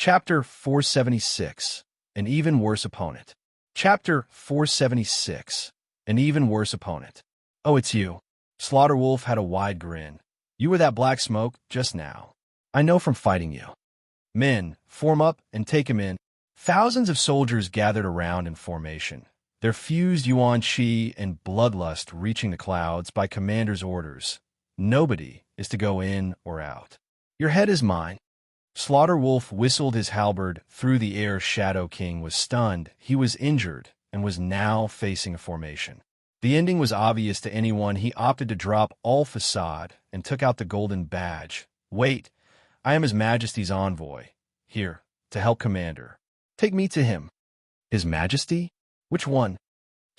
Chapter 476, An Even Worse Opponent. Chapter 476, An Even Worse Opponent. Oh, it's you. Slaughterwolf had a wide grin. You were that black smoke just now. I know from fighting you. Men, form up and take him in. Thousands of soldiers gathered around in formation, their fused yuan qi and bloodlust reaching the clouds by commander's orders. Nobody is to go in or out. Your head is mine. Slaughterwolf whistled his halberd through the air. Shadow King was stunned. He was injured and was now facing a formation. The ending was obvious to anyone. He opted to drop all facade and took out the golden badge. Wait, I am His Majesty's envoy, here, to help Commander. Take me to him. His Majesty? Which one?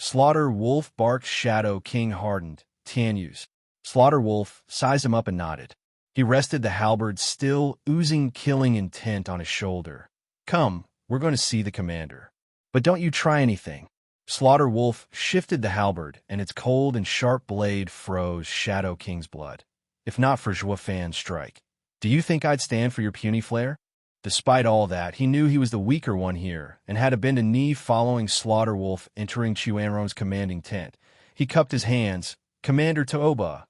Slaughterwolf barked. Shadow King hardened. Tanyus. Slaughterwolf sized him up and nodded. He rested the halberd, still oozing killing intent, on his shoulder. Come, we're going to see the commander. But don't you try anything. Slaughterwolf shifted the halberd, and its cold and sharp blade froze Shadow King's blood. If not for Zhuofan's strike, do you think I'd stand for your puny flair? Despite all that, he knew he was the weaker one here, and had to bend a knee following Slaughterwolf entering Chuanrong's commanding tent. He cupped his hands. Commander Toba,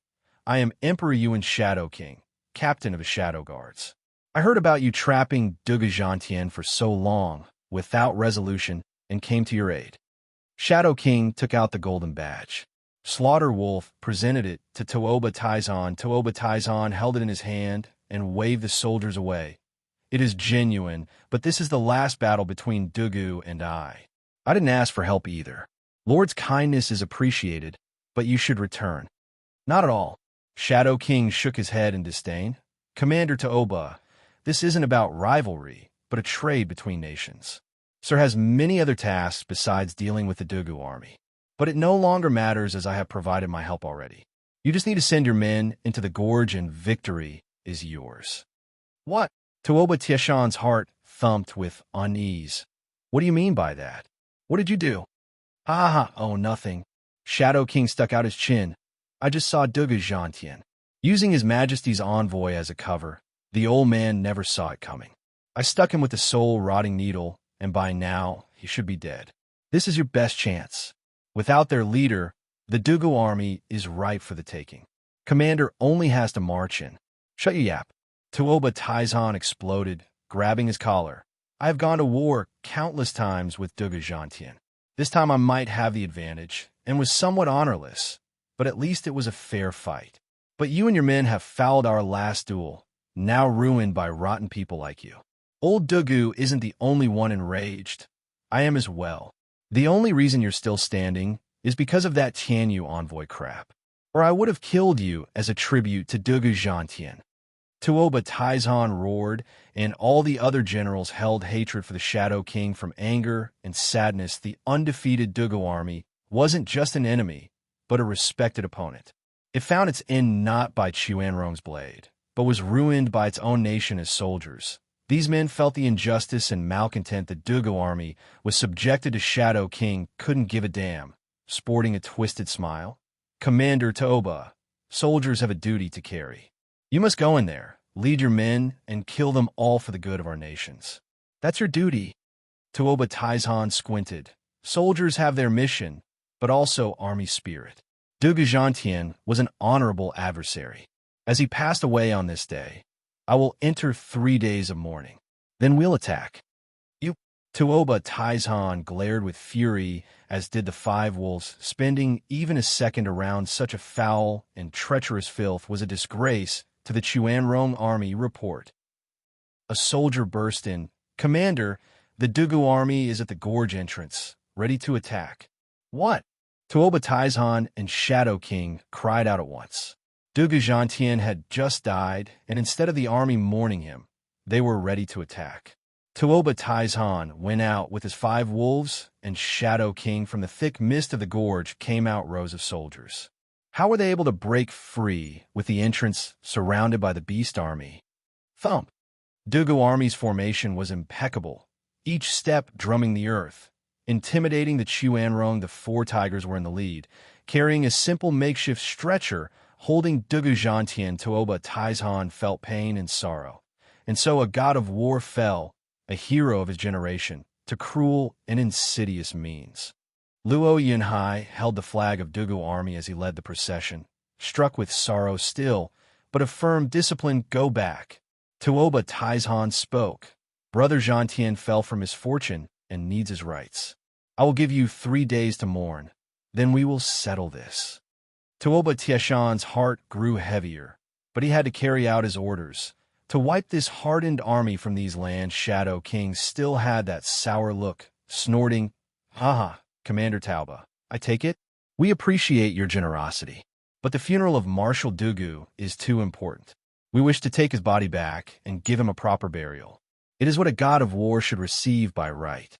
I am Emperor Yuan Shadow King, captain of the Shadow Guards. I heard about you trapping Duge Zhantian for so long, without resolution, and came to your aid. Shadow King took out the golden badge. Slaughterwolf presented it to Toba Taizan. Toba Taizan held it in his hand and waved the soldiers away. It is genuine, but this is the last battle between Dugu and I. I didn't ask for help either. Lord's kindness is appreciated, but you should return. Not at all. Shadow King shook his head in disdain. Commander Toba, this isn't about rivalry, but a trade between nations. Sir has many other tasks besides dealing with the Dugu army. But it no longer matters, as I have provided my help already. You just need to send your men into the gorge and victory is yours. What? Toba Tieshan's heart thumped with unease. What do you mean by that? What did you do? Ha! Oh, nothing. Shadow King stuck out his chin. I just saw Duge Zhantian using His Majesty's envoy as a cover. The old man never saw it coming. I stuck him with the soul-rotting needle, and by now he should be dead. This is your best chance. Without their leader, the Dugu army is ripe for the taking. Commander only has to march in. Shut your yap. Toba Taizan exploded, grabbing his collar. I have gone to war countless times with Duge Zhantian. This time I might have the advantage, and was somewhat honorless, but at least it was a fair fight. But you and your men have fouled our last duel, now ruined by rotten people like you. Old Dugu isn't the only one enraged. I am as well. The only reason you're still standing is because of that Tianyu envoy crap, or I would have killed you as a tribute to Duge Zhantian. Toba Taizan roared, and all the other generals held hatred for the Shadow King from anger and sadness. The undefeated Dugu army wasn't just an enemy, but a respected opponent. It found its end not by Chuanrong's blade, but was ruined by its own nation as soldiers. These men felt the injustice and malcontent the Dugu army was subjected to. Shadow King couldn't give a damn, sporting a twisted smile. Commander Toba, soldiers have a duty to carry. You must go in there, lead your men, and kill them all for the good of our nations. That's your duty. Toba Taizan squinted. Soldiers have their mission, but also army spirit. Duge Zhantian was an honorable adversary. As he passed away on this day, I will enter 3 days of mourning. Then we'll attack. You. Toba Taizan glared with fury, as did the 5 wolves. Spending even a second around such a foul and treacherous filth was a disgrace to the Chuanrong army. Report. A soldier burst in. Commander, the Dugu army is at the gorge entrance, ready to attack. What? Toba Taizan and Shadow King cried out at once. Duge Zhantian had just died, and instead of the army mourning him, they were ready to attack. Toba Taizan went out with his 5 wolves, and Shadow King. From the thick mist of the gorge came out rows of soldiers. How were they able to break free with the entrance surrounded by the beast army? Thump! Dugu army's formation was impeccable, each step drumming the earth. Intimidating the Chuanrong, the 4 tigers were in the lead, carrying a simple makeshift stretcher, holding Duge Zhantian. Toba Taizan felt pain and sorrow, and so a god of war fell, a hero of his generation, to cruel and insidious means. Luo Yunhai held the flag of Dugu army as he led the procession, struck with sorrow still, but a firm discipline go back. Tuoba Taizhan spoke. Brother Zhantian fell for misfortune and needs his rights. I will give you 3 days to mourn. Then we will settle this. Tuoba Tieshan's heart grew heavier, but he had to carry out his orders. To wipe this hardened army from these lands, Shadow King still had that sour look, snorting, "Haha, Commander Tauba, I take it? We appreciate your generosity. But the funeral of Marshal Dugu is too important. We wish to take his body back and give him a proper burial. It is what a god of war should receive by right."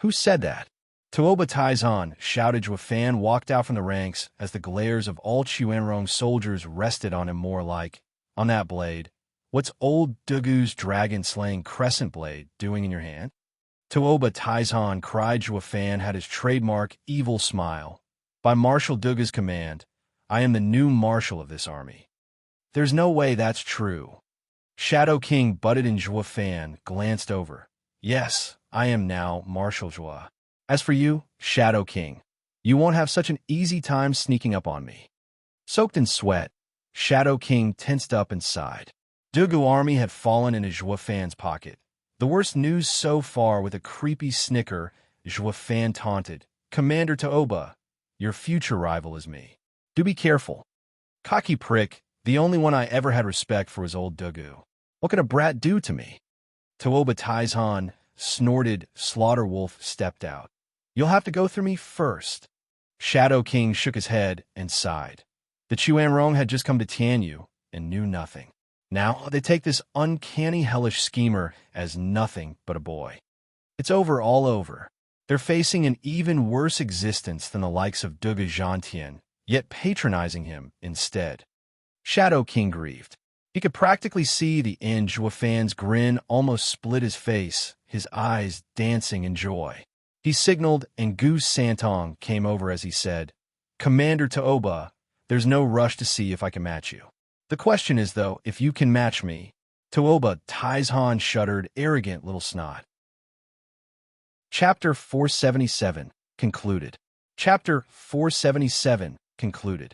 "Who said that?" Tuoba Taizhan, shouted. Juefan walked out from the ranks as the glares of all Chuanrong soldiers rested on him more like, "On that blade, what's old Dugu's dragon-slaying crescent blade doing in your hand?" Tuoba Taizhan cried. Juefan had his trademark evil smile. "By Marshal Dugu's command, I am the new marshal of this army." "There's no way that's true." Shadow King butted in. Juefan glanced over. "Yes, I am now Marshal Jua. As for you, Shadow King, you won't have such an easy time sneaking up on me." Soaked in sweat, Shadow King tensed up and sighed. Dugu army had fallen into Juefan's pocket. The worst news so far. With a creepy snicker, Juefan taunted, "Commander Tuoba, your future rival is me. Do be careful." Cocky prick, the only one I ever had respect for was old Dugu. What could a brat do to me? Tuoba Taizhan snorted. Slaughter Wolf stepped out. "You'll have to go through me first." Shadow King shook his head and sighed. The Chuanrong had just come to Tianyu and knew nothing. Now they take this uncanny hellish schemer as nothing but a boy. It's over, all over. They're facing an even worse existence than the likes of Dugu Zhantian, yet patronizing him instead. Shadow King grieved. He could practically see the end. Juefan's grin almost split his face, his eyes dancing in joy. He signaled, and Gu Santong came over as he said, "Commander Tuoba, there's no rush to see if I can match you. The question is, though, if you can match me." Tuoba Taizhan shuddered. "Arrogant little snot." Chapter 477 concluded. Chapter 477 concluded.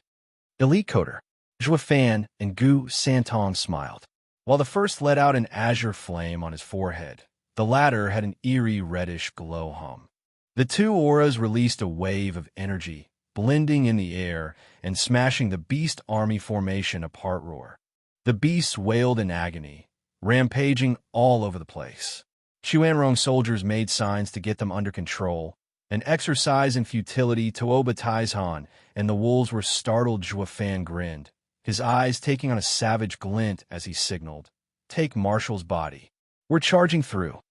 Elite Coder. Juefan and Gu Santong smiled. While the first let out an azure flame on his forehead, the latter had an eerie reddish glow hum. The two auras released a wave of energy, blending in the air and smashing the beast army formation apart. Roar. The beasts wailed in agony, rampaging all over the place. Chuanrong soldiers made signs to get them under control. An exercise in futility. Tuoba Taizhan and the wolves were startled. Juefan grinned, his eyes taking on a savage glint as he signaled, "Take Marshal's body. We're charging through."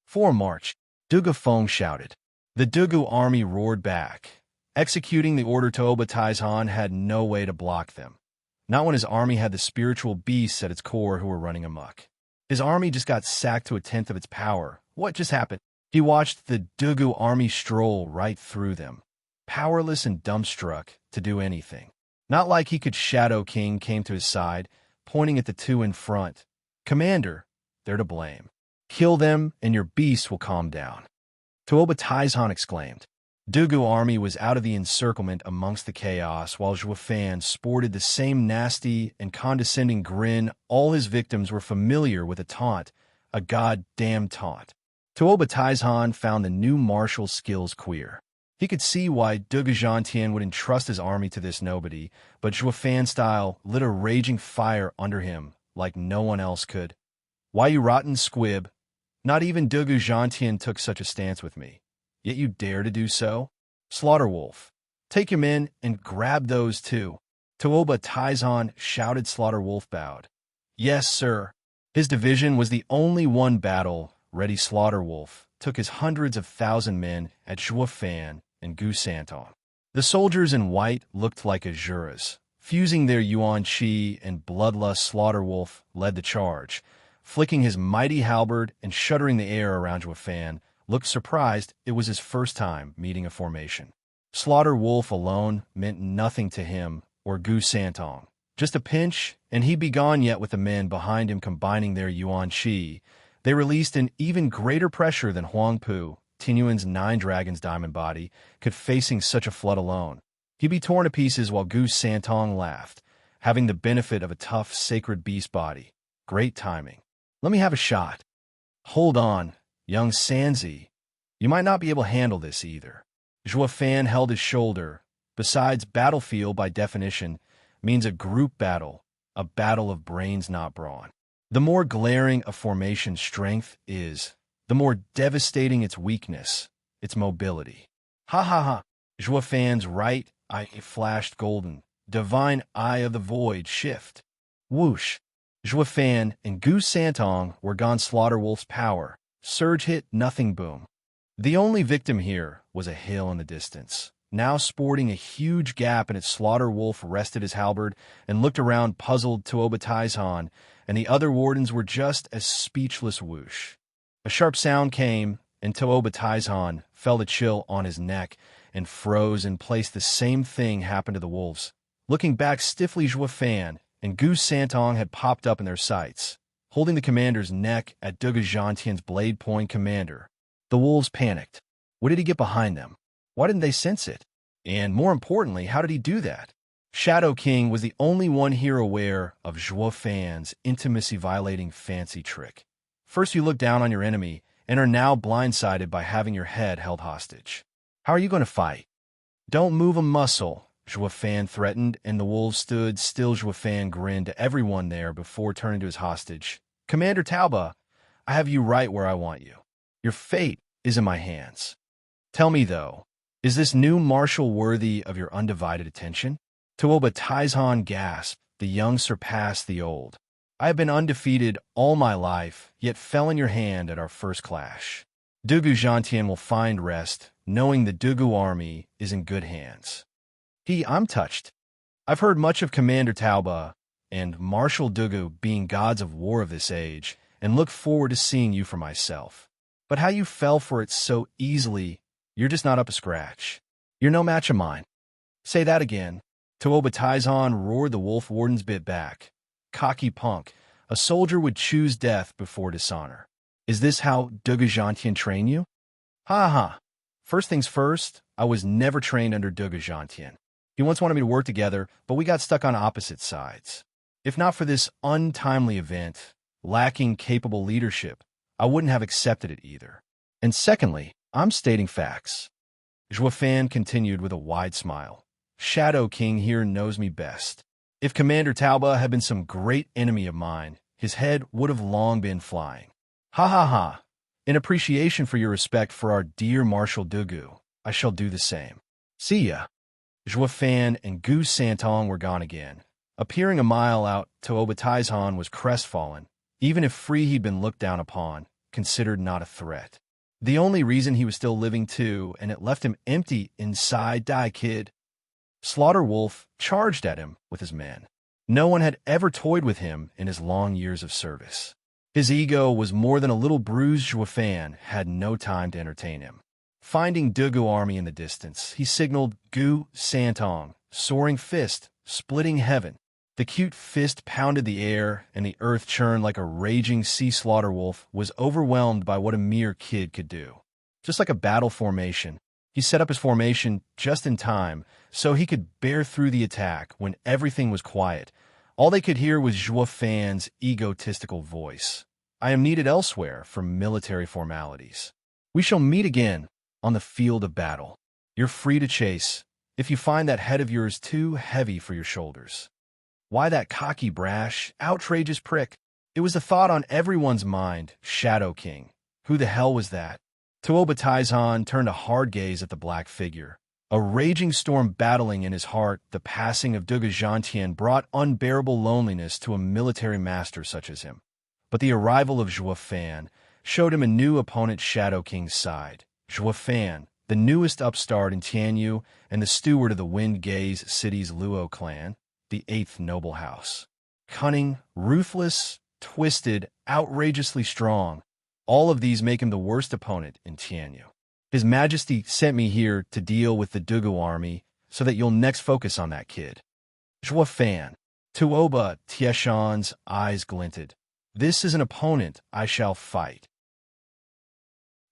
"For march," Dugu Feng shouted. The Dugu army roared back. Executing the order, Tuoba Taizhan had no way to block them. Not when his army had the spiritual beasts at its core who were running amok. His army just got sacked to 1/10 of its power. What just happened? He watched the Dugu army stroll right through them, powerless and dumbstruck to do anything. Not like he could. Shadow King came to his side, pointing at the two in front. "Commander, they're to blame. Kill them and your beasts will calm down." Tuoba Taizhan exclaimed. Dugu army was out of the encirclement amongst the chaos, while Juefan sported the same nasty and condescending grin. All his victims were familiar with a taunt, a goddamn taunt. Tuoba Taizhan found the new martial skills queer. He could see why Dugu Zhantian would entrust his army to this nobody, but Juefan style lit a raging fire under him like no one else could. "Why, you rotten squib? Not even Dugu Zhantian took such a stance with me. Yet you dare to do so? Slaughter Wolf, take him in and grab those two." Tuoba Taizhan shouted. Slaughter Wolf bowed. "Yes, sir." His division was the only one battle-ready. Slaughter Wolf took his hundreds of thousand men at Juefan and Gu Santong. The soldiers in white looked like Azuras, fusing their yuan qi and bloodlust. Slaughter Wolf led the charge, flicking his mighty halberd and shuddering the air around. Juefan looked surprised. It was his first time meeting a formation. Slaughter Wolf alone meant nothing to him or Gu Santong. Just a pinch, and he'd be gone. Yet with the men behind him combining their yuan qi, They released an even greater pressure than Huang Pu, Tinyuan's 9 dragons diamond body, could facing such a flood alone. He'd be torn to pieces while Gu Santong laughed, having the benefit of a tough, sacred beast body. Great timing. Let me have a shot. Hold on, young Sanzi. You might not be able to handle this either. Zhuo Fan held his shoulder. Besides, battlefield, by definition, means a group battle, a battle of brains, not brawn. The more glaring a formation's strength is, the more devastating its weakness, its mobility. Ha ha ha! Zhuo Fan's right eye flashed golden. Divine eye of the void shift. Whoosh! Zhuo Fan and Gu Santong were gone. Slaughter Wolf's power. Surge hit, nothing boom. The only victim here was a hill in the distance. Now sporting a huge gap in its, Slaughter Wolf rested his halberd and looked around puzzled. Tuoba Taizhan and the other wardens were just as speechless. Whoosh. A sharp sound came, and Tuoba Taizhan felt a chill on his neck and froze in place. The same thing happened to the wolves. Looking back stiffly, Zhuo Fan and Gu Santong had popped up in their sights, holding the commander's neck at Duga Zhantian's blade point. Commander. The wolves panicked. What did he get behind them? Why didn't they sense it? And more importantly, how did he do that? Shadow King was the only one here aware of Zhuo Fan's intimacy-violating fancy trick. First you look down on your enemy and are now blindsided by having your head held hostage. How are you going to fight? Don't move a muscle, Zhuo Fan threatened, and the wolves stood still. Zhuo Fan grinned to everyone there before turning to his hostage. Commander Tauba, I have you right where I want you. Your fate is in my hands. Tell me, though, is this new marshal worthy of your undivided attention? Tuoba Taizhan gasped. The young surpass the old. I have been undefeated all my life, yet fell in your hand at our first clash. Dugu Zhantian will find rest, knowing the Dugu army is in good hands. I'm touched. I've heard much of Commander Tauba and Marshal Dugu being gods of war of this age, and look forward to seeing you for myself. But how you fell for it so easily, you're just not up a scratch. You're no match of mine. Say that again. Tuoba Taizhan roared. The wolf wardens bit back. Cocky punk. A soldier would choose death before dishonor. Is this how Duga Zhantian trained you? Ha ha. First things first, I was never trained under Duga Zhantian. He once wanted me to work together, but we got stuck on opposite sides. If not for this untimely event, lacking capable leadership, I wouldn't have accepted it either. And secondly, I'm stating facts. Zhuo Fan continued with a wide smile. Shadow King here knows me best. If Commander Tauba had been some great enemy of mine, his head would have long been flying. Ha ha ha. In appreciation for your respect for our dear Marshal Dugu, I shall do the same. See ya. Zhuo Fan and Gu Santong were gone again. Appearing a mile out, Tuoba Taizhan was crestfallen. Even if free, he'd been looked down upon, considered not a threat. The only reason he was still living too, and it left him empty inside. Die, kid. Slaughter Wolf charged at him with his men. No one had ever toyed with him in his long years of service. His ego was more than a little bruised. Zhuo Fan had no time to entertain him. Finding Dugu army in the distance, he signaled Gu Santong, soaring fist, splitting heaven. The cute fist pounded the air, and the earth churned like a raging sea. Slaughter Wolf was overwhelmed by what a mere kid could do. Just like a battle formation, he set up his formation just in time so he could bear through the attack when everything was quiet. All they could hear was Zhuo Fan's egotistical voice. I am needed elsewhere for military formalities. We shall meet again on the field of battle. You're free to chase, if you find that head of yours too heavy for your shoulders. Why that cocky, brash, outrageous prick? It was the thought on everyone's mind. Shadow King. Who the hell was that? Tuoba Taizhan turned a hard gaze at the black figure. A raging storm battling in his heart, the passing of Duga Zhantian brought unbearable loneliness to a military master such as him. But the arrival of Zhuo Fan showed him a new opponent. Shadow King's side. Zhuo Fan, the newest upstart in Tianyu and the steward of the Wind Gaze City's Luo clan, the 8th noble house. Cunning, ruthless, twisted, outrageously strong. All of these make him the worst opponent in Tianyu. His Majesty sent me here to deal with the Dugu army so that you'll next focus on that kid. Zhuo Fan. Tuoba Tieshan's eyes glinted. This is an opponent I shall fight.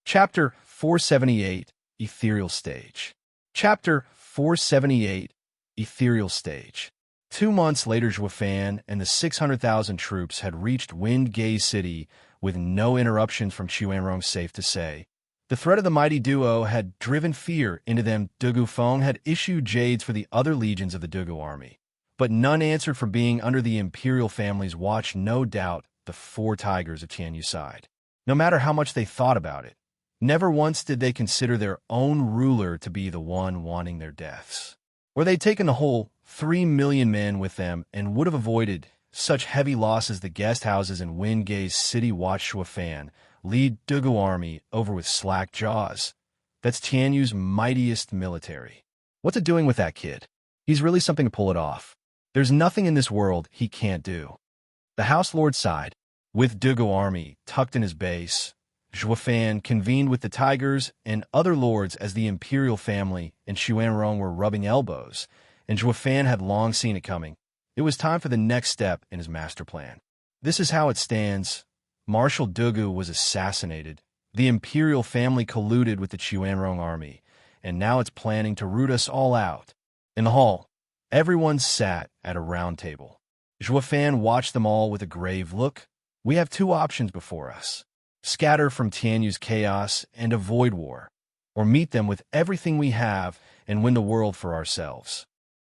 Chapter 478, Ethereal Stage. Chapter 478, Ethereal Stage. 2 months later, Zhuofan and the 600,000 troops had reached Wind Gaze City with no interruptions from Xuanrong, safe to say. The threat of the mighty duo had driven fear into them. Dugu Feng had issued jades for the other legions of the Dugu army, but none answered for being under the imperial family's watch. No doubt the 4 tigers of Tianyu's side. No matter how much they thought about it, never once did they consider their own ruler to be the one wanting their deaths. Or they'd taken the whole 3 million men with them and would have avoided such heavy losses. The guest houses in Wind Gaze City watched Zhuofan lead Dugu army over with slack jaws. That's Tianyu's mightiest military. What's it doing with that kid? He's really something to pull it off. There's nothing in this world he can't do. The House Lord sighed. With Dugu army tucked in his base, Zhuofan convened with the tigers and other lords as the imperial family and Xuanrong were rubbing elbows, and Zhuofan had long seen it coming. It was time for the next step in his master plan. This is how it stands. Marshal Dugu was assassinated. The imperial family colluded with the Xuanrong army, and now it's planning to root us all out. In the hall, everyone sat at a round table. Zhuofan watched them all with a grave look. We have 2 options before us. Scatter from Tianyu's chaos and avoid war, or meet them with everything we have and win the world for ourselves.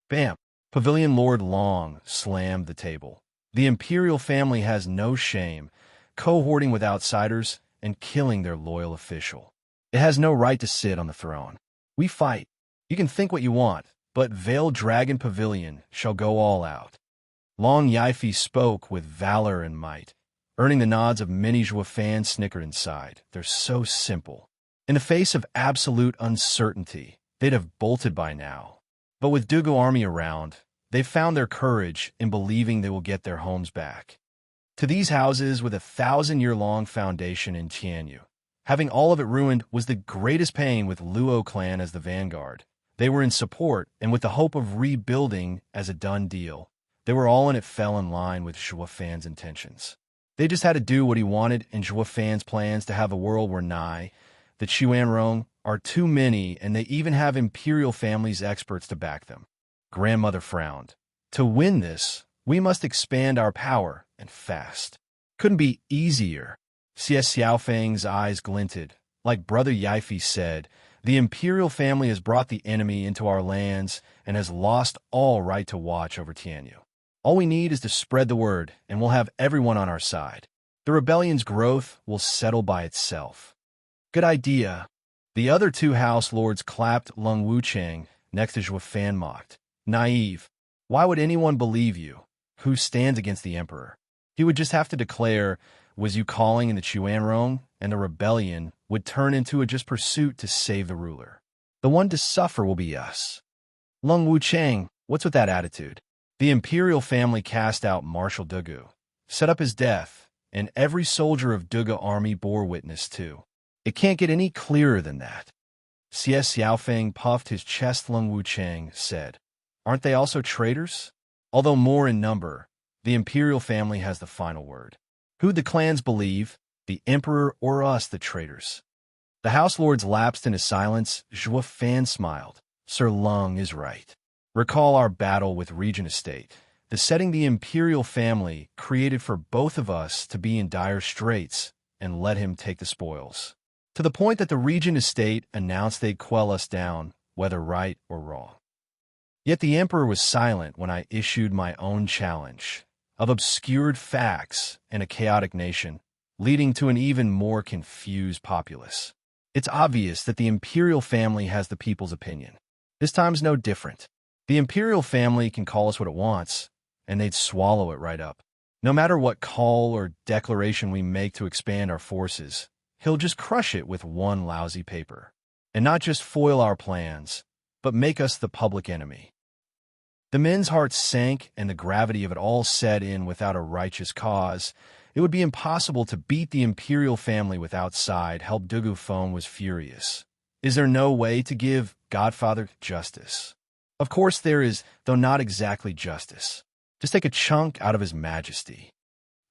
Bam! Pavilion Lord Long slammed the table. The imperial family has no shame, cohorting with outsiders and killing their loyal official. It has no right to sit on the throne. We fight. You can think what you want, but Veiled Dragon Pavilion shall go all out. Long Yifi spoke with valor and might, earning the nods of many. Zhuofan snickered inside. They're so simple. In the face of absolute uncertainty, they'd have bolted by now. But with Dugu army around, they've found their courage in believing they will get their homes back. To these houses with a 1,000-year-long foundation in Tianyu, having all of it ruined was the greatest pain. With Luo clan as the vanguard, they were in support, and with the hope of rebuilding as a done deal, they were all in. It fell in line with Zhuofan's intentions. They just had to do what he wanted, and Zhuofan's plans to have a world were nigh. The Xuanrong are too many, and they even have imperial families experts to back them. Grandmother frowned. To win this, we must expand our power, and fast. Couldn't be easier. Xie Xiaofeng's eyes glinted. Like Brother Yifi said, the imperial family has brought the enemy into our lands and has lost all right to watch over Tianyu. All we need is to spread the word, and we'll have everyone on our side. The rebellion's growth will settle by itself. Good idea. The other 2 house lords clapped. Lung Wucheng next to Zhuofan mocked. Naive. Why would anyone believe you? Who stands against the emperor? He would just have to declare, was you calling in the Xuanrong, and the rebellion would turn into a just pursuit to save the ruler. The one to suffer will be us. Lung Wucheng, what's with that attitude? The imperial family cast out Marshal Dugu, set up his death, and every soldier of Dugu army bore witness too. It can't get any clearer than that. Xie Xiaofeng puffed his chest. Lung Wucheng said, aren't they also traitors? Although more in number, the imperial family has the final word. Who'd the clans believe, the emperor or us, the traitors? The house lords lapsed into silence. Zhuofan smiled. Sir Lung is right. Recall our battle with Regent Estate, the setting the imperial family created for both of us to be in dire straits, and let him take the spoils. To the point that the Regent Estate announced they'd quell us down, whether right or wrong. Yet the emperor was silent when I issued my own challenge of obscured facts and a chaotic nation, leading to an even more confused populace. It's obvious that the imperial family has the people's opinion. This time's no different. The imperial family can call us what it wants, and they'd swallow it right up. No matter what call or declaration we make to expand our forces, he'll just crush it with one lousy paper. And not just foil our plans, but make us the public enemy. The men's hearts sank, and the gravity of it all set in. Without a righteous cause, it would be impossible to beat the imperial family without side help. Dugu Feng was furious. Is there no way to give Godfather justice? Of course there is, though not exactly justice. Just take a chunk out of his majesty.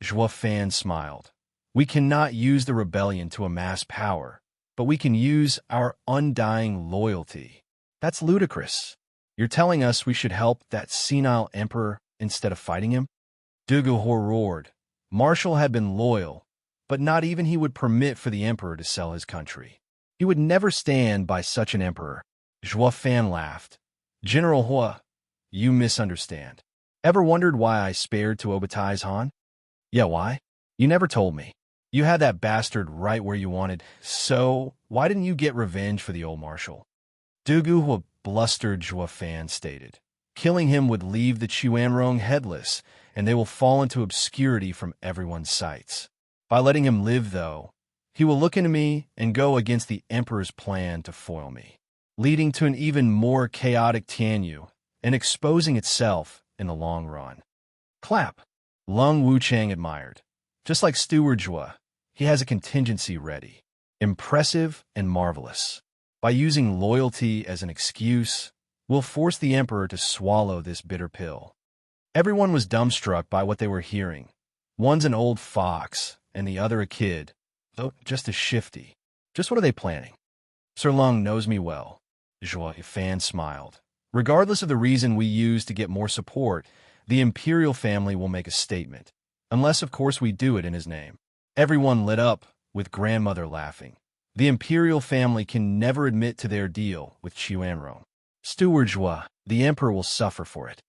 Zhua Fan smiled. We cannot use the rebellion to amass power, but we can use our undying loyalty. That's ludicrous. You're telling us we should help that senile emperor instead of fighting him? Dugu roared. Marshall had been loyal, but not even he would permit for the emperor to sell his country. He would never stand by such an emperor. Zhua Fan laughed. General Hua, you misunderstand. Ever wondered why I spared to Obati's Han? Yeah, why? You never told me. You had that bastard right where you wanted, so why didn't you get revenge for the old marshal? Dugu Hua blustered, Zhua Fan stated. Killing him would leave the Chuanrong headless, and they will fall into obscurity from everyone's sights. By letting him live, though, he will look into me and go against the emperor's plan to foil me, leading to an even more chaotic Tianyu and exposing itself in the long run. Clap. Lung Wuchang admired. Just like Steward Zhua, he has a contingency ready. Impressive and marvelous. By using loyalty as an excuse, we'll force the emperor to swallow this bitter pill. Everyone was dumbstruck by what they were hearing. One's an old fox, and the other a kid, though just as shifty. Just what are they planning? Sir Lung knows me well. Zhua Fan smiled. Regardless of the reason we use to get more support, the imperial family will make a statement. Unless, of course, we do it in his name. Everyone lit up, with grandmother laughing. The imperial family can never admit to their deal with Chuanrong. Steward Zhua, the emperor will suffer for it.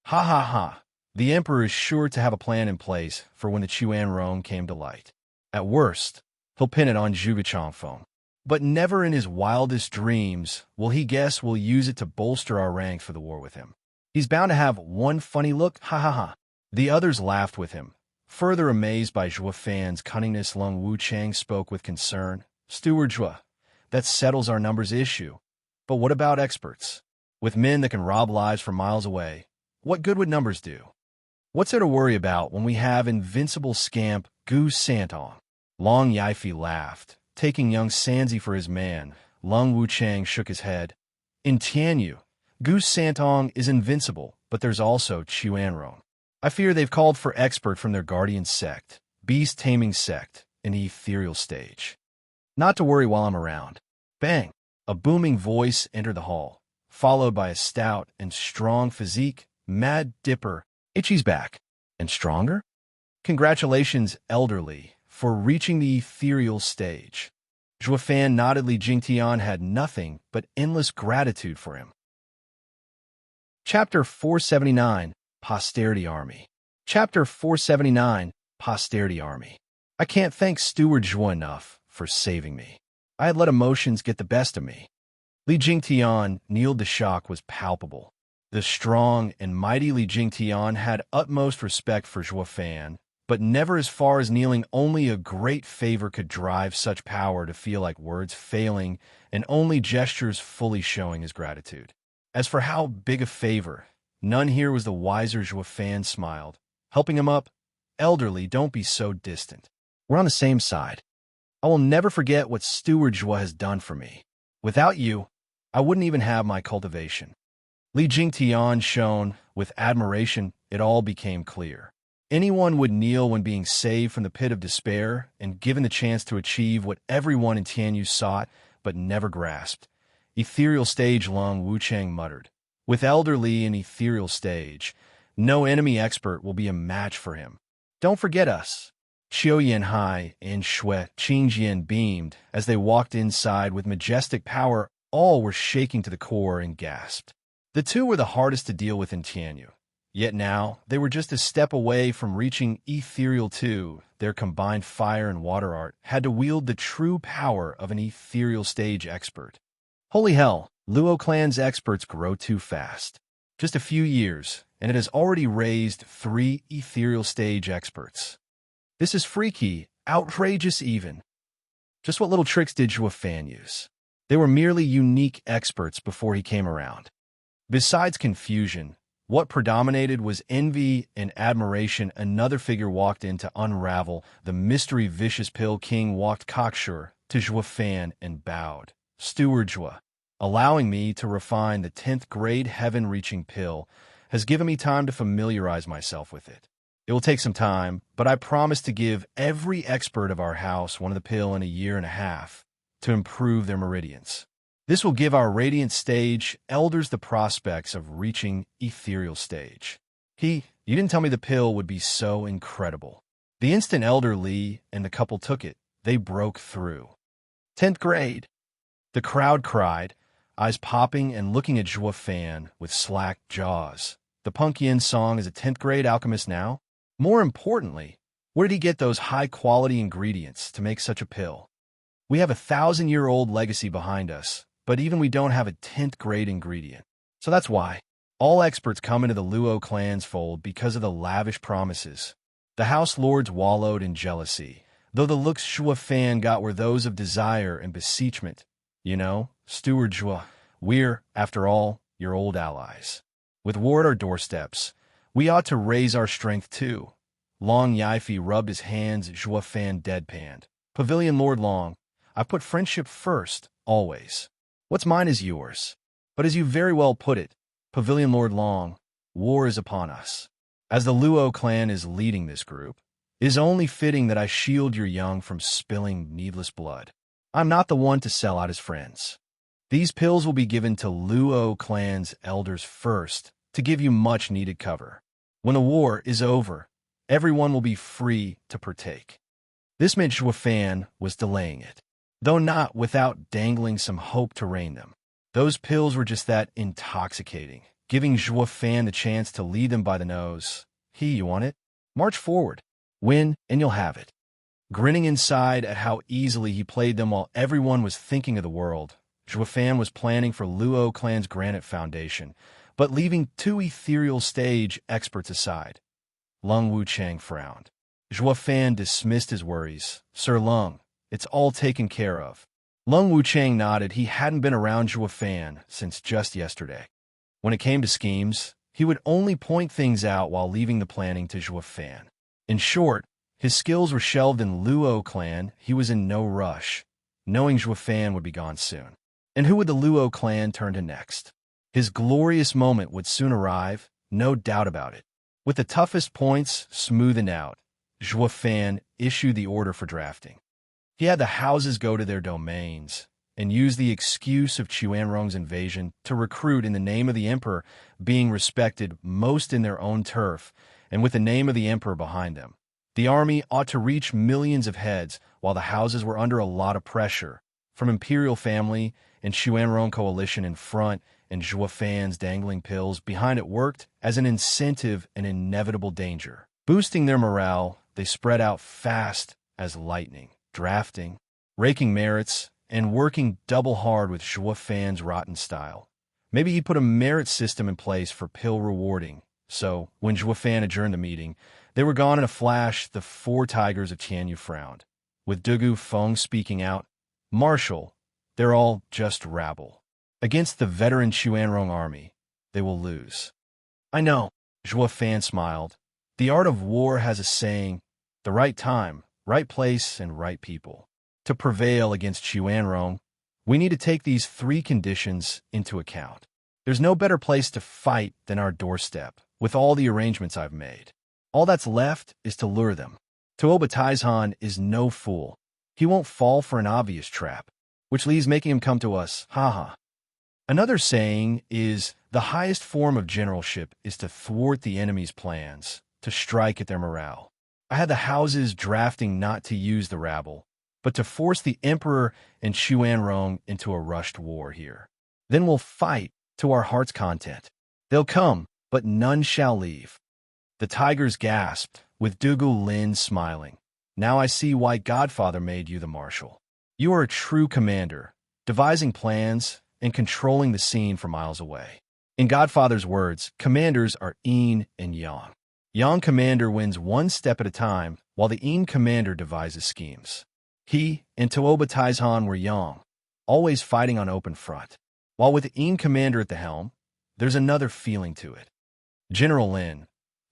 Ha ha ha. The emperor is sure to have a plan in place for when the Chuanrong came to light. At worst, he'll pin it on Zhuge phone. But never in his wildest dreams will he guess we'll use it to bolster our ranks for the war with him. He's bound to have one funny look, ha ha ha. The others laughed with him. Further amazed by Zhua Fan's cunningness, Lung Wuchang spoke with concern. Steward Zhua, that settles our numbers issue. But what about experts? With men that can rob lives from miles away, what good would numbers do? What's there to worry about when we have invincible scamp Gu Santong? Long Yifei laughed, taking young Sanzi for his man. Lung Wuchang shook his head. In Tianyu, Gu Santong is invincible, but there's also Chuanrong. I fear they've called for expert from their guardian sect, beast-taming sect, in the ethereal stage. Not to worry while I'm around. Bang! A booming voice entered the hall, followed by a stout and strong physique, Mad Dipper. Itchy's back. And stronger? Congratulations, elderly, for reaching the ethereal stage. Zhua Fan nodded. Li Jingtian had nothing but endless gratitude for him. Chapter 479, Posterity Army. Chapter 479, Posterity Army. I can't thank Steward Zhua enough for saving me. I had let emotions get the best of me. Li Jingtian kneeled. The shock was palpable. The strong and mighty Li Jingtian had utmost respect for Zhua Fan, but never as far as kneeling. Only a great favor could drive such power to feel like words failing and only gestures fully showing his gratitude. As for how big a favor, none here was the wiser. Zhua Fan smiled, helping him up. Elderly, don't be so distant. We're on the same side. I will never forget what Steward Zhua has done for me. Without you, I wouldn't even have my cultivation. Li Jingtian shone with admiration. It all became clear. Anyone would kneel when being saved from the pit of despair and given the chance to achieve what everyone in Tianyu sought but never grasped. Ethereal stage, Lung Wuchang muttered. With elderly in ethereal stage, no enemy expert will be a match for him. Don't forget us. Qiu Yanhai and Shui Qingjian beamed as they walked inside with majestic power. All were shaking to the core and gasped. The two were the hardest to deal with in Tianyu. Yet now, they were just a step away from reaching Ethereal 2. Their combined fire and water art had to wield the true power of an ethereal stage expert. Holy hell, Luo Clan's experts grow too fast. Just a few years, and it has already raised 3 ethereal stage experts. This is freaky, outrageous even. Just what little tricks did Zhua Fan use? They were merely unique experts before he came around. Besides confusion, what predominated was envy and admiration. Another figure walked in to unravel the mystery. Vicious Pill King walked cocksure to Zhua Fan and bowed. Steward Zhua, allowing me to refine the 10th grade heaven-reaching pill, has given me time to familiarize myself with it. It will take some time, but I promise to give every expert of our house one of the pill in a year and a half to improve their meridians. This will give our radiant stage elders the prospects of reaching ethereal stage. You didn't tell me the pill would be so incredible. The instant Elder Lee and the couple took it, they broke through. 10th grade. The crowd cried, eyes popping and looking at Zhuo Fan with slack jaws. The Punk Yin Song is a 10th grade alchemist now? More importantly, where did he get those high-quality ingredients to make such a pill? We have a 1,000-year-old legacy behind us, but even we don't have a 10th grade ingredient. So that's why all experts come into the Luo clan's fold because of the lavish promises. The house lords wallowed in jealousy, though the looks Zhuo Fan got were those of desire and beseechment. You know, Steward Zhuo, we're, after all, your old allies. With war at our doorsteps, we ought to raise our strength too. Long Yifi rubbed his hands. Zhuo Fan deadpanned. Pavilion Lord Long, I put friendship first, always. What's mine is yours. But as you very well put it, Pavilion Lord Long, war is upon us. As the Luo clan is leading this group, it is only fitting that I shield your young from spilling needless blood. I'm not the one to sell out his friends. These pills will be given to Luo clan's elders first to give you much-needed cover. When the war is over, everyone will be free to partake. This meant Zhuo Fan was delaying it, though not without dangling some hope to rein them. Those pills were just that intoxicating, giving Zhuo Fan the chance to lead them by the nose. You want it? March forward. Win, and you'll have it. Grinning inside at how easily he played them while everyone was thinking of the world, Zhuo Fan was planning for Luo clan's granite foundation, but leaving two ethereal stage experts aside. Lung Wuchang frowned. Zhuo Fan dismissed his worries. Sir Lung, it's all taken care of. Lung Wuchang nodded. He hadn't been around Zhuo Fan since just yesterday. When it came to schemes, he would only point things out while leaving the planning to Zhuo Fan. In short, his skills were shelved in Luo clan. He was in no rush, knowing Zhuo Fan would be gone soon. And who would the Luo clan turn to next? His glorious moment would soon arrive, no doubt about it. With the toughest points smoothened out, Zhuo Fan issued the order for drafting. He had the houses go to their domains and use the excuse of Chuanrong's invasion to recruit in the name of the emperor, being respected most in their own turf and with the name of the emperor behind them. The army ought to reach millions of heads while the houses were under a lot of pressure, from imperial family and Chuanrong coalition in front and Zhuo Fan's dangling pills behind it worked as an incentive and inevitable danger. Boosting their morale, they spread out fast as lightning, drafting, raking merits, and working double hard with Zhuo Fan's rotten style. Maybe he put a merit system in place for pill rewarding, so when Zhuo Fan adjourned the meeting, they were gone in a flash. The four tigers of Tianyu frowned, with Dugu Feng speaking out, Marshal, they're all just rabble. Against the veteran Chuanrong army, they will lose. I know, Zhuo Fan smiled. The art of war has a saying, the right time, right place, and right people. To prevail against Chuanrong, we need to take these three conditions into account. There's no better place to fight than our doorstep, with all the arrangements I've made. All that's left is to lure them. Tuoba Taizhan is no fool. He won't fall for an obvious trap, which leaves making him come to us, haha. Another saying is, the highest form of generalship is to thwart the enemy's plans, to strike at their morale. I had the houses drafting not to use the rabble, but to force the emperor and Chuanrong into a rushed war here. Then we'll fight to our heart's content. They'll come, but none shall leave. The tigers gasped, with Dugu Lin smiling. Now I see why Godfather made you the marshal. You are a true commander, devising plans and controlling the scene from miles away. In Godfather's words, commanders are yin and yang. Yang commander wins one step at a time, while the yin commander devises schemes. He and Tuoba Taizhan were yang, always fighting on open front. While with the yin commander at the helm, there's another feeling to it. General Lin,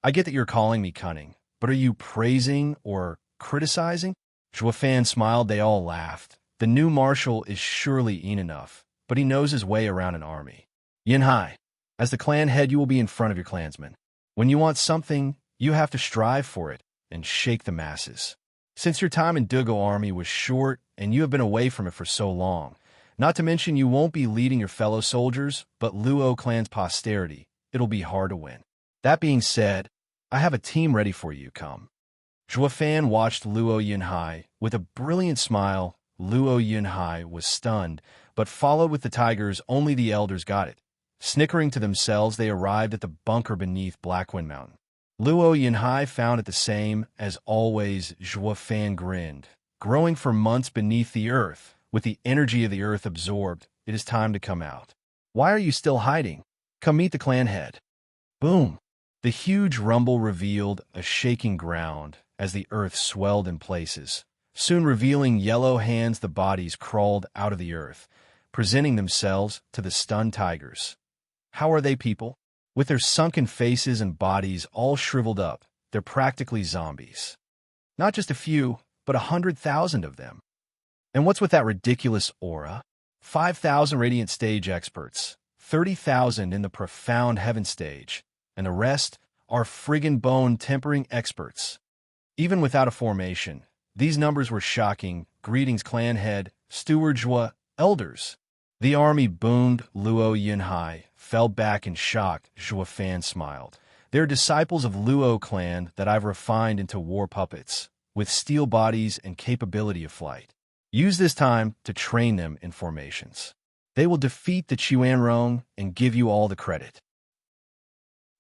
I get that you're calling me cunning, but are you praising or criticizing? Zhuo Fan smiled. They all laughed. The new marshal is surely yin enough, but he knows his way around an army. Yin Hai, as the clan head, you will be in front of your clansmen. When you want something, You have to strive for it and shake the masses. Since your time in Dugo Army was short and you have been away from it for so long, not to mention you won't be leading your fellow soldiers, but Luo clan's posterity, it'll be hard to win. That being said, I have a team ready for you, come. Zhuofan watched Luo Yunhai with a brilliant smile. Luo Yunhai was stunned, but followed with the tigers. Only the elders got it. Snickering to themselves, they arrived at the bunker beneath Blackwind Mountain. Luo Yunhai found it the same as always. Zhuofan grinned. Growing for months beneath the earth, with the energy of the earth absorbed, it is time to come out. Why are you still hiding? Come meet the clan head. Boom! The huge rumble revealed a shaking ground as the earth swelled in places. Soon revealing yellow hands, the bodies crawled out of the earth, presenting themselves to the stunned tigers. How are they, people? With their sunken faces and bodies all shriveled up, they're practically zombies. Not just a few, but 100,000 of them. And what's with that ridiculous aura? 5,000 radiant stage experts, 30,000 in the profound heaven stage, and the rest are friggin' bone-tempering experts. Even without a formation, these numbers were shocking. Greetings, clan head, steward Zhua, elders. The army boomed. Luo Yunhai fell back in shock. Zhuofan smiled. They're disciples of Luo clan that I've refined into war puppets, with steel bodies and capability of flight. Use this time to train them in formations. They will defeat the Chuanrong and give you all the credit.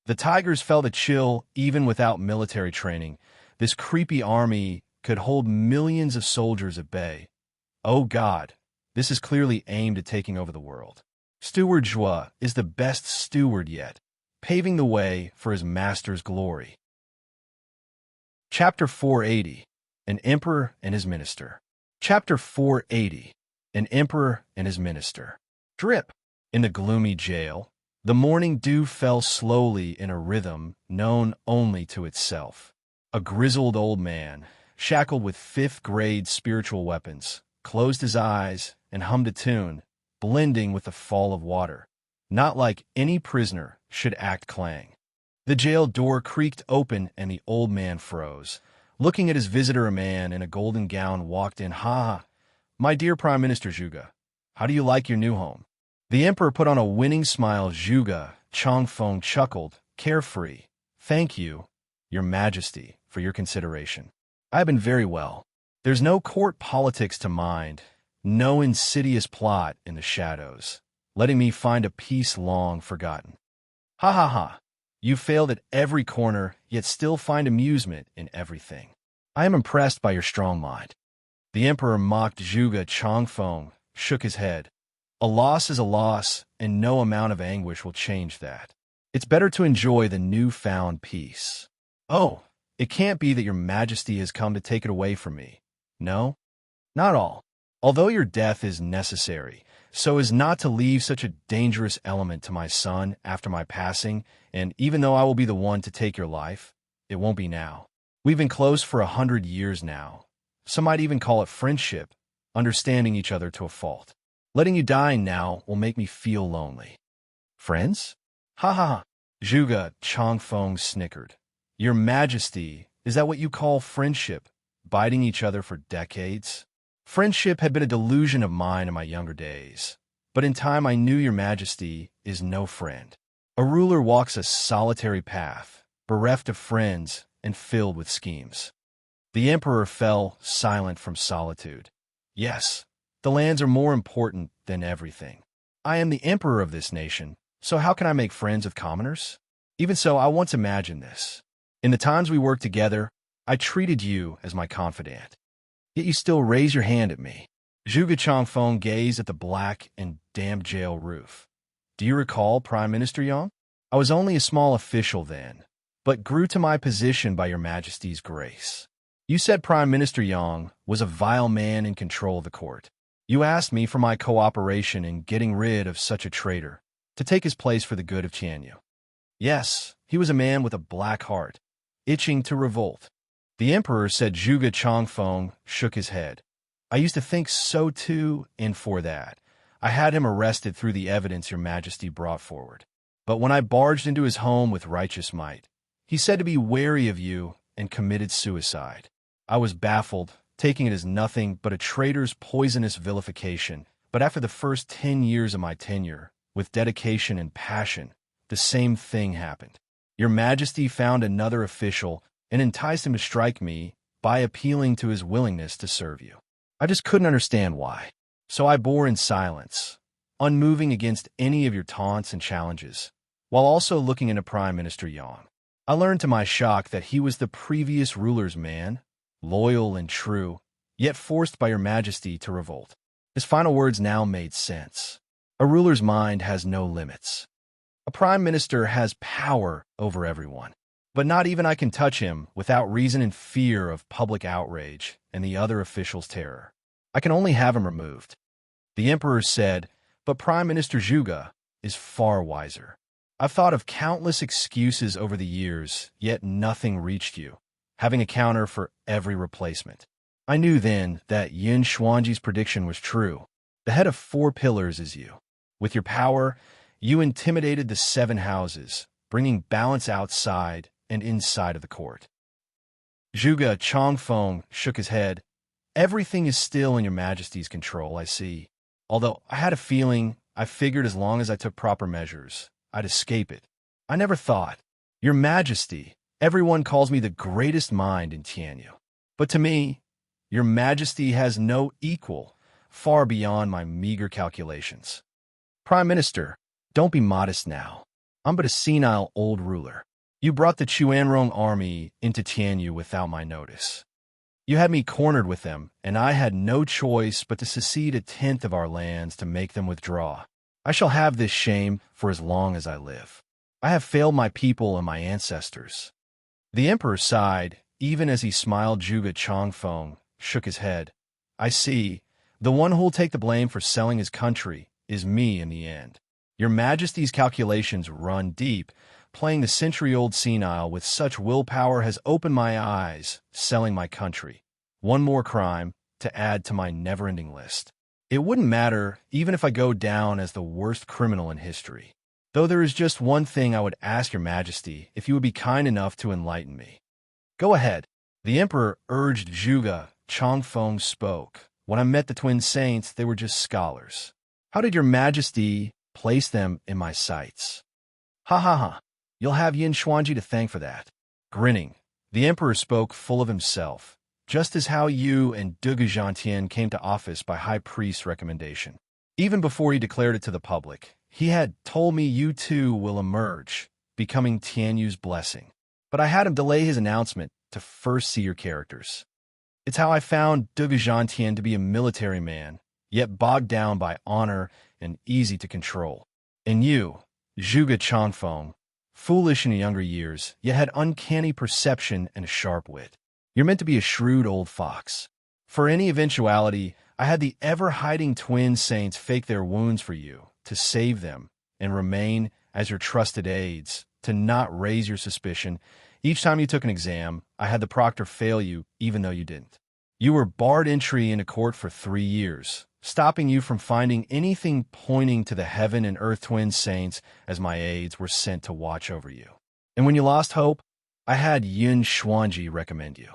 The tigers felt a chill. Even without military training, this creepy army could hold millions of soldiers at bay. Oh God, this is clearly aimed at taking over the world. Steward Zhua is the best steward yet, paving the way for his master's glory. Chapter 480, An Emperor and His Minister. Chapter 480, An Emperor and His Minister. Drip. In the gloomy jail, the morning dew fell slowly in a rhythm known only to itself. A grizzled old man, shackled with fifth-grade spiritual weapons, closed his eyes and hummed a tune, blending with the fall of water. Not like any prisoner should act clang. The jail door creaked open and the old man froze. Looking at his visitor, a man in a golden gown walked in. Ha! My dear Prime Minister Zhuge, how do you like your new home? The emperor put on a winning smile. Zhuge Chongfeng chuckled, carefree. Thank you, Your Majesty, for your consideration. I have been very well. There's no court politics to mind, no insidious plot in the shadows, letting me find a peace long forgotten. Ha ha ha! You failed at every corner, yet still find amusement in everything. I am impressed by your strong mind. The emperor mocked. Zhuge Chongfeng shook his head. A loss is a loss, and no amount of anguish will change that. It's better to enjoy the newfound peace. Oh, it can't be that your majesty has come to take it away from me. No, not all. Although your death is necessary, so as not to leave such a dangerous element to my son after my passing, and even though I will be the one to take your life, it won't be now. We've been close for 100 years now. Some might even call it friendship, understanding each other to a fault. Letting you die now will make me feel lonely. Friends? Ha ha ha! Zhuge Chongfeng snickered. Your Majesty, is that what you call friendship? Biting each other for decades? Friendship had been a delusion of mine in my younger days, but in time I knew your Majesty is no friend. A ruler walks a solitary path, bereft of friends and filled with schemes. The emperor fell silent from solitude. Yes, the lands are more important than everything. I am the emperor of this nation, so how can I make friends with commoners? Even so, I once imagined this. In the times we worked together, I treated you as my confidant. Yet you still raise your hand at me. Zhuge Chongfeng gazed at the black and damp jail roof. Do you recall, Prime Minister Yang? I was only a small official then, but grew to my position by your Majesty's grace. You said Prime Minister Yang was a vile man in control of the court. You asked me for my cooperation in getting rid of such a traitor, to take his place for the good of Qianyu. Yes, he was a man with a black heart, itching to revolt. The emperor said. Zhuge Chongfeng shook his head. I used to think so too, and for that, I had him arrested through the evidence your Majesty brought forward. But when I barged into his home with righteous might, He said to be wary of you and committed suicide. I was baffled, taking it as nothing but a traitor's poisonous vilification. But after the first 10 years of my tenure, with dedication and passion, the same thing happened. Your Majesty found another official and enticed him to strike me by appealing to his willingness to serve you. I just couldn't understand why. So I bore in silence, unmoving against any of your taunts and challenges, while also looking into Prime Minister Yang. I learned to my shock that he was the previous ruler's man, loyal and true, yet forced by your Majesty to revolt. His final words now made sense. A ruler's mind has no limits. A prime minister has power over everyone. But not even I can touch him without reason and fear of public outrage and the other officials' terror. I can only have him removed. The emperor said, but Prime Minister Zhuge is far wiser. I've thought of countless excuses over the years, yet nothing reached you, having a counter for every replacement. I knew then that Yin Xuanji's prediction was true. The head of 4 pillars is you. With your power, you intimidated the 7 houses, bringing balance outside and inside of the court. Zhuge Chongfeng shook his head. Everything is still in your Majesty's control, I see. Although I had a feeling, I figured as long as I took proper measures, I'd escape it. I never thought. Your Majesty, everyone calls me the greatest mind in Tianyu. But to me, your Majesty has no equal, far beyond my meager calculations. Prime Minister, don't be modest now. I'm but a senile old ruler. You brought the Chuanrong army into Tianyu without my notice. You had me cornered with them, and I had no choice but to secede 1/10 of our lands to make them withdraw. I shall have this shame for as long as I live. I have failed my people and my ancestors. The emperor sighed, even as he smiled. Zhuge Chongfeng shook his head. I see. The one who'll take the blame for selling his country is me in the end. Your Majesty's calculations run deep. Playing the century-old senile with such willpower has opened my eyes, selling my country. One more crime to add to my never-ending list. It wouldn't matter even if I go down as the worst criminal in history. Though there is just one thing I would ask your Majesty if you would be kind enough to enlighten me. Go ahead. The emperor urged. Zhuge Chongfeng spoke. When I met the twin saints, they were just scholars. How did your Majesty place them in my sights? Ha ha ha. You'll have Yin Xuanji to thank for that. Grinning, the emperor spoke full of himself, just as how you and Dugu Zhantian came to office by high priest's recommendation. Even before he declared it to the public, he had told me you too will emerge, becoming Tianyu's blessing. But I had him delay his announcement to first see your characters. It's how I found Dugu Zhantian to be a military man, yet bogged down by honor and easy to control. And you, Zhuge Chongfeng, foolish in younger years, yet had uncanny perception and a sharp wit. You're meant to be a shrewd old fox. For any eventuality, I had the ever-hiding twin saints fake their wounds for you, to save them, and remain as your trusted aides, to not raise your suspicion. Each time you took an exam, I had the proctor fail you, even though you didn't. You were barred entry into court for 3 years, stopping you from finding anything pointing to the heaven and earth twin saints as my aides were sent to watch over you. And when you lost hope, I had Yin Xuanji recommend you.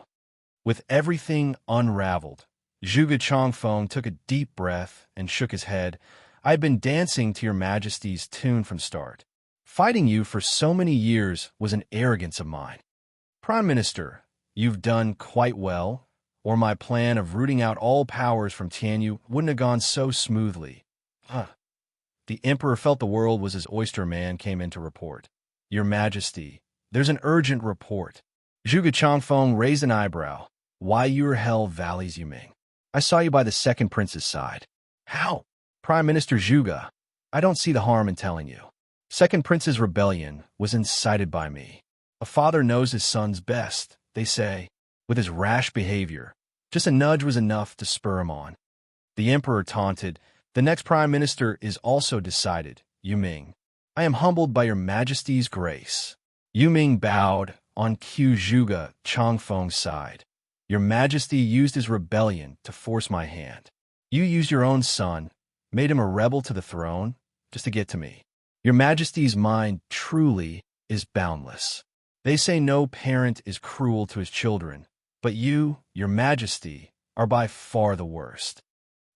With everything unraveled, Zhuge Chongfeng took a deep breath and shook his head. I had been dancing to your Majesty's tune from start. Fighting you for so many years was an arrogance of mine. Prime Minister, you've done quite well, or my plan of rooting out all powers from Tianyu wouldn't have gone so smoothly. The emperor felt the world was his oyster. Man came in to report. Your Majesty, there's an urgent report. Zhuge Chongfeng raised an eyebrow. Why your hell valleys, Yuming? I saw you by the second prince's side. How? Prime Minister Zhuge, I don't see the harm in telling you. Second prince's rebellion was incited by me. A father knows his son's best, they say. With his rash behavior, just a nudge was enough to spur him on. The emperor taunted. The next prime minister is also decided, Yuming. I am humbled by your Majesty's grace. Yuming bowed on cue. Zhuge Chongfeng's side. Your Majesty used his rebellion to force my hand. You used your own son, made him a rebel to the throne, just to get to me. Your Majesty's mind truly is boundless. They say no parent is cruel to his children, but you, your majesty, are by far the worst.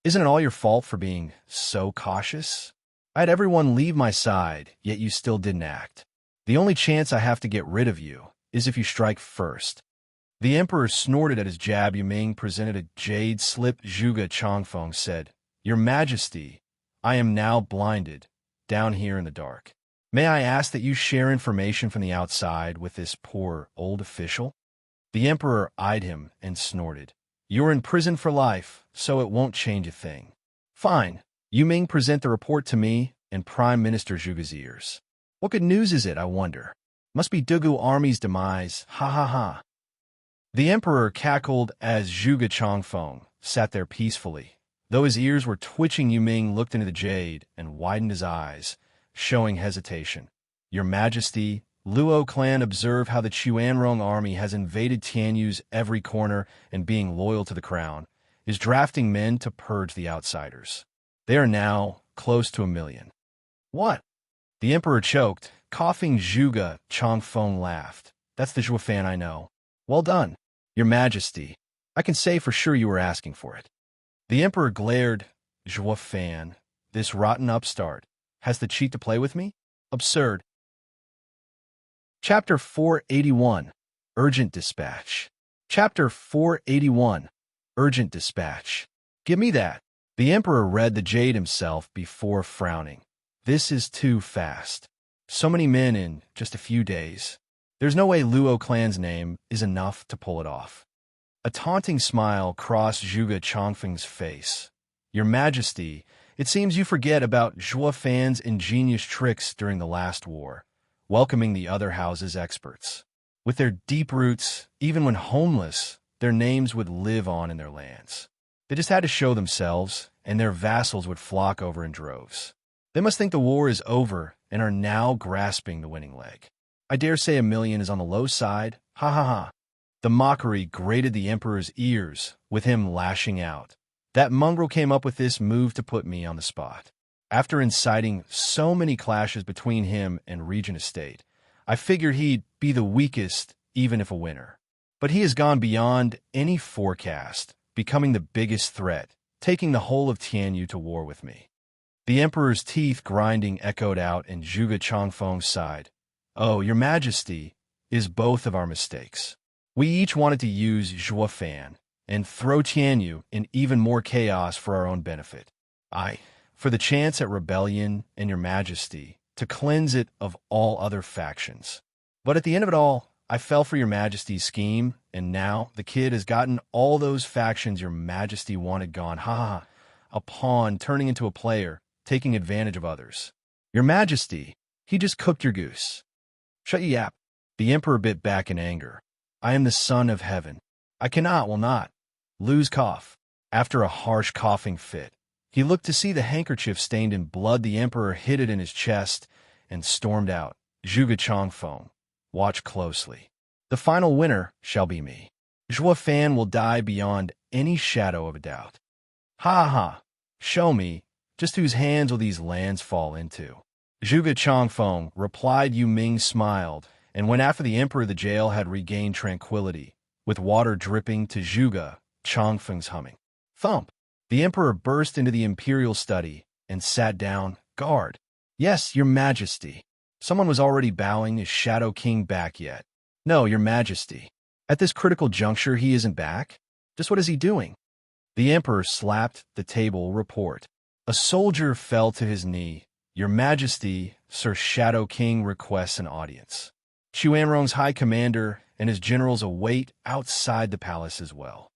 Isn't it all your fault for being so cautious? I had everyone leave my side, yet you still didn't act. The only chance I have to get rid of you is if you strike first. The emperor snorted at his jab. Yu Ming presented a jade slip. Zhuge Changfeng said, Your Majesty, I am now blinded, down here in the dark. May I ask that you share information from the outside with this poor old official? The emperor eyed him and snorted. You're in prison for life, so it won't change a thing. Fine. Yu Ming, present the report to me and Prime Minister Zhuge's ears. What good news is it, I wonder? Must be Dugu army's demise, ha ha ha. The emperor cackled as Zhuge Changfeng sat there peacefully. Though his ears were twitching, Yu Ming looked into the jade and widened his eyes, showing hesitation. Your Majesty, Luo clan observe how the Chuanrong army has invaded Tianyu's every corner and, being loyal to the crown, is drafting men to purge the outsiders. They are now close to 1 million. What? The emperor choked, coughing. Zhuge Changfeng laughed. That's the Zhuo I know. Well done, Your Majesty. I can say for sure you were asking for it. The emperor glared. Zhuo, this rotten upstart, has the cheek to play with me? Absurd. Chapter 481, Urgent Dispatch. Chapter 481, Urgent Dispatch. Give me that. The emperor read the jade himself before frowning. This is too fast. So many men in just a few days. There's no way Luo clan's name is enough to pull it off. A taunting smile crossed Zhuge Changfeng's face. Your Majesty, it seems you forget about Zhuo Fan's ingenious tricks during the last war, welcoming the other house's experts. With their deep roots, even when homeless, their names would live on in their lands. They just had to show themselves, and their vassals would flock over in droves. They must think the war is over and are now grasping the winning leg. I dare say 1 million is on the low side. Ha ha ha. The mockery grated the emperor's ears, with him lashing out. That mongrel came up with this move to put me on the spot. After inciting so many clashes between him and Regent Estate, I figured he'd be the weakest, even if a winner. But he has gone beyond any forecast, becoming the biggest threat, taking the whole of Tianyu to war with me. The emperor's teeth grinding echoed out, and Zhuge Changfeng sighed. Oh, Your Majesty, is both of our mistakes. We each wanted to use Zhuo Fan and throw Tianyu in even more chaos for our own benefit. For the chance at rebellion, and Your Majesty, to cleanse it of all other factions. But at the end of it all, I fell for Your Majesty's scheme, and now the kid has gotten all those factions Your Majesty wanted gone. Ha ha ha. A pawn turning into a player, taking advantage of others. Your Majesty, he just cooked your goose. Shut your yap. The emperor bit back in anger. I am the son of heaven. I will not, lose cough. After a harsh coughing fit, he looked to see the handkerchief stained in blood. The emperor hid it in his chest and stormed out. Zhuge Changfeng, watch closely. The final winner shall be me. Zhuo Fan will die beyond any shadow of a doubt. Ha ha ha. Show me, just whose hands will these lands fall into? Zhuge Changfeng replied. Yu Ming smiled and went after the emperor. The jail had regained tranquility, with water dripping to Zhuge Changfeng's humming. Thump! The emperor burst into the imperial study and sat down. Guard! Yes, Your Majesty. Someone was already bowing. Is Shadow King back yet? No, Your Majesty. At this critical juncture, he isn't back. Just what is he doing? The emperor slapped the table. Report. A soldier fell to his knee. Your Majesty, Sir Shadow King requests an audience. Chuanrong's high commander and his generals await outside the palace as well.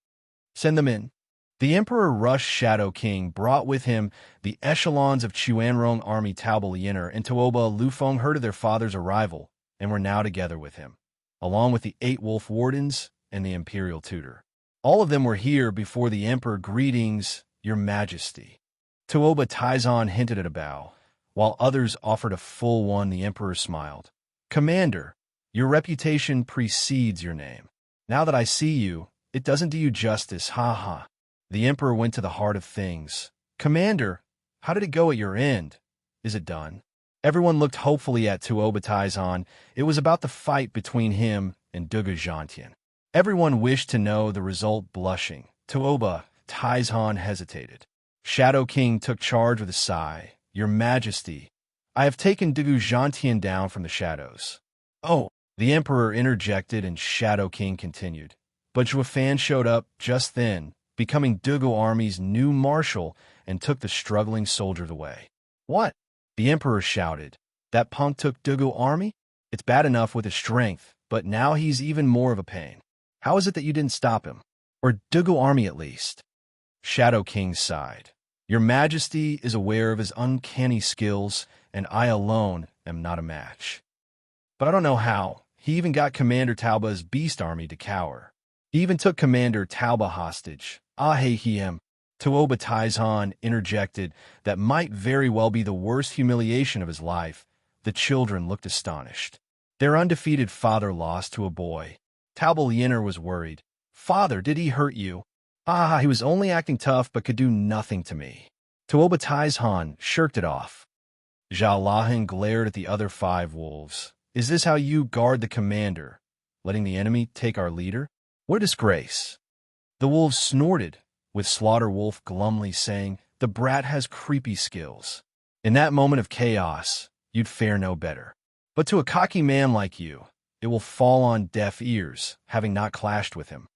Send them in. The emperor rushed. Shadow King brought with him the echelons of Chuanrong army. Taobao Yinner and Tuoba Lufeng heard of their father's arrival and were now together with him, along with the 8 wolf wardens and the imperial tutor. All of them were here before the emperor. Greetings, Your Majesty. Tuoba Taizan hinted at a bow, while others offered a full one. The emperor smiled. Commander, your reputation precedes your name. Now that I see you, it doesn't do you justice. Ha ha. The emperor went to the heart of things. Commander, how did it go at your end? Is it done? Everyone looked hopefully at Tuoba Taizhan. It was about the fight between him and Dugu Zhantian. Everyone wished to know the result, blushing. Tuoba Taizhan hesitated. Shadow King took charge with a sigh. Your Majesty, I have taken Dugu Zhantian down from the shadows. Oh, the Emperor interjected and Shadow King continued. But Zhuofan showed up just then, becoming Dugu army's new marshal, and took the struggling soldiers away. What? The Emperor shouted. That punk took Dugu army? It's bad enough with his strength, but now he's even more of a pain. How is it that you didn't stop him? Or Dugu army at least? Shadow King sighed. Your Majesty is aware of his uncanny skills, and I alone am not a match. But I don't know how. He even got Commander Tauba's beast army to cower. He even took Commander Tauba hostage. Ahehiem. Tuoba Taizhan interjected, that might very well be the worst humiliation of his life. The children looked astonished. Their undefeated father lost to a boy. Tauba Liner was worried. Father, did he hurt you? He was only acting tough but could do nothing to me. Tuoba Taizhan shirked it off. Zhao Lahan glared at the other 5 wolves. Is this how you guard the commander? Letting the enemy take our leader? What a disgrace. The wolves snorted, with Slaughter Wolf glumly saying, the brat has creepy skills. In that moment of chaos, you'd fare no better. But to a cocky man like you, it will fall on deaf ears, having not clashed with him.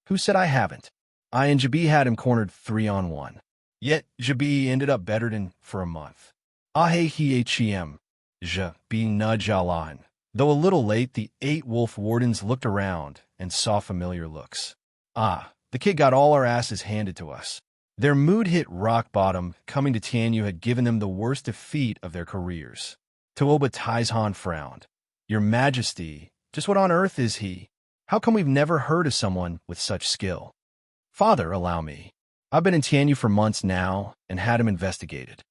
Who said I haven't? I and Jabi had him cornered 3-on-1. Yet Jabi ended up bettered in for a month. Ahehiem. Jabi nudged Alan. Though a little late, the 8 wolf wardens looked around and saw familiar looks. The kid got all our asses handed to us. Their mood hit rock bottom. Coming to Tianyu had given them the worst defeat of their careers. Tuoba Taizhan frowned. Your Majesty, just what on earth is he? How come we've never heard of someone with such skill? Father, allow me. I've been in Tianyu for months now and had him investigated.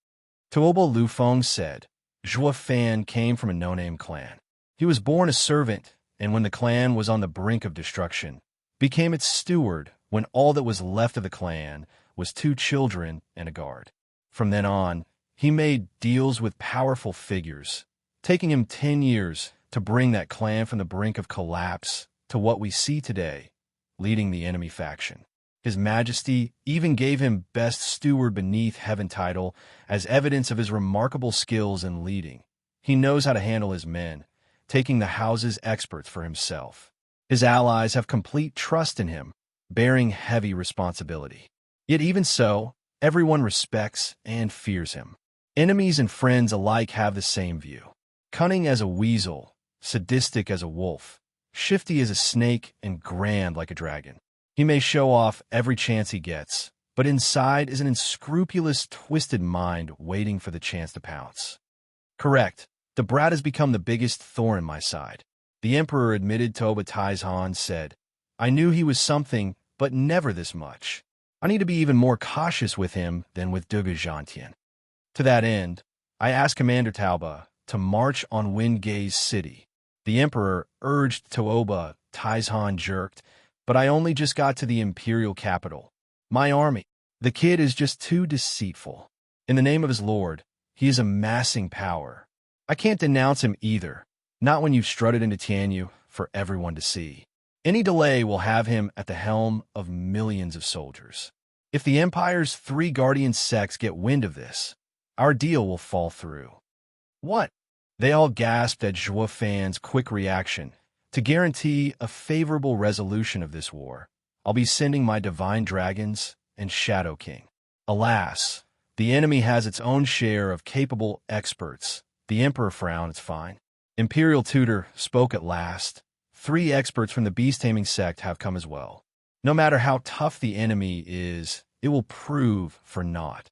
Tuoba Lufeng said. Zhuofan came from a no-name clan. He was born a servant, and when the clan was on the brink of destruction, became its steward when all that was left of the clan was 2 children and a guard. From then on, he made deals with powerful figures, taking him 10 years to bring that clan from the brink of collapse to what we see today, leading the enemy faction. His Majesty even gave him Best Steward Beneath Heaven title as evidence of his remarkable skills in leading. He knows how to handle his men, taking the house's experts for himself. His allies have complete trust in him, bearing heavy responsibility. Yet even so, everyone respects and fears him. Enemies and friends alike have the same view. Cunning as a weasel, sadistic as a wolf, shifty as a snake, and grand like a dragon. He may show off every chance he gets, but inside is an unscrupulous, twisted mind waiting for the chance to pounce. Correct, the brat has become the biggest thorn in my side. The Emperor admitted. Tuoba Taizhan said, I knew he was something, but never this much. I need to be even more cautious with him than with Dugu Zhantian. To that end, I asked Commander Tauba to march on Wingay's city. The Emperor urged. Tuoba Taizhan jerked, but I only just got to the imperial capital. My army. The kid is just too deceitful. In the name of his lord, he is amassing power. I can't denounce him either, not when you've strutted into Tianyu for everyone to see. Any delay will have him at the helm of millions of soldiers. If the Empire's 3 guardian sects get wind of this, our deal will fall through. What? They all gasped at Zhuofan's quick reaction. To guarantee a favorable resolution of this war, I'll be sending my divine dragons and Shadow King. Alas, the enemy has its own share of capable experts. The Emperor frowned. It's fine. Imperial Tutor spoke at last. 3 experts from the beast-taming sect have come as well. No matter how tough the enemy is, it will prove for naught.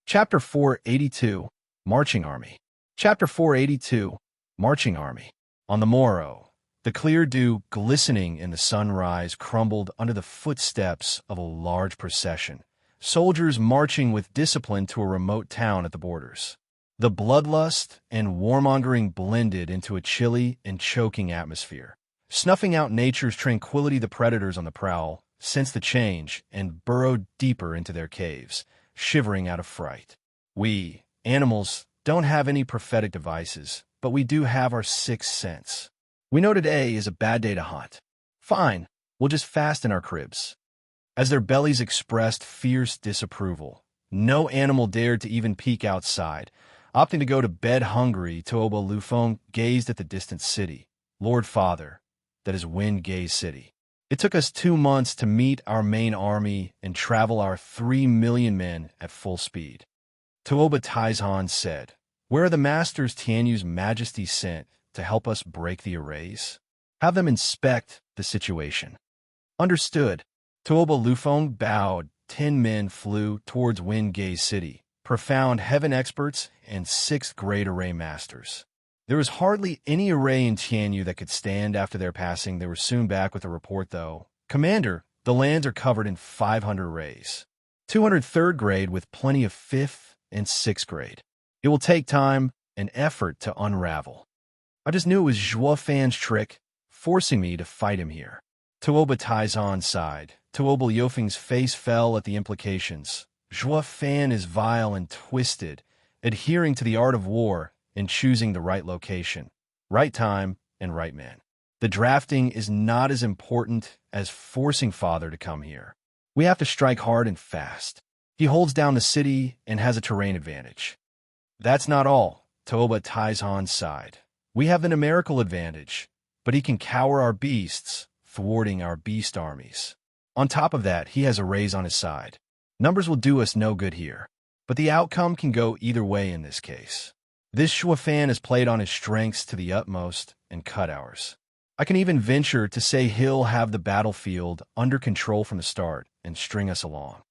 Chapter 482, Marching Army. Chapter 482, Marching Army. On the morrow, the clear dew glistening in the sunrise crumbled under the footsteps of a large procession, soldiers marching with discipline to a remote town at the borders. The bloodlust and warmongering blended into a chilly and choking atmosphere. Snuffing out nature's tranquility, the predators on the prowl sensed the change and burrowed deeper into their caves, shivering out of fright. We, animals, don't have any prophetic devices, but we do have our sixth sense. We know today is a bad day to hunt. Fine, we'll just fast in our cribs. As their bellies expressed fierce disapproval, no animal dared to even peek outside. Opting to go to bed hungry, Toba Lufong gazed at the distant city. Lord Father, that is Wind Gaze City. It took us 2 months to meet our main army and travel our 3 million men at full speed. Toba Taizhan said, "Where are the masters Tianyu's majesty sent to help us break the arrays? Have them inspect the situation." Understood. Toba Lufong bowed. 10 men flew towards Wind Gaze City, profound heaven experts and 6th grade array masters. There was hardly any array in Tianyu that could stand after their passing. They were soon back with a report, though. "Commander, the lands are covered in 500 arrays. 200 3rd grade with plenty of 5th and 6th grade. It will take time and effort to unravel. I just knew it was Zhuo Fan's trick, forcing me to fight him here." Tuoba Taizhan sighed. Tuoba Liufeng's face fell at the implications. Zhuo Fan is vile and twisted, adhering to the art of war and choosing the right location, right time, and right man. The drafting is not as important as forcing Father to come here. We have to strike hard and fast. He holds down the city and has a terrain advantage. That's not all, Toba Taizhan sighed. We have the numerical advantage, but he can cower our beasts, thwarting our beast armies. On top of that, he has arrays on his side. Numbers will do us no good here, but the outcome can go either way in this case. This Shuafan has played on his strengths to the utmost and cut ours. I can even venture to say he'll have the battlefield under control from the start and string us along.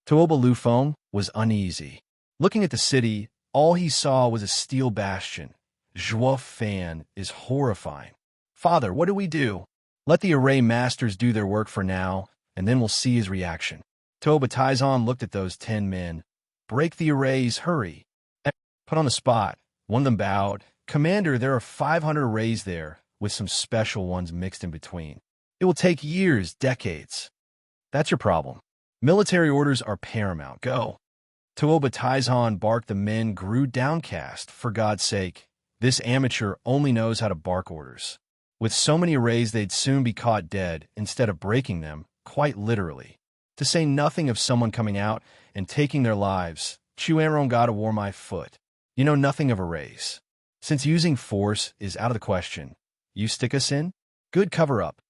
Tuoba Lufeng was uneasy. Looking at the city, all he saw was a steel bastion. Zhuo Fan is horrifying. "Father, what do we do?" "Let the array masters do their work for now, and then we'll see his reaction." Toba Taizhan looked at those 10 men. "Break the arrays, hurry." Put on the spot. One of them bowed. "Commander, there are 500 arrays there, with some special ones mixed in between. It will take years, decades." "That's your problem. Military orders are paramount. Go." Tuoba Taizhan barked. The men grew downcast. For God's sake, this amateur only knows how to bark orders. With so many arrays, they'd soon be caught dead instead of breaking them, quite literally. To say nothing of someone coming out and taking their lives. Chuanrong gotta warm my foot. You know nothing of arrays. Since using force is out of the question, you stick us in? Good cover up.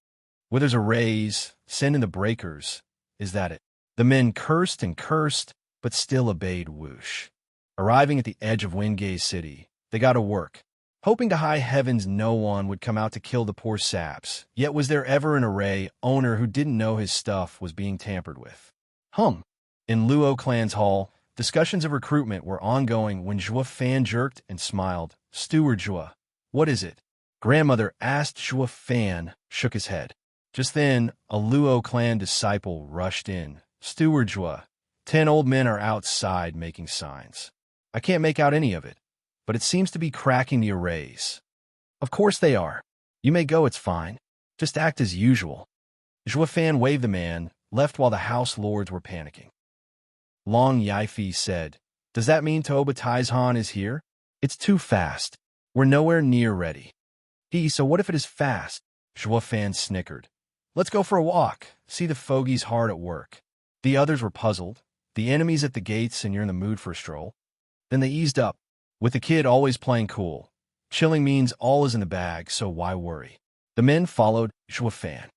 Where there's arrays, send in the breakers. Is that it? The men cursed and cursed, but still obeyed whoosh. Arriving at the edge of Wind Gaze City, they got to work. Hoping to high heavens no one would come out to kill the poor saps, yet was there ever an array owner who didn't know his stuff was being tampered with? In Luo Clan's hall, discussions of recruitment were ongoing when Zhuo Fan jerked and smiled. "Steward Zhuo, what is it?" Grandmother asked. Zhuo Fan shook his head. Just then, a Luo Clan disciple rushed in. "Steward Zhuo, 10 old men are outside making signs. I can't make out any of it, but it seems to be cracking the arrays." "Of course they are. You may go, it's fine. Just act as usual." Zhuo Fan waved the man, left while the house lords were panicking. Long Yaifi said, "Does that mean Toba Taizhan is here?" "It's too fast. We're nowhere near ready." So what if it is fast?" Zhuo Fan snickered. "Let's go for a walk, see the fogies hard at work." The others were puzzled. The enemy's at the gates and you're in the mood for a stroll. Then they eased up. With the kid always playing cool. Chilling means all is in the bag, so why worry? The men followed Zhuo Fan.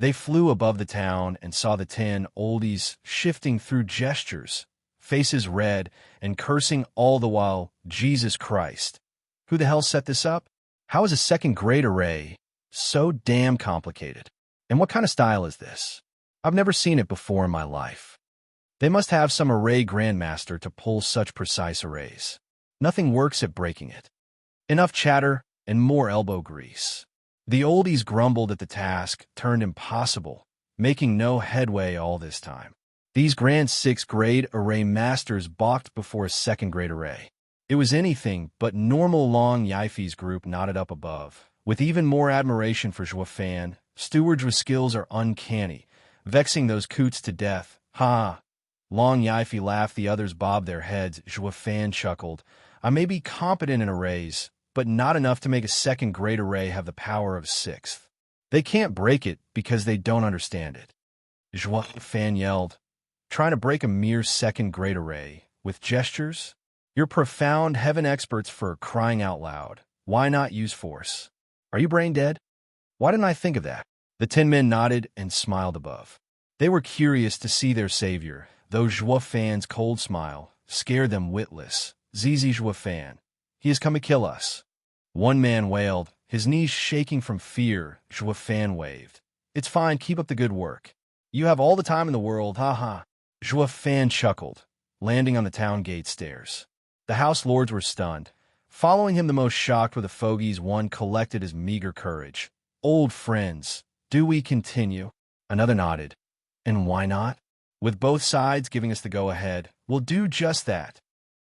They flew above the town and saw the 10 oldies shifting through gestures, faces red and cursing all the while. Jesus Christ. Who the hell set this up? How is a 2nd grade array so damn complicated? And what kind of style is this? I've never seen it before in my life. They must have some array grandmaster to pull such precise arrays. Nothing works at breaking it. Enough chatter and more elbow grease. The oldies grumbled at the task turned impossible, making no headway all this time. These grand 6th grade array masters balked before a 2nd grade array. It was anything but normal. Long Yaifi's group nodded up above, with even more admiration for Zhuo Fan. Steward's skills are uncanny, vexing those coots to death. Ha! Long Yifi laughed, the others bobbed their heads. Zhua Fan chuckled. I may be competent in arrays, but not enough to make a second-grade array have the power of a sixth. They can't break it because they don't understand it. Zhua Fan yelled, trying to break a mere second-grade array with gestures? You're profound heaven experts for crying out loud. Why not use force? Are you brain dead? Why didn't I think of that? The 10 men nodded and smiled above. They were curious to see their savior, though Zhua Fan's cold smile scared them witless. Zizi Zhua Fan, he has come to kill us. One man wailed, his knees shaking from fear. Zhua Fan waved. It's fine, keep up the good work. You have all the time in the world, ha. Zhua Fan chuckled, landing on the town gate stairs. The house lords were stunned. Following him, the most shocked were the fogies. One collected his meager courage. Old friends, do we continue? Another nodded. And why not? With both sides giving us the go-ahead, we'll do just that.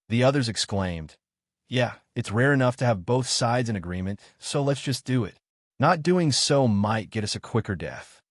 The others exclaimed, yeah, it's rare enough to have both sides in agreement, so let's just do it. Not doing so might get us a quicker death.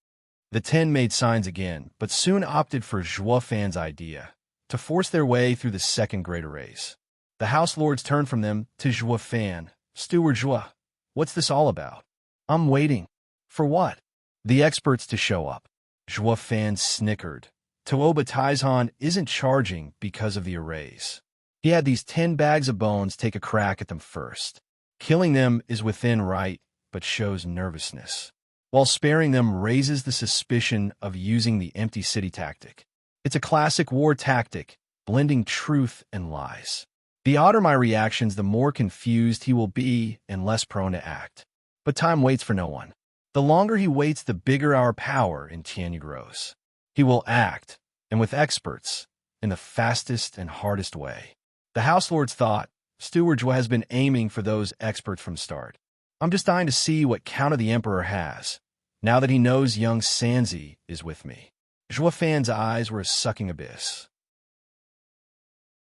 The 10 made signs again, but soon opted for Zhua Fan's idea, to force their way through the second-grade arrays. The house lords turned from them to Zhua Fan. Steward Zhua, what's this all about? I'm waiting. For what? The experts to show up. Zhua Fan snickered. Tuoba Taizhan isn't charging because of the arrays. He had these 10 bags of bones take a crack at them first. Killing them is within right, but shows nervousness, while sparing them raises the suspicion of using the empty city tactic. It's a classic war tactic, blending truth and lies. The odder my reactions, the more confused he will be and less prone to act. But time waits for no one. The longer he waits, the bigger our power in Tianyu grows. He will act, and with experts, in the fastest and hardest way. The House Lords thought, Steward Zhua has been aiming for those experts from start. I'm just dying to see what counter the Emperor has, now that he knows young Sanzi is with me. Zhua Fan's eyes were a sucking abyss.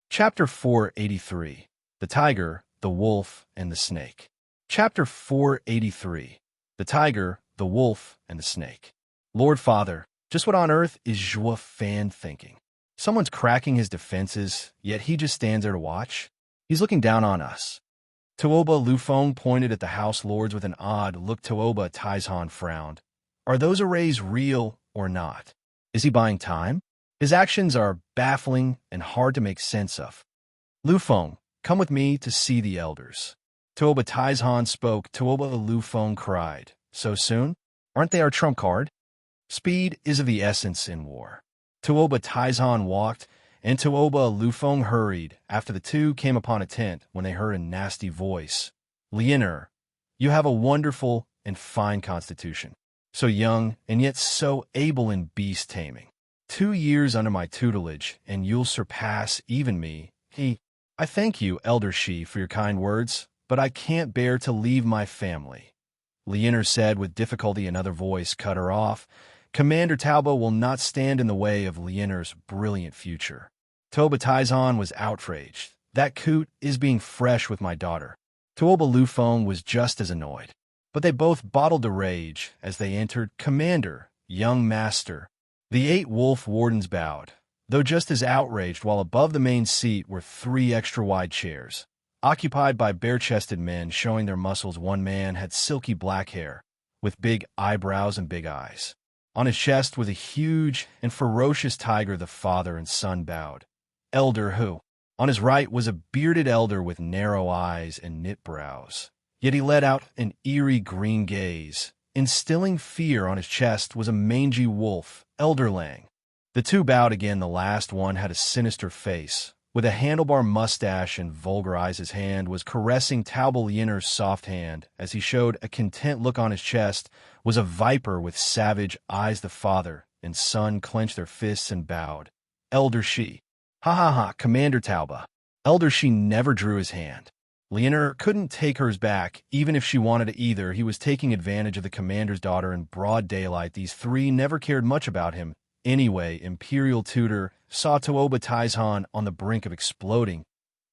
Chapter 483. The Tiger, the Wolf, and the Snake. Chapter 483. The Tiger, the Wolf, and the Snake. Lord Father, just what on earth is Zhua Fan thinking? Someone's cracking his defenses, yet he just stands there to watch. He's looking down on us. Tuoba Lufeng pointed at the House Lords with an odd look. Tuoba Taizhan frowned. Are those arrays real or not? Is he buying time? His actions are baffling and hard to make sense of. Lufeng, come with me to see the elders. Tuoba Taizhan spoke. Tuoba Lufeng cried. So soon? Aren't they our trump card? Speed is of the essence in war. Tuoba Taizhan walked, and Tuoba Lufeng hurried. After the two came upon a tent when they heard a nasty voice. Lianer, you have a wonderful and fine constitution. So young and yet so able in beast taming. 2 years under my tutelage, and you'll surpass even me. I thank you, Elder Shi, for your kind words, but I can't bear to leave my family. Lianer said with difficulty. Another voice cut her off. Commander Tauba will not stand in the way of Lianer's brilliant future. Tuoba Taizhan was outraged. That coot is being fresh with my daughter. Tuoba Lufeng was just as annoyed. But they both bottled the rage as they entered. Commander, young master. The 8 wolf wardens bowed, though just as outraged, while above the main seat were 3 extra-wide chairs, occupied by bare-chested men showing their muscles. One man had silky black hair, with big eyebrows and big eyes. On his chest was a huge and ferocious tiger. The father and son bowed. Elder who? On his right was a bearded elder with narrow eyes and knit brows. Yet he let out an eerie green gaze. Instilling fear on his chest was a mangy wolf, Elder Lang. The two bowed again. The last one had a sinister face, with a handlebar mustache and vulgar eyes. His hand was caressing Tauba Lianer's soft hand. As he showed a content look on his chest was a viper with savage eyes. The father and son clenched their fists and bowed. Elder Shi. Ha, Commander Tauba. Elder Shi never drew his hand. Lianer couldn't take hers back, even if she wanted to either. He was taking advantage of the commander's daughter in broad daylight. These 3 never cared much about him. Anyway, Imperial Tutor saw Tuoba Taizhan on the brink of exploding.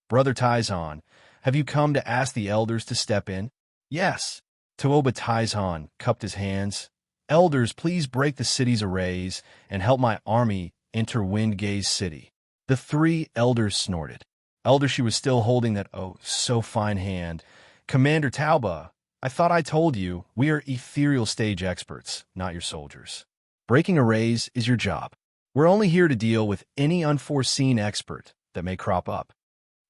Brother Taizhan, have you come to ask the elders to step in? Yes. Tuoba Taizhan cupped his hands. Elders, please break the city's arrays and help my army enter Windgaze City. The three elders snorted. Elder, she was still holding that oh so fine hand. Commander Tauba, I thought I told you, we are ethereal stage experts, not your soldiers. Breaking arrays is your job. We're only here to deal with any unforeseen expert that may crop up.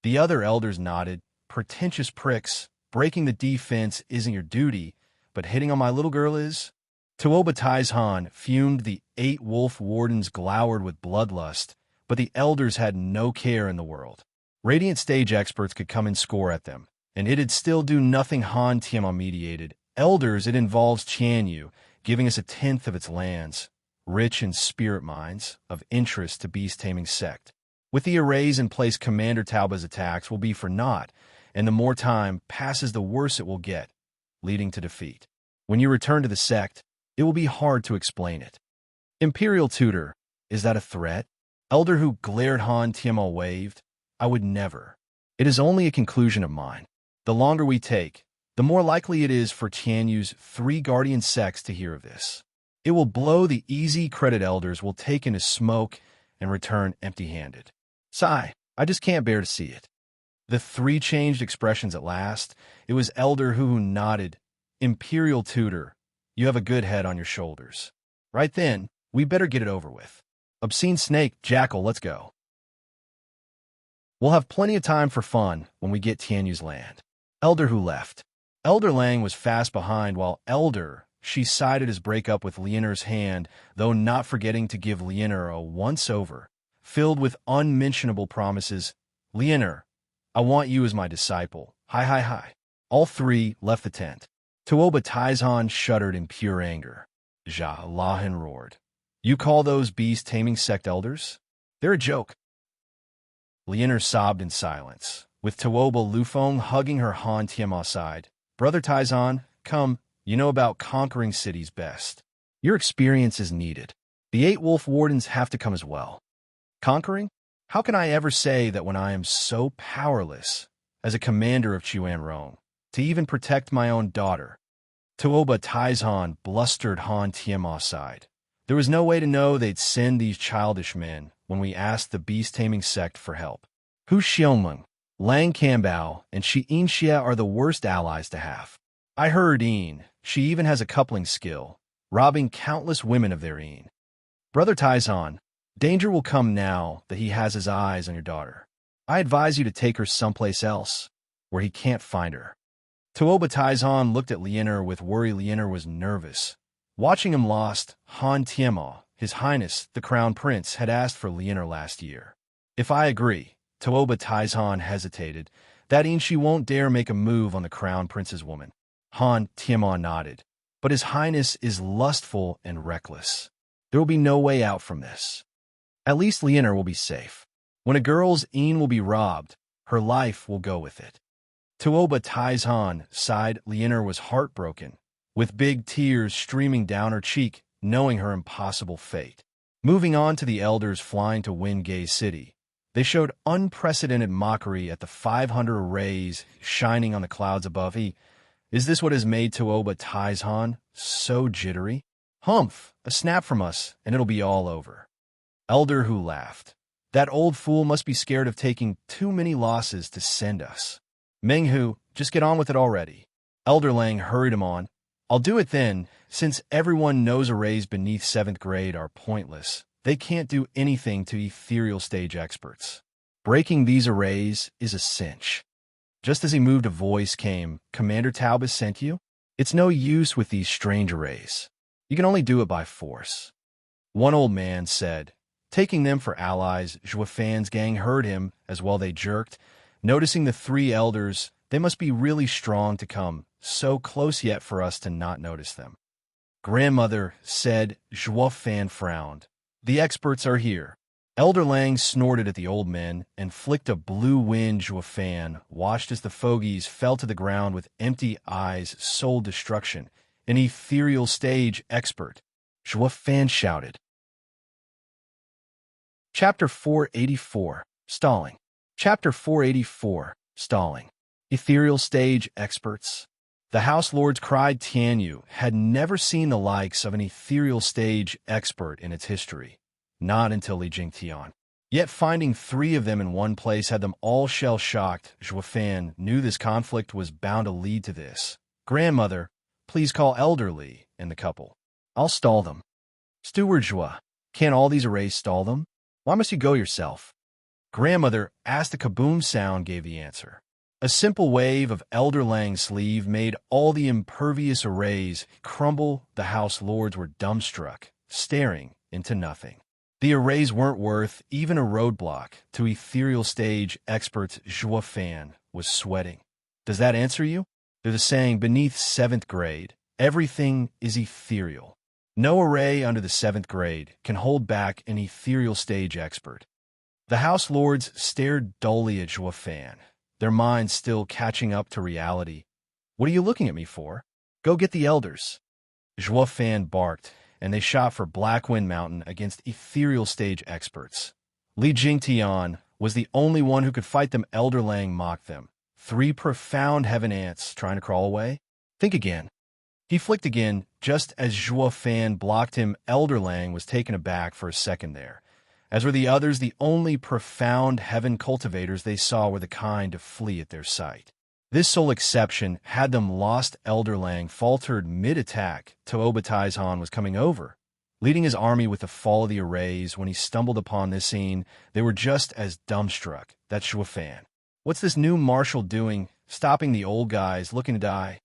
The other elders nodded. Pretentious pricks. Breaking the defense isn't your duty, but hitting on my little girl is. Tuoba Taizhan fumed. The 8 wolf wardens glowered with bloodlust, but the elders had no care in the world. Radiant stage experts could come and score at them, and it'd still do nothing. Han Tianma mediated. Elders, it involves Qianyu, giving us 1/10 of its lands, rich in spirit mines, of interest to beast-taming sect. With the arrays in place, Commander Tauba's attacks will be for naught, and the more time passes, the worse it will get, leading to defeat. When you return to the sect, it will be hard to explain it. Imperial Tutor, is that a threat? Elder who glared. Han Tianma waved. I would never. It is only a conclusion of mine. The longer we take, the more likely it is for Tianyu's 3 guardian sects to hear of this. It will blow the easy credit. Elders will take in his smoke and return empty-handed. Sigh, I just can't bear to see it. The 3 changed expressions at last. It was Elder who nodded. Imperial Tutor, you have a good head on your shoulders. Right then, we better get it over with. Obscene snake, jackal, let's go. We'll have plenty of time for fun when we get Tianyu's land. Elder who left. Elder Lang was fast behind, while Elder, she sided his breakup with Lianer's hand, though not forgetting to give Lianer a once-over, filled with unmentionable promises. Lianer, I want you as my disciple. Hi. All 3 left the tent. Tuoba Taizhan shuddered in pure anger. Ja Lahan roared. You call those beast-taming sect elders? They're a joke. Lianer sobbed in silence, with Tuoba Lufeng hugging her. Han Tianma side. Brother Taizhan, come, you know about conquering cities best. Your experience is needed. The 8 wolf wardens have to come as well. Conquering? How can I ever say that when I am so powerless, as a commander of Chuanrong, to even protect my own daughter? Tuoba Taizhan blustered. Han Tianma sighed. There was no way to know they'd send these childish men when we asked the beast-taming sect for help. Hu Xiongmeng, Lang Cambao, and Shi Inxia are the worst allies to have. I heard she even has a coupling skill, robbing countless women of their Brother Taizhan, danger will come now that he has his eyes on your daughter. I advise you to take her someplace else, where he can't find her. Tuoba Taizhan looked at Lianer with worry. Lianer was nervous. Watching him lost, Han Tianma, His Highness, the Crown Prince, had asked for Lianer last year. If I agree, Tuoba Taizhan hesitated. That means she won't dare make a move on the Crown Prince's woman. Han Tianma nodded. But His Highness is lustful and reckless. There will be no way out from this. At least Lianer will be safe. When a girl's will be robbed, her life will go with it. Tuoba Taizhan sighed. Lianer was heartbroken, with big tears streaming down her cheek, knowing her impossible fate. Moving on to the elders flying to Windgaze City, they showed unprecedented mockery at the 500 arrays shining on the clouds above. Is this what has made Tuoba Taizhan so jittery? Humph, a snap from us, and it'll be all over. Elder who laughed. That old fool must be scared of taking too many losses to send us. Menghu, just get on with it already. Elder Lang hurried him on. I'll do it then, since everyone knows arrays beneath 7th grade are pointless. They can't do anything to ethereal stage experts. Breaking these arrays is a cinch. Just as he moved, a voice came. Commander Taubes sent you? It's no use with these strange arrays. You can only do it by force. One old man said. Taking them for allies, Zhuofan's gang heard him as well. They jerked. Noticing the 3 elders, they must be really strong to come so close yet for us to not notice them. Grandmother said. Zhuofan frowned. The experts are here. Elder Lang snorted at the old men and flicked a blue wind. Zhuofan watched as the fogies fell to the ground with empty eyes. Soul destruction. An ethereal stage expert. Zhuofan shouted. Chapter 484, Stalling. Chapter 484, Stalling. Ethereal stage experts. The House Lords cried. Tianyu had never seen the likes of an ethereal stage expert in its history. Not until Li Jingtian. Yet finding 3 of them in one place had them all shell-shocked. Zhuofan knew this conflict was bound to lead to this. Grandmother, please call Elder Li and the couple. I'll stall them. Steward Zhua, can't all these arrays stall them? Why must you go yourself? Grandmother, asked the kaboom sound gave the answer. A simple wave of Elder Lang's sleeve made all the impervious arrays crumble. The house lords were dumbstruck, staring into nothing. The arrays weren't worth even a roadblock to ethereal stage experts. Zhuofan was sweating. Does that answer you? There's a saying beneath 7th grade, everything is ethereal. No array under the 7th grade can hold back an ethereal stage expert. The house lords stared dully at Zhuofan, their minds still catching up to reality. What are you looking at me for? Go get the elders. Zhuofan barked, and they shot for Blackwind Mountain against ethereal stage experts. Li Jingtian was the only one who could fight them. Elder Lang mocked them. 3 profound heaven ants trying to crawl away? Think again. He flicked again, just as Zhuofan blocked him. Elder Lang was taken aback for a second there. As were the others, the only profound heaven cultivators they saw were the kind to flee at their sight. This sole exception had them lost. Elder Lang faltered mid-attack. Tuoba was coming over, leading his army with the fall of the arrays. When he stumbled upon this scene, they were just as dumbstruck. That's Zhuofan. What's this new marshal doing, stopping the old guys looking to die?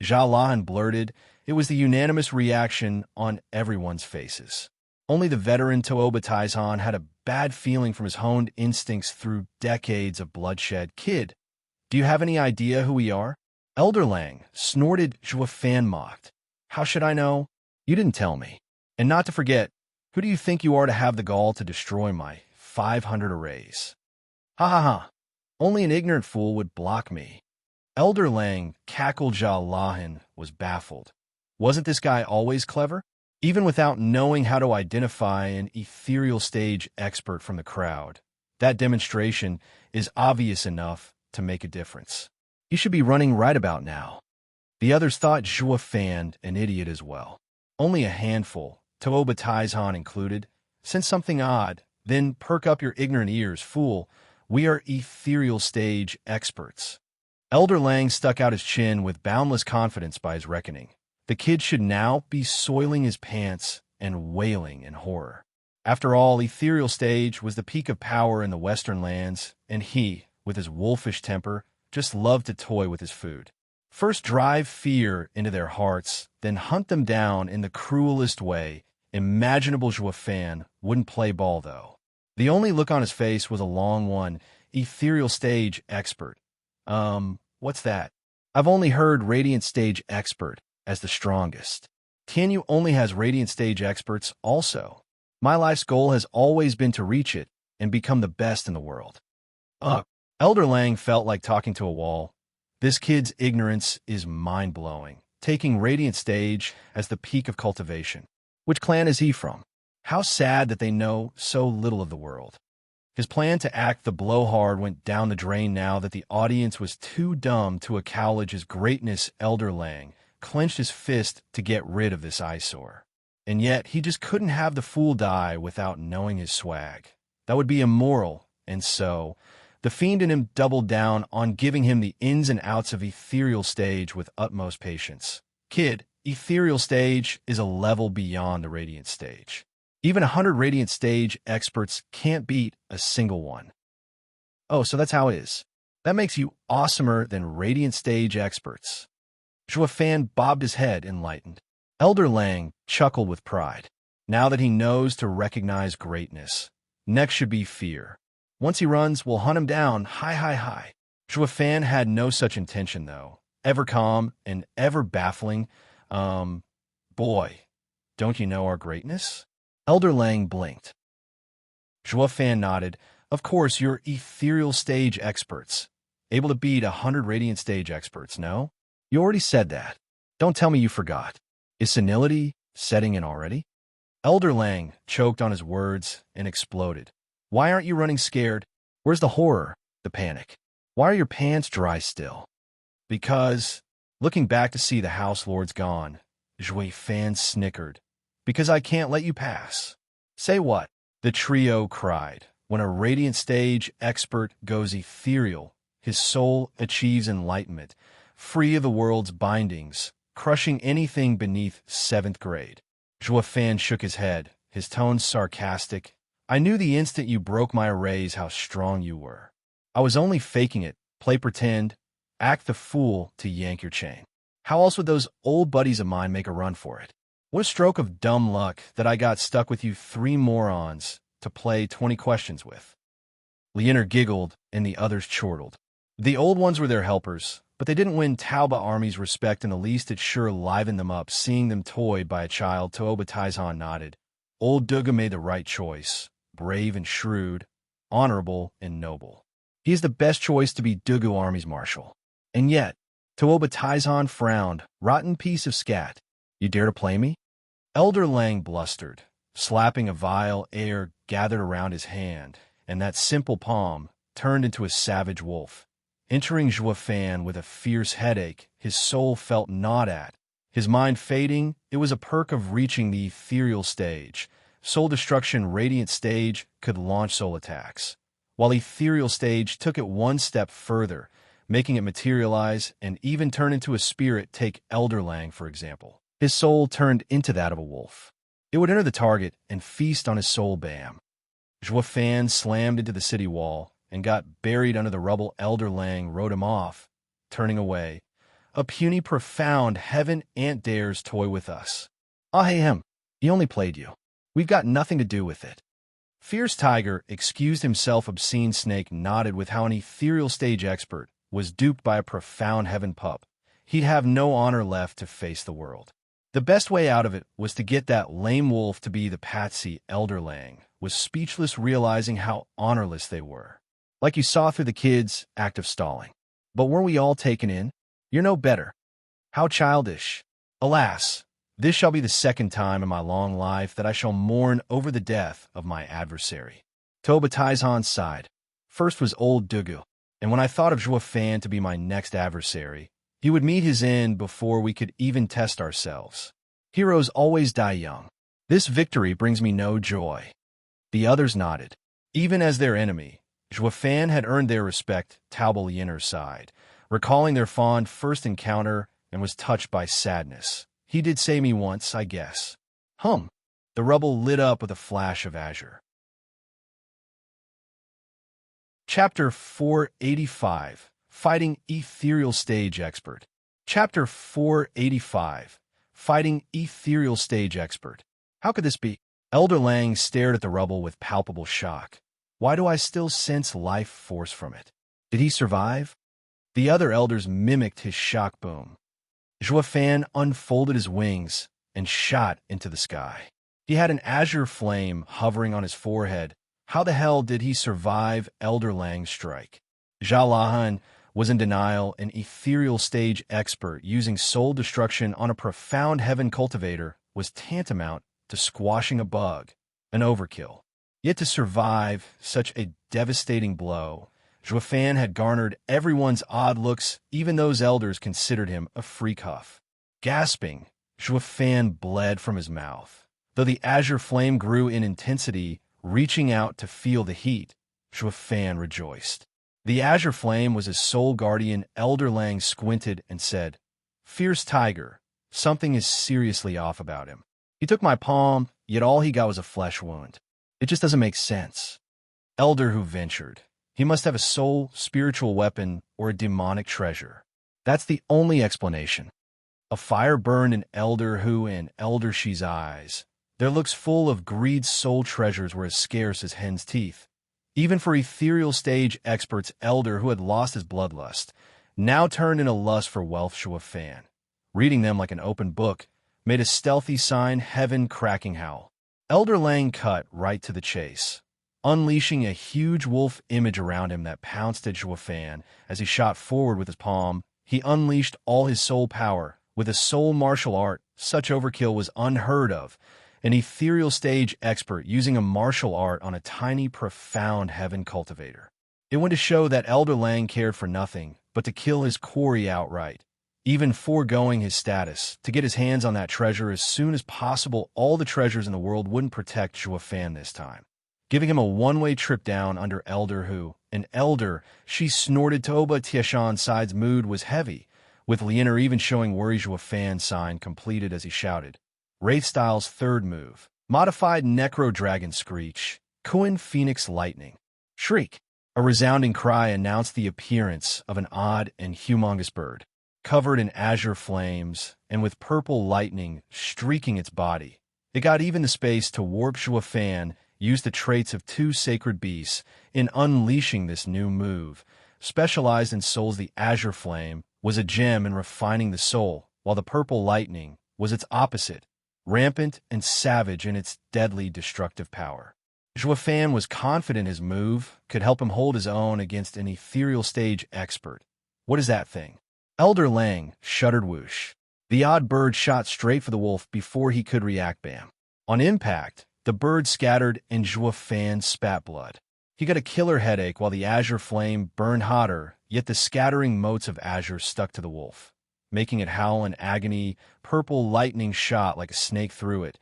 Zhao Lahan blurted. It was the unanimous reaction on everyone's faces. Only the veteran Tuoba had a bad feeling from his honed instincts through decades of bloodshed. Kid, do you have any idea who we are? Elder Lang snorted. Zhuofan mocked. How should I know? You didn't tell me. And not to forget, who do you think you are to have the gall to destroy my 500 arrays? Ha ha ha. Only an ignorant fool would block me. Elder Lang cackled. Zhao Lahan was baffled. Wasn't this guy always clever? Even without knowing how to identify an ethereal stage expert from the crowd, that demonstration is obvious enough to make a difference. You should be running right about now. The others thought Zhuofan an idiot as well. Only a handful, Tuoba included, sensed something odd. Then perk up your ignorant ears, fool. We are ethereal stage experts. Elder Lang stuck out his chin with boundless confidence by his reckoning. The kid should now be soiling his pants and wailing in horror. After all, ethereal stage was the peak of power in the Western lands, and he, with his wolfish temper, just loved to toy with his food. First drive fear into their hearts, then hunt them down in the cruelest way imaginable. Zhuofan wouldn't play ball, though. The only look on his face was a long one. Ethereal stage expert. What's that? I've only heard radiant stage expert as the strongest. Tianyu only has radiant stage experts also. My life's goal has always been to reach it and become the best in the world. Elder Lang felt like talking to a wall. This kid's ignorance is mind-blowing, taking radiant stage as the peak of cultivation. Which clan is he from? How sad that they know so little of the world. His plan to act the blowhard went down the drain now that the audience was too dumb to acknowledge his greatness. Elder Lang clenched his fist to get rid of this eyesore. And yet, he just couldn't have the fool die without knowing his swag. That would be immoral, and so the fiend in him doubled down on giving him the ins and outs of ethereal stage with utmost patience. Kid, ethereal stage is a level beyond the radiant stage. Even 100 radiant stage experts can't beat a single one. Oh, so that's how it is. That makes you awesomer than radiant stage experts. Zhuofan bobbed his head, enlightened. Elder Lang chuckled with pride. Now that he knows to recognize greatness, next should be fear. Once he runs, we'll hunt him down. Hi. Zhuofan had no such intention, though. Ever calm and ever baffling. Boy, don't you know our greatness? Elder Lang blinked. Zhuofan nodded. Of course, you're ethereal stage experts. Able to beat 100 radiant stage experts, no? You already said that. Don't tell me you forgot. Is senility setting in already? Elder Lang choked on his words and exploded. Why aren't you running scared? Where's the horror, the panic? Why are your pants dry still? Because, looking back to see the house lords gone, Zhuofan snickered. Because I can't let you pass. Say what? The trio cried. When a radiant stage expert goes ethereal, his soul achieves enlightenment, free of the world's bindings, crushing anything beneath 7th grade. Fan shook his head, his tone sarcastic. I knew the instant you broke my arrays how strong you were. I was only faking it, play pretend, act the fool to yank your chain. How else would those old buddies of mine make a run for it? What a stroke of dumb luck that I got stuck with you 3 morons to play 20 questions with. Leonard giggled, and the others chortled. The old ones were their helpers, but they didn't win Tauba Army's respect, and the least it sure livened them up seeing them toyed by a child. Tauba Taizhan nodded. Old Duga made the right choice, brave and shrewd, honorable and noble. He is the best choice to be Dugu Army's marshal. And yet, Tauba Taizhan frowned. Rotten piece of scat. You dare to play me? Elder Lang blustered, slapping a vile air gathered around his hand, and that simple palm turned into a savage wolf. Entering Fan with a fierce headache, his soul felt gnawed at. His mind fading, it was a perk of reaching the ethereal stage. Soul destruction radiant stage could launch soul attacks, while ethereal stage took it one step further, making it materialize and even turn into a spirit. Take Elder Lang, for example. His soul turned into that of a wolf. It would enter the target and feast on his soul. Bam! Fan slammed into the city wall and got buried under the rubble. Elder Lang rode him off, turning away. A puny, profound heaven ant dares toy with us. Ah, hey him. He only played you. We've got nothing to do with it. Fierce Tiger excused himself. Obscene Snake nodded with how an ethereal stage expert was duped by a profound heaven pup. He'd have no honor left to face the world. The best way out of it was to get that lame wolf to be the patsy. Elder Lang was speechless, realizing how honorless they were. Like you saw through the kids' act of stalling. But weren't we all taken in? You're no better. How childish. Alas, this shall be the second time in my long life that I shall mourn over the death of my adversary. Tauba Taizhan sighed. First was old Dugu, and when I thought of Fan to be my next adversary, he would meet his end before we could even test ourselves. Heroes always die young. This victory brings me no joy. The others nodded. Even as their enemy, Fan had earned their respect. Tauba Lianer sighed, recalling their fond first encounter, and was touched by sadness. He did say me once, I guess. Hum. The rubble lit up with a flash of azure. Chapter 485. Fighting Ethereal Stage Expert. Chapter 485. Fighting Ethereal Stage Expert. How could this be? Elder Lang stared at the rubble with palpable shock. Why do I still sense life force from it? Did he survive? The other elders mimicked his shock boom. Fan unfolded his wings and shot into the sky. He had an azure flame hovering on his forehead. How the hell did he survive Elder Lang's strike? Jalahan was in denial, an ethereal stage expert using soul destruction on a profound heaven cultivator was tantamount to squashing a bug, an overkill. Yet to survive such a devastating blow, Fan had garnered everyone's odd looks. Even those elders considered him a freak huff. Gasping, Fan bled from his mouth. Though the azure flame grew in intensity, reaching out to feel the heat, Fan rejoiced. The azure flame was his sole guardian. Elder Lang squinted and said, Fierce Tiger, something is seriously off about him. He took my palm, yet all he got was a flesh wound. It just doesn't make sense. Elder Who ventured. He must have a soul, spiritual weapon, or a demonic treasure. That's the only explanation. A fire burned in Elder Who and Elder She's eyes. Their looks full of greed. Soul treasures were as scarce as hen's teeth. Even for ethereal stage experts, Elder Who had lost his bloodlust, now turned in a lust for wealth. Fan, reading them like an open book, made a stealthy sign, heaven cracking howl. Elder Lang cut right to the chase, unleashing a huge wolf image around him that pounced at Fan. As he shot forward with his palm, he unleashed all his soul power. With a soul martial art, such overkill was unheard of. An ethereal stage expert using a martial art on a tiny, profound heaven cultivator. It went to show that Elder Lang cared for nothing but to kill his quarry outright, even foregoing his status, to get his hands on that treasure as soon as possible. All the treasures in the world wouldn't protect Fan this time. giving him a one-way trip down under Elder who, an Elder, she snorted. Toba Tieshan's side's mood was heavy, with Lianer even showing worry. Fan sign completed as he shouted. Wraith Style's third move, modified Necro Dragon Screech, Kuin Phoenix Lightning. Shriek. A resounding cry announced the appearance of an odd and humongous bird, covered in azure flames and with purple lightning streaking its body. It got even the space to warp. Fan used the traits of two sacred beasts in unleashing this new move. Specialized in souls, the azure flame was a gem in refining the soul, while the purple lightning was its opposite, rampant and savage in its deadly destructive power. Fan was confident his move could help him hold his own against an ethereal stage expert. What is that thing? Elder Lang shuddered. Whoosh. The odd bird shot straight for the wolf before he could react. Bam. On impact, the bird scattered and Fan spat blood. He got a killer headache while the azure flame burned hotter, yet the scattering motes of azure stuck to the wolf, making it howl in agony. Purple lightning shot like a snake through it,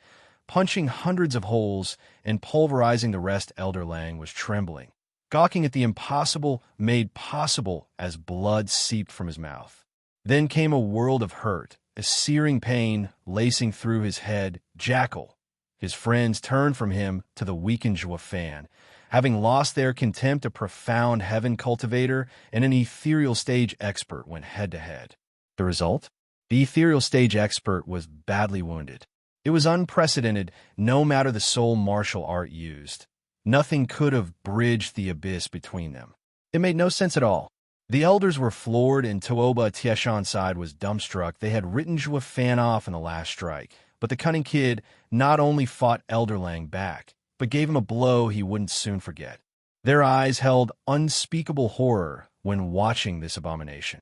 punching hundreds of holes and pulverizing the rest. Elder Lang was trembling, gawking at the impossible made possible as blood seeped from his mouth. Then came a world of hurt, a searing pain lacing through his head. Jackal. His friends turned from him to the weakened Fan, having lost their contempt. A profound heaven cultivator and an ethereal stage expert went head-to-head. The result? The ethereal stage expert was badly wounded. It was unprecedented, no matter the soul martial art used. Nothing could have bridged the abyss between them. It made no sense at all. The elders were floored and Toba Tieshan's side was dumbstruck. They had written Fan off in the last strike, but the cunning kid not only fought Elder Lang back, but gave him a blow he wouldn't soon forget. Their eyes held unspeakable horror when watching this abomination.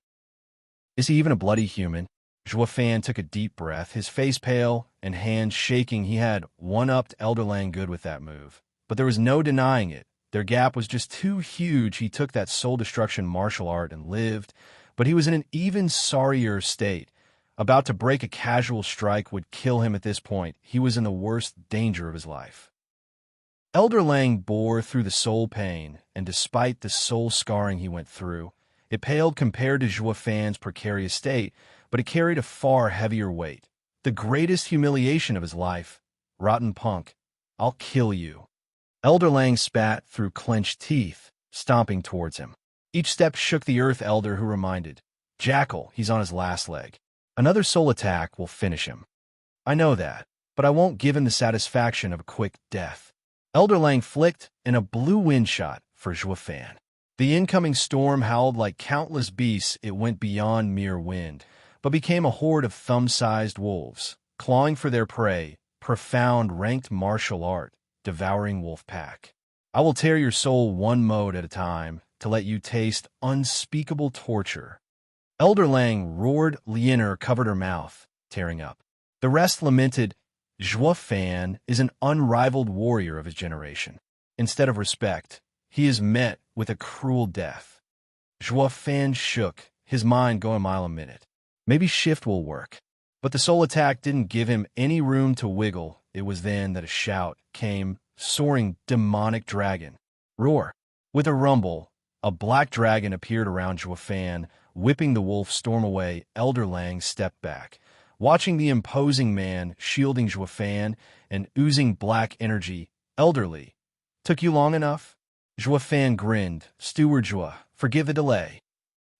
Is he even a bloody human? Fan took a deep breath, his face pale and hands shaking. He had one-upped Elder Lang good with that move, but there was no denying it. Their gap was just too huge. He took that soul-destruction martial art and lived, but he was in an even sorrier state. About to break a casual strike would kill him at this point. He was in the worst danger of his life. Elder Lang bore through the soul pain, and despite the soul scarring he went through, it paled compared to Fan's precarious state, but it carried a far heavier weight. The greatest humiliation of his life. Rotten punk. I'll kill you. Elder Lang spat through clenched teeth, stomping towards him. Each step shook the earth. Elder who reminded. Jackal, he's on his last leg. Another soul attack will finish him. I know that, but I won't give him the satisfaction of a quick death. Elder Lang flicked, and a blue wind shot for Fan. The incoming storm howled like countless beasts. It went beyond mere wind, but became a horde of thumb-sized wolves, clawing for their prey. Profound ranked martial art, devouring wolf pack. I will tear your soul one mode at a time to let you taste unspeakable torture. Elder Lang roared. Lianer covered her mouth, tearing up. The rest lamented. Fan is an unrivaled warrior of his generation. Instead of respect, he is met with a cruel death. Fan shook, his mind going a mile a minute. Maybe shift will work. But the soul attack didn't give him any room to wiggle. It was then that a shout came, soaring demonic dragon. Roar. With a rumble, a black dragon appeared around Fan, whipping the wolf storm away. Elder Lang stepped back, watching the imposing man shielding Fan and oozing black energy. Elderly. Took you long enough? Fan grinned. Steward Jua, forgive the delay.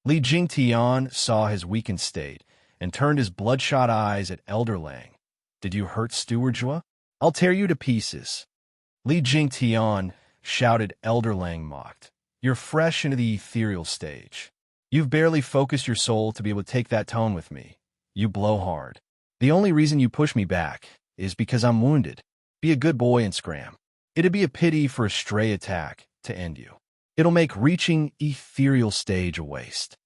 Li Jingtian saw his weakened state and turned his bloodshot eyes at Elder Lang. Did you hurt Steward Jua? I'll tear you to pieces. Li Jingtian shouted. Elder Lang mocked. You're fresh into the ethereal stage. You've barely focused your soul to be able to take that tone with me. You blow hard. The only reason you push me back is because I'm wounded. Be a good boy and scram. It'd be a pity for a stray attack to end you. It'll make reaching ethereal stage a waste.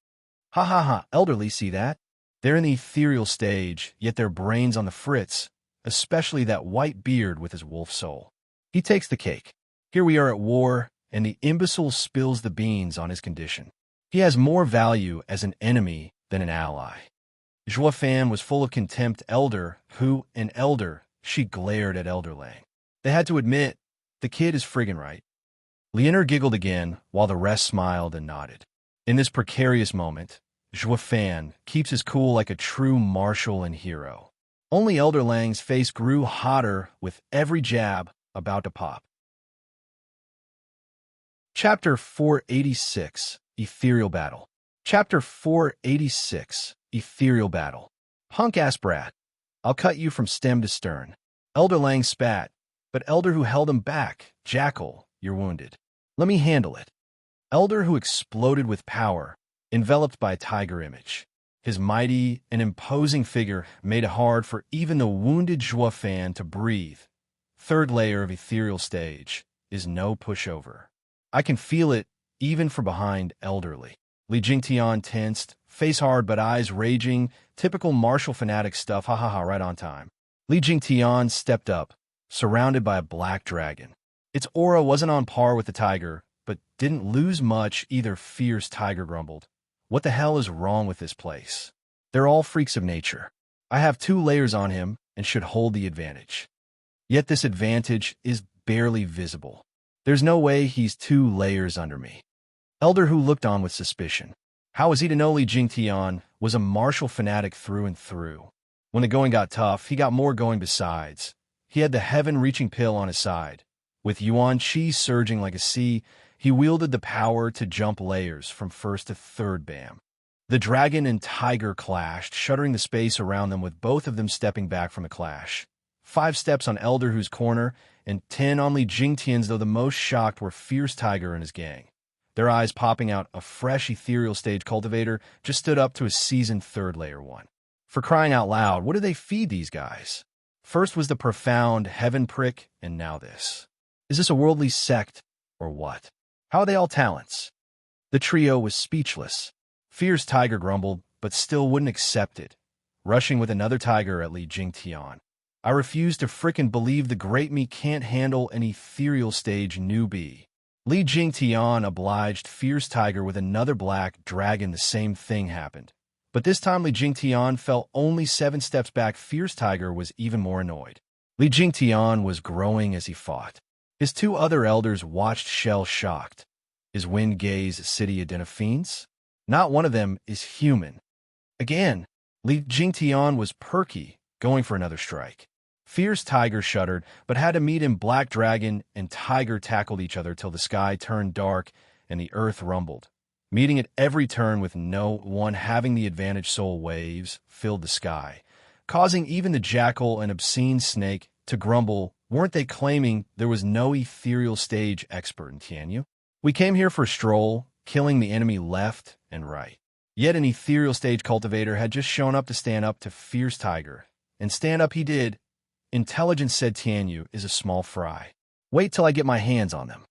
Ha ha ha, Elderly, see that? They're in the ethereal stage, yet their brains on the fritz, especially that white beard with his wolf soul. He takes the cake. Here we are at war, and the imbecile spills the beans on his condition. He has more value as an enemy than an ally. Fan was full of contempt. Elder, who, an elder, she glared at Elder Lang. They had to admit, The kid is friggin' right. Leonard giggled again, while the rest smiled and nodded. In this precarious moment, Fan keeps his cool like a true marshal and hero. Only Elder Lang's face grew hotter with every jab about to pop. Chapter 486, Ethereal Battle. Chapter 486, Ethereal Battle. Punk-ass brat. I'll cut you from stem to stern. Elder Lang spat, but Elder who held him back, Jackal, you're wounded. Let me handle it. Elder who exploded with power, enveloped by a tiger image. His mighty and imposing figure made it hard for even the wounded Fan to breathe. Third layer of ethereal stage is no pushover. I can feel it even from behind Elderly. Li Jingtian tensed, face hard but eyes raging, typical martial fanatic stuff, right on time. Li Jingtian stepped up, surrounded by a black dragon. Its aura wasn't on par with the tiger, but didn't lose much either. Fierce tiger grumbled. What the hell is wrong with this place? They're all freaks of nature. I have 2 layers on him and should hold the advantage. Yet this advantage is barely visible. There's no way he's 2 layers under me. Elder who looked on with suspicion. How was he to know Li Jingtian was a martial fanatic through and through? When the going got tough, he got more going besides. He had the heaven-reaching pill on his side. With Yuan Qi surging like a sea, he wielded the power to jump layers from first to third bam. The dragon and tiger clashed, shuttering the space around them with both of them stepping back from the clash. 5 steps on Elder who's corner, and 10 on Li Jingtian's, though the most shocked were Fierce Tiger and his gang. Their eyes popping out, a fresh ethereal stage cultivator just stood up to a seasoned third layer one. For crying out loud, what do they feed these guys? First was the profound heaven prick, and now this. Is this a worldly sect, or what? How are they all talents? The trio was speechless. Fierce Tiger grumbled, but still wouldn't accept it, rushing with another tiger at Li Jingtian. I refuse to frickin' believe the great me can't handle an ethereal stage newbie. Li Jingtian obliged Fierce Tiger with another black dragon. The same thing happened. But this time Li Jingtian fell only 7 steps back. Fierce Tiger was even more annoyed. Li Jingtian was growing as he fought. His 2 other elders watched shell-shocked. Is Wind Gaze City a den of fiends? Not one of them is human. Again, Li Jingtian was perky, going for another strike. Fierce Tiger shuddered, but had to meet him. Black Dragon and Tiger tackled each other till the sky turned dark and the earth rumbled. Meeting at every turn with no one having the advantage, soul waves filled the sky, causing even the jackal and obscene snake to grumble. Weren't they claiming there was no ethereal stage expert in Tianyu? We came here for a stroll, killing the enemy left and right. Yet an ethereal stage cultivator had just shown up to stand up to Fierce Tiger. And stand up he did. Intelligence said Tianyu is a small fry. Wait till I get my hands on them.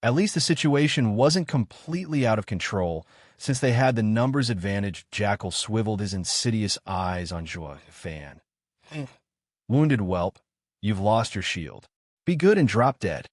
At least the situation wasn't completely out of control, since they had the numbers advantage. Jackal swiveled his insidious eyes on Fan. Wounded whelp, you've lost your shield. Be good and drop dead.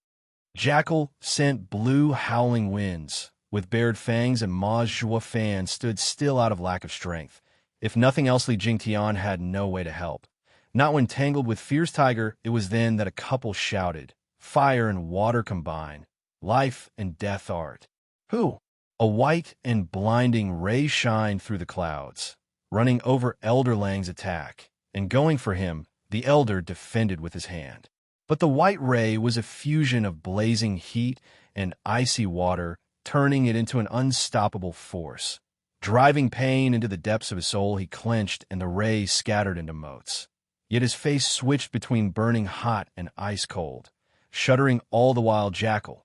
Jackal sent blue howling winds. With bared fangs and maws, Fan stood still out of lack of strength. If nothing else, Li Jingtian had no way to help. Not when tangled with Fierce Tiger. It was then that a couple shouted, fire and water combine, life and death art. Who? A white and blinding ray shined through the clouds, running over Elder Lang's attack, and going for him, the Elder defended with his hand. But the white ray was a fusion of blazing heat and icy water, turning it into an unstoppable force. Driving pain into the depths of his soul, he clenched, and the ray scattered into motes. Yet his face switched between burning hot and ice cold, shuddering all the while. Jackal,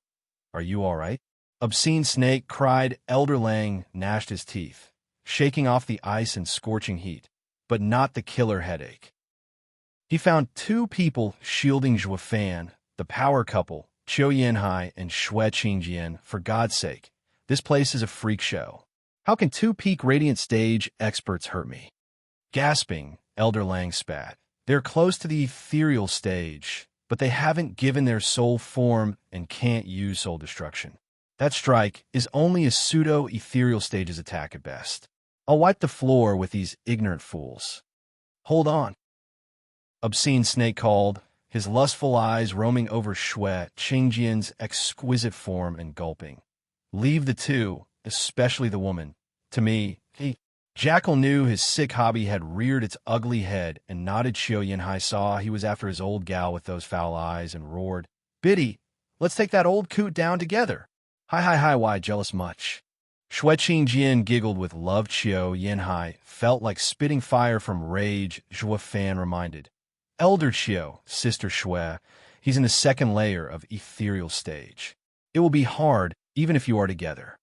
are you all right? Obscene snake cried. Elder Lang gnashed his teeth, shaking off the ice and scorching heat, but not the killer headache. He found 2 people shielding Fan, the power couple, Qiu Yanhai and Xue Qingjian. For God's sake, this place is a freak show. How can 2 peak radiant stage experts hurt me? Gasping, Elder Lang spat. They're close to the ethereal stage, but they haven't given their soul form and can't use soul destruction. That strike is only a pseudo-ethereal stage's attack at best. I'll wipe the floor with these ignorant fools. Hold on. Obscene snake called, his lustful eyes roaming over Shui Qingjian's exquisite form and gulping. Leave the two, especially the woman, to me. Jackal knew his sick hobby had reared its ugly head and nodded. Xiao Yinhai saw he was after his old gal with those foul eyes and roared, "Biddy, let's take that old coot down together." Hi, why jealous much? Shui Qingjian giggled with love. Xiao Yinhai felt like spitting fire from rage. Zhua Fan reminded, "Elder Xiao, Sister Shui, he's in the second layer of ethereal stage. It will be hard, even if you are together."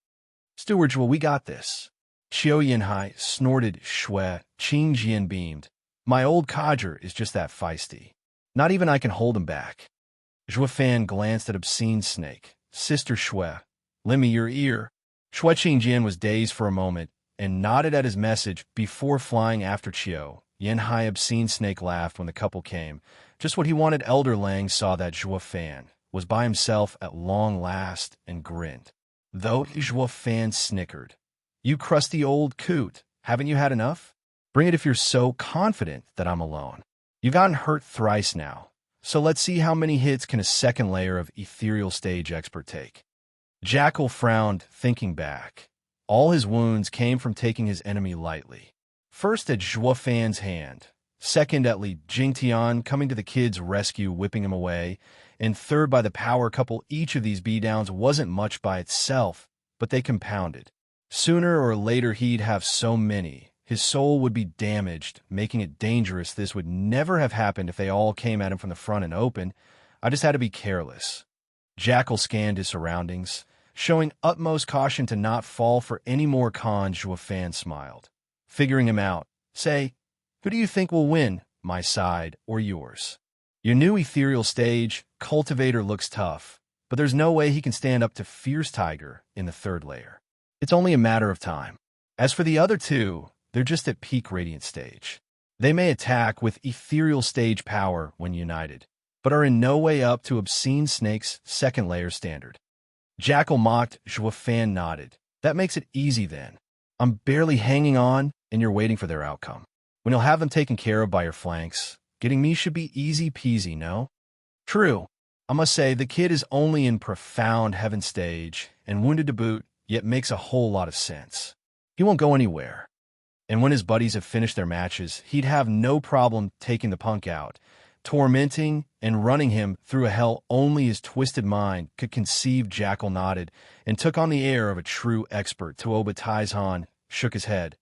"Steward Zhua, we got this." Xiao Yinhai snorted. Shui Qingjian beamed. "My old codger is just that feisty. Not even I can hold him back." Zhua Fan glanced at obscene snake. "Sister Shui, lend me your ear." Shui Qingjian was dazed for a moment and nodded at his message before flying after Xiao. Yinhai obscene snake laughed when the couple came. Just what he wanted. Elder Lang saw that Zhua Fan was by himself at long last and grinned. Though Zhua Fan snickered. "You crusty old coot, haven't you had enough? Bring it if you're so confident that I'm alone. You've gotten hurt thrice now, so let's see how many hits can a second layer of ethereal stage expert take." Jackal frowned, thinking back. All his wounds came from taking his enemy lightly. First at Zhua Fan's hand, second at Li Jingtian coming to the kid's rescue, whipping him away, and third by the power couple. Each of these beatdowns wasn't much by itself, but they compounded. Sooner or later he'd have so many, his soul would be damaged, making it dangerous. This would never have happened if they all came at him from the front and open. I just had to be careless. Jackal scanned his surroundings, showing utmost caution to not fall for any more cons. Zhua Fan smiled. "Figuring him out. Say, who do you think will win, my side or yours? Your new ethereal stage, Cultivator, looks tough, but there's no way he can stand up to Fierce Tiger in the third layer. It's only a matter of time. As for the other two, they're just at peak Radiant stage. They may attack with ethereal stage power when united, but are in no way up to Obscene Snake's second layer standard." Jackal mocked. Zhua Fan nodded. "That makes it easy then. I'm barely hanging on, and you're waiting for their outcome. When you'll have them taken care of by your flanks, getting me should be easy peasy, no?" "True. I must say, the kid is only in profound heaven stage, and wounded to boot, yet makes a whole lot of sense. He won't go anywhere. And when his buddies have finished their matches, he'd have no problem taking the punk out, tormenting and running him through a hell only his twisted mind could conceive." Jackal nodded and took on the air of a true expert. Tuoba Taizhan shook his head.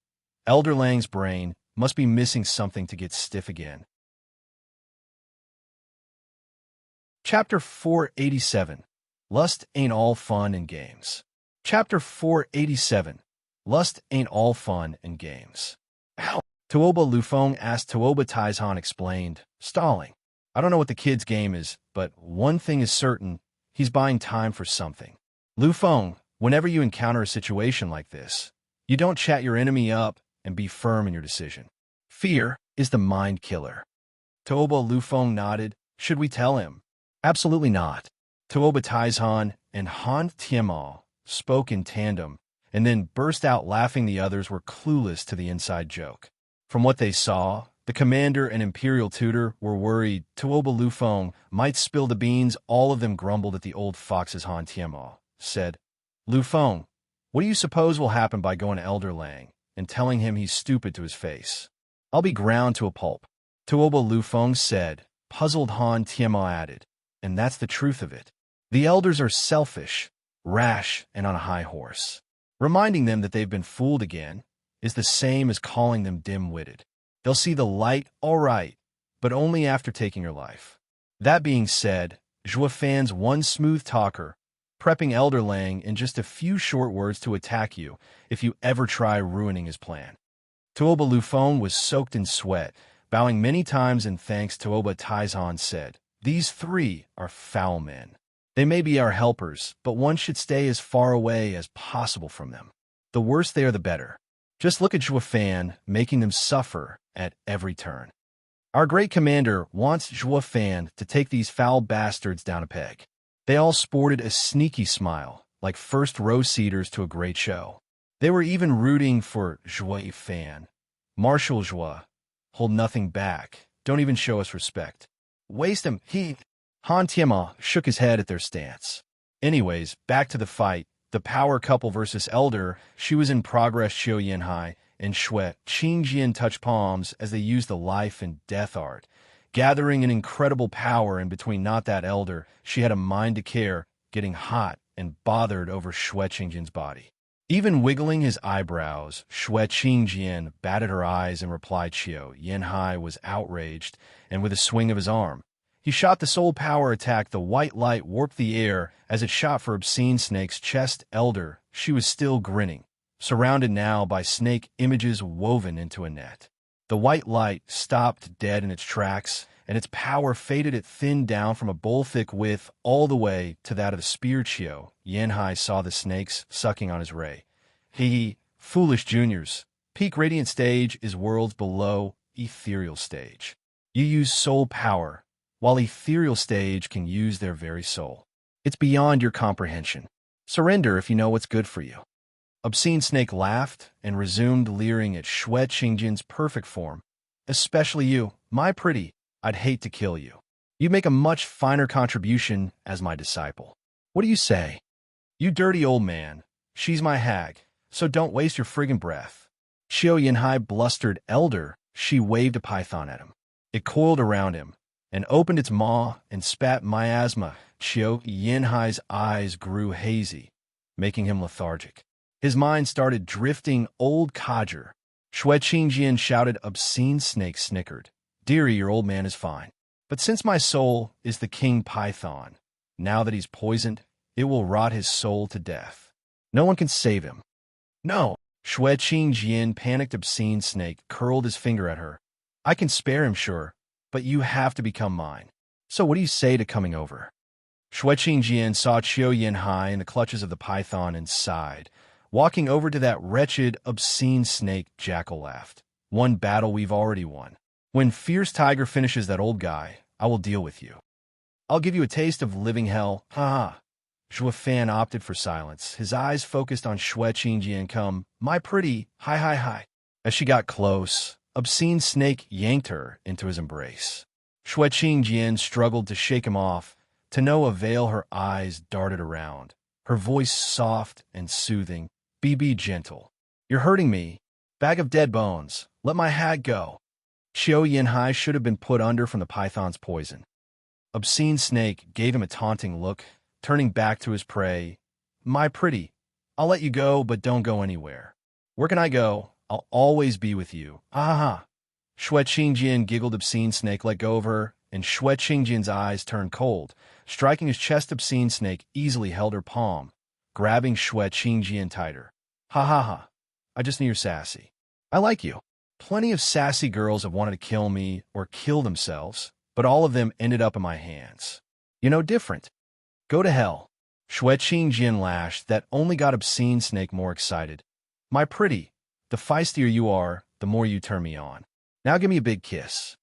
Elder Lang's brain must be missing something to get stiff again. Chapter 487. Lust Ain't All Fun and Games. Chapter 487. Lust Ain't All Fun and Games. "Ow." Tuoba Lufeng asked. Tuoba Taizhan explained, stalling. "I don't know what the kid's game is, but one thing is certain, he's buying time for something. Lufeng, whenever you encounter a situation like this, you don't chat your enemy up and be firm in your decision. Fear is the mind killer." Tuoba Lufeng nodded. "Should we tell him?" "Absolutely not." Tuoba Taizhan and Han Tianmao spoke in tandem, and then burst out laughing. The others were clueless to the inside joke. From what they saw, the commander and imperial tutor were worried Tuoba Lufeng might spill the beans. All of them grumbled at the old foxes. Han Tianmao said, "Lufeng, what do you suppose will happen by going to Elder Lang and telling him he's stupid to his face?" "I'll be ground to a pulp." Tuoba Lufeng said. Puzzled Han Tianmao added, "And that's the truth of it. The elders are selfish, rash, and on a high horse. Reminding them that they've been fooled again is the same as calling them dim-witted. They'll see the light, all right, but only after taking your life." That being said, Zhua Fan's one smooth talker, prepping Elder Lang in just a few short words to attack you if you ever try ruining his plan. Tuoba Lufeng was soaked in sweat, bowing many times in thanks. Tuoba Taizhan said, "These three are foul men. They may be our helpers, but one should stay as far away as possible from them. The worse they are, the better. Just look at Zhua Fan, making them suffer at every turn. Our great commander wants Zhua Fan to take these foul bastards down a peg." They all sported a sneaky smile, like first-row seaters to a great show. They were even rooting for Zhua Fan. "Marshal Zhua, hold nothing back. Don't even show us respect. Waste him, he. Han Tianma shook his head at their stance. Anyways, back to the fight. The power couple versus Elder. She was in progress. Xiao Yanhai and Shui Qingjian touched palms as they used the life and death art, gathering an incredible power in between. Not that Elder. She had a mind to care, getting hot and bothered over Shui Qingjian's body. Even wiggling his eyebrows, Shui Qingjian batted her eyes and replied. Xiao Yanhai was outraged, and with a swing of his arm, he shot the soul power attack. The white light warped the air as it shot for Obscene Snake's chest. Elder, she was still grinning, surrounded now by snake images woven into a net. The white light stopped dead in its tracks, and its power faded. It thinned down from a bowl-thick width all the way to that of the spear. Xiao Yanhai saw the snakes sucking on his ray. Foolish juniors. Peak radiant stage is worlds below ethereal stage. You use soul power, while ethereal stage can use their very soul. It's beyond your comprehension. Surrender if you know what's good for you. Obscene Snake laughed and resumed leering at Shui Qingjian's perfect form. Especially you, my pretty. I'd hate to kill you. You make a much finer contribution as my disciple. What do you say? You dirty old man. She's my hag, so don't waste your friggin' breath. Xiao Yanhai blustered. Elder. She waved a python at him. It coiled around him and opened its maw and spat miasma. Xiao Yanhai's eyes grew hazy, making him lethargic. His mind started drifting. Old codger. Shui Qingjian shouted. Obscene Snake snickered. Dearie, your old man is fine. But since my soul is the king python, now that he's poisoned, it will rot his soul to death. No one can save him. No. Shui Qingjian panicked. Obscene Snake curled his finger at her. I can spare him, sure, but you have to become mine. So what do you say to coming over? Shui Qingjian saw Xiao Yanhai in the clutches of the python and sighed. Walking over to that wretched, Obscene Snake, Jackal laughed. One battle we've already won. When Fierce Tiger finishes that old guy, I will deal with you. I'll give you a taste of living hell. Ha ha. Zhuo Fan opted for silence. His eyes focused on Shui Qingjian. Come, my pretty, hi. As she got close, Obscene Snake yanked her into his embrace. Shui Qingjian struggled to shake him off. To no avail. Her eyes darted around, her voice soft and soothing. Be gentle. You're hurting me. Bag of dead bones. Let my hag go. Xiao Yanhai should have been put under from the python's poison. Obscene Snake gave him a taunting look, turning back to his prey. My pretty, I'll let you go, but don't go anywhere. Where can I go? I'll always be with you. Ha. Shui Qingjian giggled. Obscene Snake let go of her, and Shui Qingjian's eyes turned cold. Striking his chest, Obscene Snake easily held her palm, grabbing Shui Qingjian tighter. Ha. I just knew you're sassy. I like you. Plenty of sassy girls have wanted to kill me or kill themselves, but all of them ended up in my hands. You know, different. Go to hell. Shui Qingjian lashed. That only got Obscene Snake more excited. My pretty, the feistier you are, the more you turn me on. Now give me a big kiss.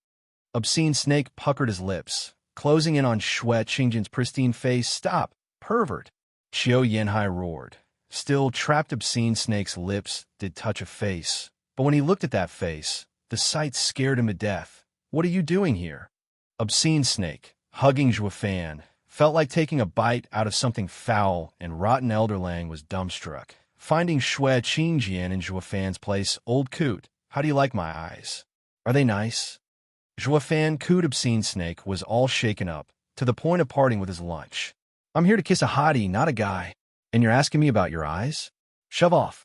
Obscene Snake puckered his lips, closing in on Shui Qingjian's pristine face. Stop, pervert. Xiao Yanhai roared. Still trapped, Obscene Snake's lips did touch a face, but when he looked at that face, the sight scared him to death. What are you doing here? Obscene Snake, hugging Zhuo Fan, felt like taking a bite out of something foul, and rotten Elderlang was dumbstruck, finding Shui Qingjian in Zhuo Fan's place. Old coot, how do you like my eyes? Are they nice? Zhuo Fan cooed. Obscene Snake was all shaken up, to the point of parting with his lunch. I'm here to kiss a hottie, not a guy. And you're asking me about your eyes? Shove off.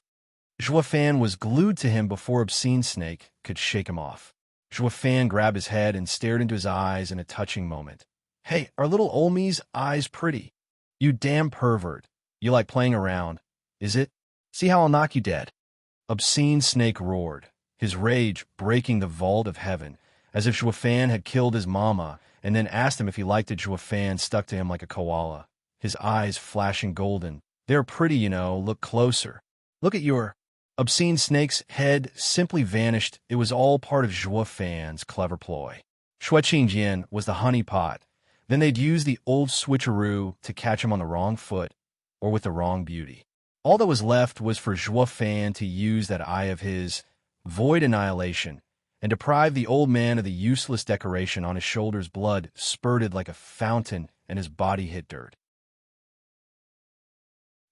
Zhuo Fan was glued to him before Obscene Snake could shake him off. Zhuo Fan grabbed his head and stared into his eyes in a touching moment. Hey, are little Olmi's eyes pretty? You damn pervert. You like playing around, is it? See how I'll knock you dead. Obscene Snake roared, his rage breaking the vault of heaven, as if Zhuo Fan had killed his mama and then asked him if he liked it. Zhuo Fan stuck to him like a koala, his eyes flashing golden. They're pretty, you know. Look closer. Look at your... Obscene Snake's head simply vanished. It was all part of Zhuo Fan's clever ploy. Shui Qingjian was the honeypot. Then they'd use the old switcheroo to catch him on the wrong foot or with the wrong beauty. All that was left was for Zhuo Fan to use that eye of his, void annihilation, and deprived the old man of the useless decoration on his shoulders. Blood spurted like a fountain, and his body hit dirt.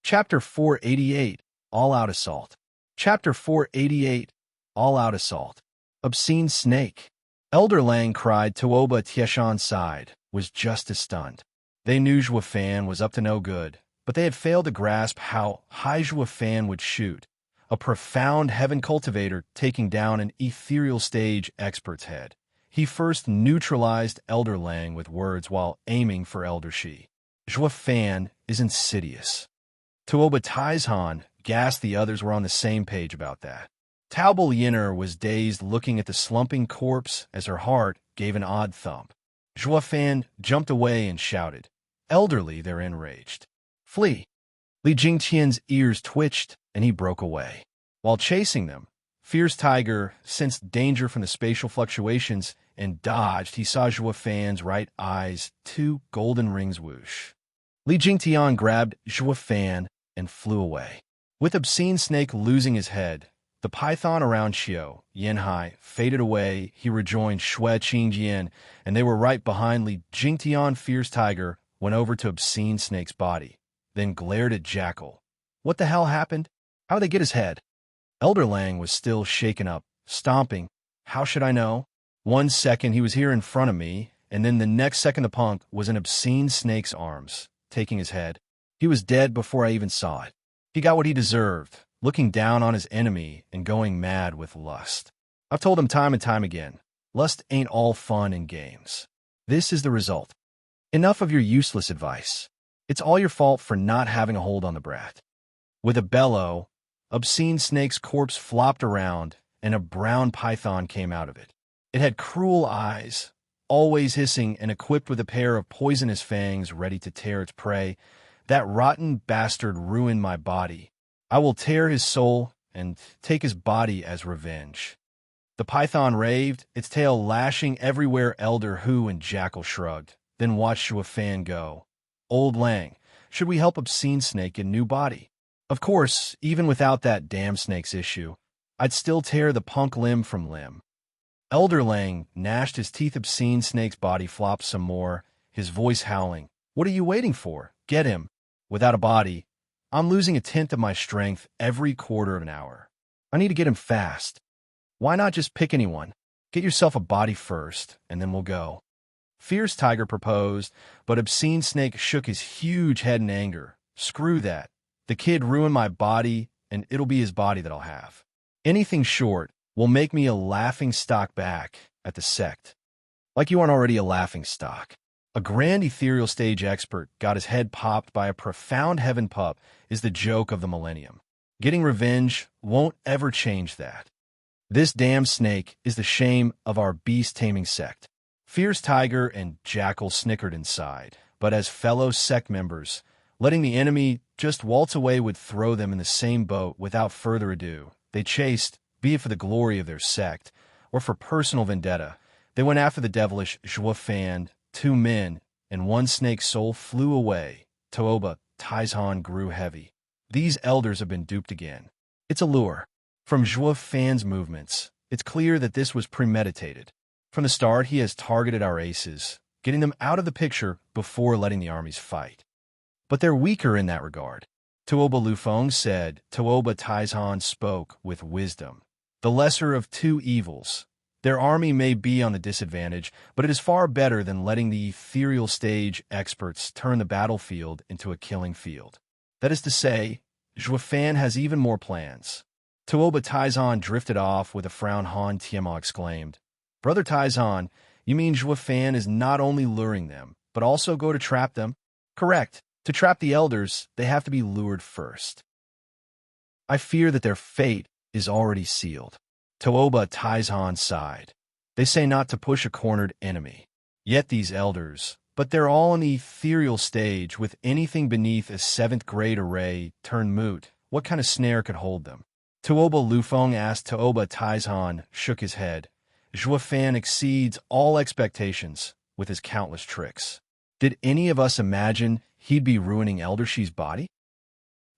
Chapter 488, All-Out Assault. Chapter 488, All-Out Assault. Obscene Snake. Elder Lang cried. Tuoba Tieshan sighed, was just as stunned. They knew Zhuo Fan was up to no good, but they had failed to grasp how high Zhuo Fan would shoot, a profound heaven cultivator taking down an ethereal stage expert's head. He first neutralized Elder Lang with words while aiming for Elder Shi. Zhuo Fan is insidious. Tuoba Taizhan gasped. The others were on the same page about that. Taobal Yinner was dazed, looking at the slumping corpse as her heart gave an odd thump. Zhuo Fan jumped away and shouted. Elderly, they're enraged. Flee! Li Jingqian's ears twitched, and he broke away. While chasing them, Fierce Tiger sensed danger from the spatial fluctuations and dodged. He saw Zhuo Fan's right eye's 2 golden rings whoosh. Li Jingtian grabbed Zhuo Fan and flew away. With Obscene Snake losing his head, the python around Xiao Yanhai faded away. He rejoined Shui Qingjian, and they were right behind Li Jingtian. Fierce Tiger went over to Obscene Snake's body, then glared at Jackal. What the hell happened? How'd they get his head? Elder Lang was still shaken up, stomping. How should I know? 1 second he was here in front of me, and then the next second the punk was in Obscene Snake's arms, taking his head. He was dead before I even saw it. He got what he deserved, looking down on his enemy and going mad with lust. I've told him time and time again, lust ain't all fun and games. This is the result. Enough of your useless advice. It's all your fault for not having a hold on the brat. With a bellow, Obscene Snake's corpse flopped around, and a brown python came out of it. It had cruel eyes, always hissing and equipped with a pair of poisonous fangs ready to tear its prey. That rotten bastard ruined my body. I will tear his soul and take his body as revenge. The python raved, its tail lashing everywhere. Elder Hu and Jackal shrugged, then watched Zhuo Fan go. Old Lang, should we help Obscene Snake get a new body? Of course, even without that damn snake's issue, I'd still tear the punk limb from limb. Elder Lang gnashed his teeth. Obscene Snake's body flopped some more, his voice howling. What are you waiting for? Get him. Without a body, I'm losing 1/10 of my strength every quarter of an hour. I need to get him fast. Why not just pick anyone? Get yourself a body first, and then we'll go. Fierce Tiger proposed, but Obscene Snake shook his huge head in anger. Screw that. The kid ruined my body, and it'll be his body that I'll have. Anything short will make me a laughing stock back at the sect. Like you aren't already a laughing stock. A grand ethereal stage expert got his head popped by a profound heaven pup is the joke of the millennium. Getting revenge won't ever change that. This damn snake is the shame of our beast-taming sect. Fierce Tiger and Jackal snickered inside, but as fellow sect members, letting the enemy just waltz away would throw them in the same boat. Without further ado, they chased, be it for the glory of their sect or for personal vendetta. They went after the devilish Zhuo Fan. 2 men and 1 snake's soul flew away. Tuoba Taizhan grew heavy. These elders have been duped again. It's a lure. From Zhuo Fan's movements, it's clear that this was premeditated. From the start, he has targeted our aces, getting them out of the picture before letting the armies fight. But they're weaker in that regard. Tuoba Lufeng said. Tuoba Taizhan spoke with wisdom. The lesser of 2 evils. Their army may be on the disadvantage, but it is far better than letting the ethereal stage experts turn the battlefield into a killing field. That is to say, Zhuo Fan has even more plans. Tuoba Taizhan drifted off with a frown. Han Tianma exclaimed, Brother Taizhan, you mean Zhuo Fan is not only luring them, but also go to trap them? Correct. To trap the elders, they have to be lured first. I fear that their fate is already sealed. Tuoba Taizhan sighed. They say not to push a cornered enemy. Yet these elders, but they're all on the ethereal stage with anything beneath a 7th grade array turned moot. What kind of snare could hold them? Tuoba Lufeng asked. Tuoba Taizhan shook his head. Zhuo Fan exceeds all expectations with his countless tricks. Did any of us imagine he'd be ruining Elder Shi's body?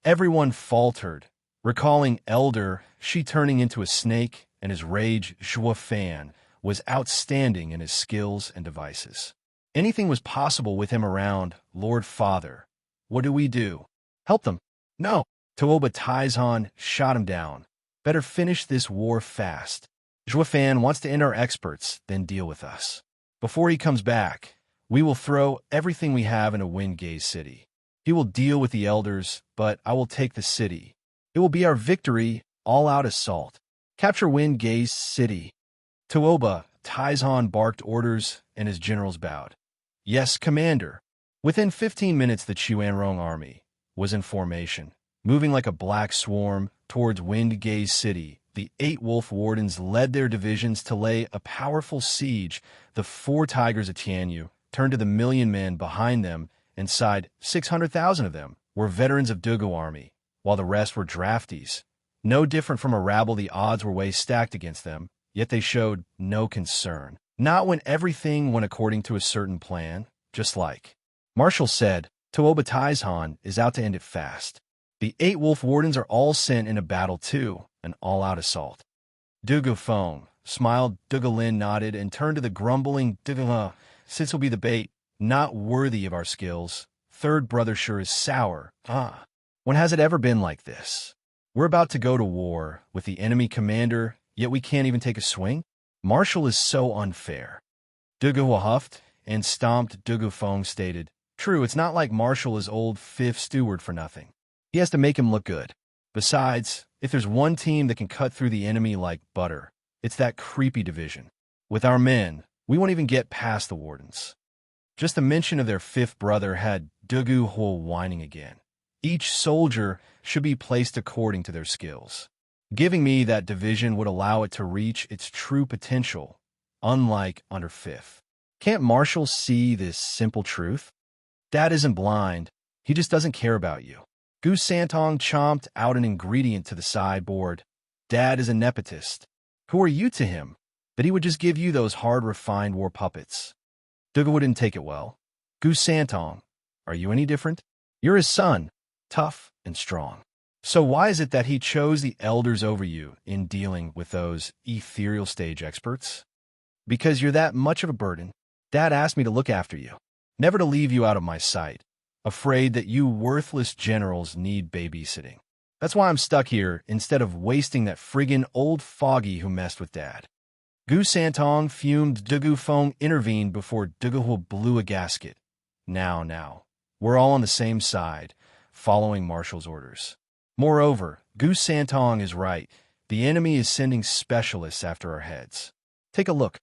Everyone faltered, recalling Elder Shi turning into a snake and his rage, Zhuo Fan, was outstanding in his skills and devices. Anything was possible with him around. Lord Father, what do we do? Help them? No. Tuoba Taizhan shot him down. Better finish this war fast. Zhuo Fan wants to end our experts, then deal with us. Before he comes back, we will throw everything we have into Wind Gaze City. He will deal with the elders, but I will take the city. It will be our victory, all-out assault. Capture Wind Gaze City. Tuoba Taizhan barked orders, and his generals bowed. Yes, Commander. Within 15 minutes, the Chuanrong army was in formation, moving like a black swarm towards Wind Gaze City. The 8 Wolf Wardens led their divisions to lay a powerful siege. The 4 Tigers of Tianyu turned to the million men behind them and sighed. 600,000 of them were veterans of Dugu army, while the rest were draftees. No different from a rabble, the odds were way stacked against them, yet they showed no concern. Not when everything went according to a certain plan, just like Marshall said, Tuoba Taizhan is out to end it fast. The 8 Wolf Wardens are all sent into battle too, an all-out assault. Dugu Feng smiled. Dugu Lin nodded and turned to the grumbling Dugu. Since he'll be the bait, not worthy of our skills. Third brother sure is sour. When has it ever been like this? We're about to go to war with the enemy commander, yet we can't even take a swing? Marshall is so unfair. Dugu huffed and stomped. Dugu Feng stated, True, it's not like Marshall is old fifth steward for nothing. He has to make him look good. Besides, if there's one team that can cut through the enemy like butter, it's that creepy division. With our men, we won't even get past the wardens. Just the mention of their 5th brother had Dugu Huo whining again. Each soldier should be placed according to their skills. Giving me that division would allow it to reach its true potential, unlike under 5th. Can't Marshall see this simple truth? Dad isn't blind, he just doesn't care about you. Gu Santong chomped out an ingredient to the sideboard. Dad is a nepotist. Who are you to him, that he would just give you those hard, refined war puppets? Dugu wouldn't take it well. Gu Santong, are you any different? You're his son, tough and strong. So why is it that he chose the elders over you in dealing with those ethereal stage experts? Because you're that much of a burden. Dad asked me to look after you, never to leave you out of my sight, afraid that you worthless generals need babysitting. That's why I'm stuck here instead of wasting that friggin' old foggy who messed with Dad. Gu Santong fumed. Dugu Feng intervened before Dugu Huo blew a gasket. Now, we're all on the same side, following Marshall's orders. Moreover, Gu Santong is right. The enemy is sending specialists after our heads. Take a look.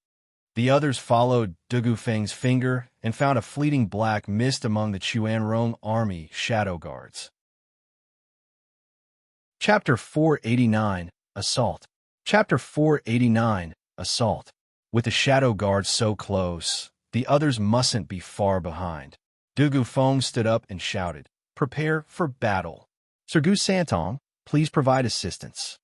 The others followed Dugu Feng's finger and found a fleeting black mist among the Chuanrong army shadow guards. Chapter 489, Assault. Chapter 489, Assault. With the shadow guards so close, the others mustn't be far behind. Dugu Feng stood up and shouted, Prepare for battle. Sir Gu Santong, please provide assistance.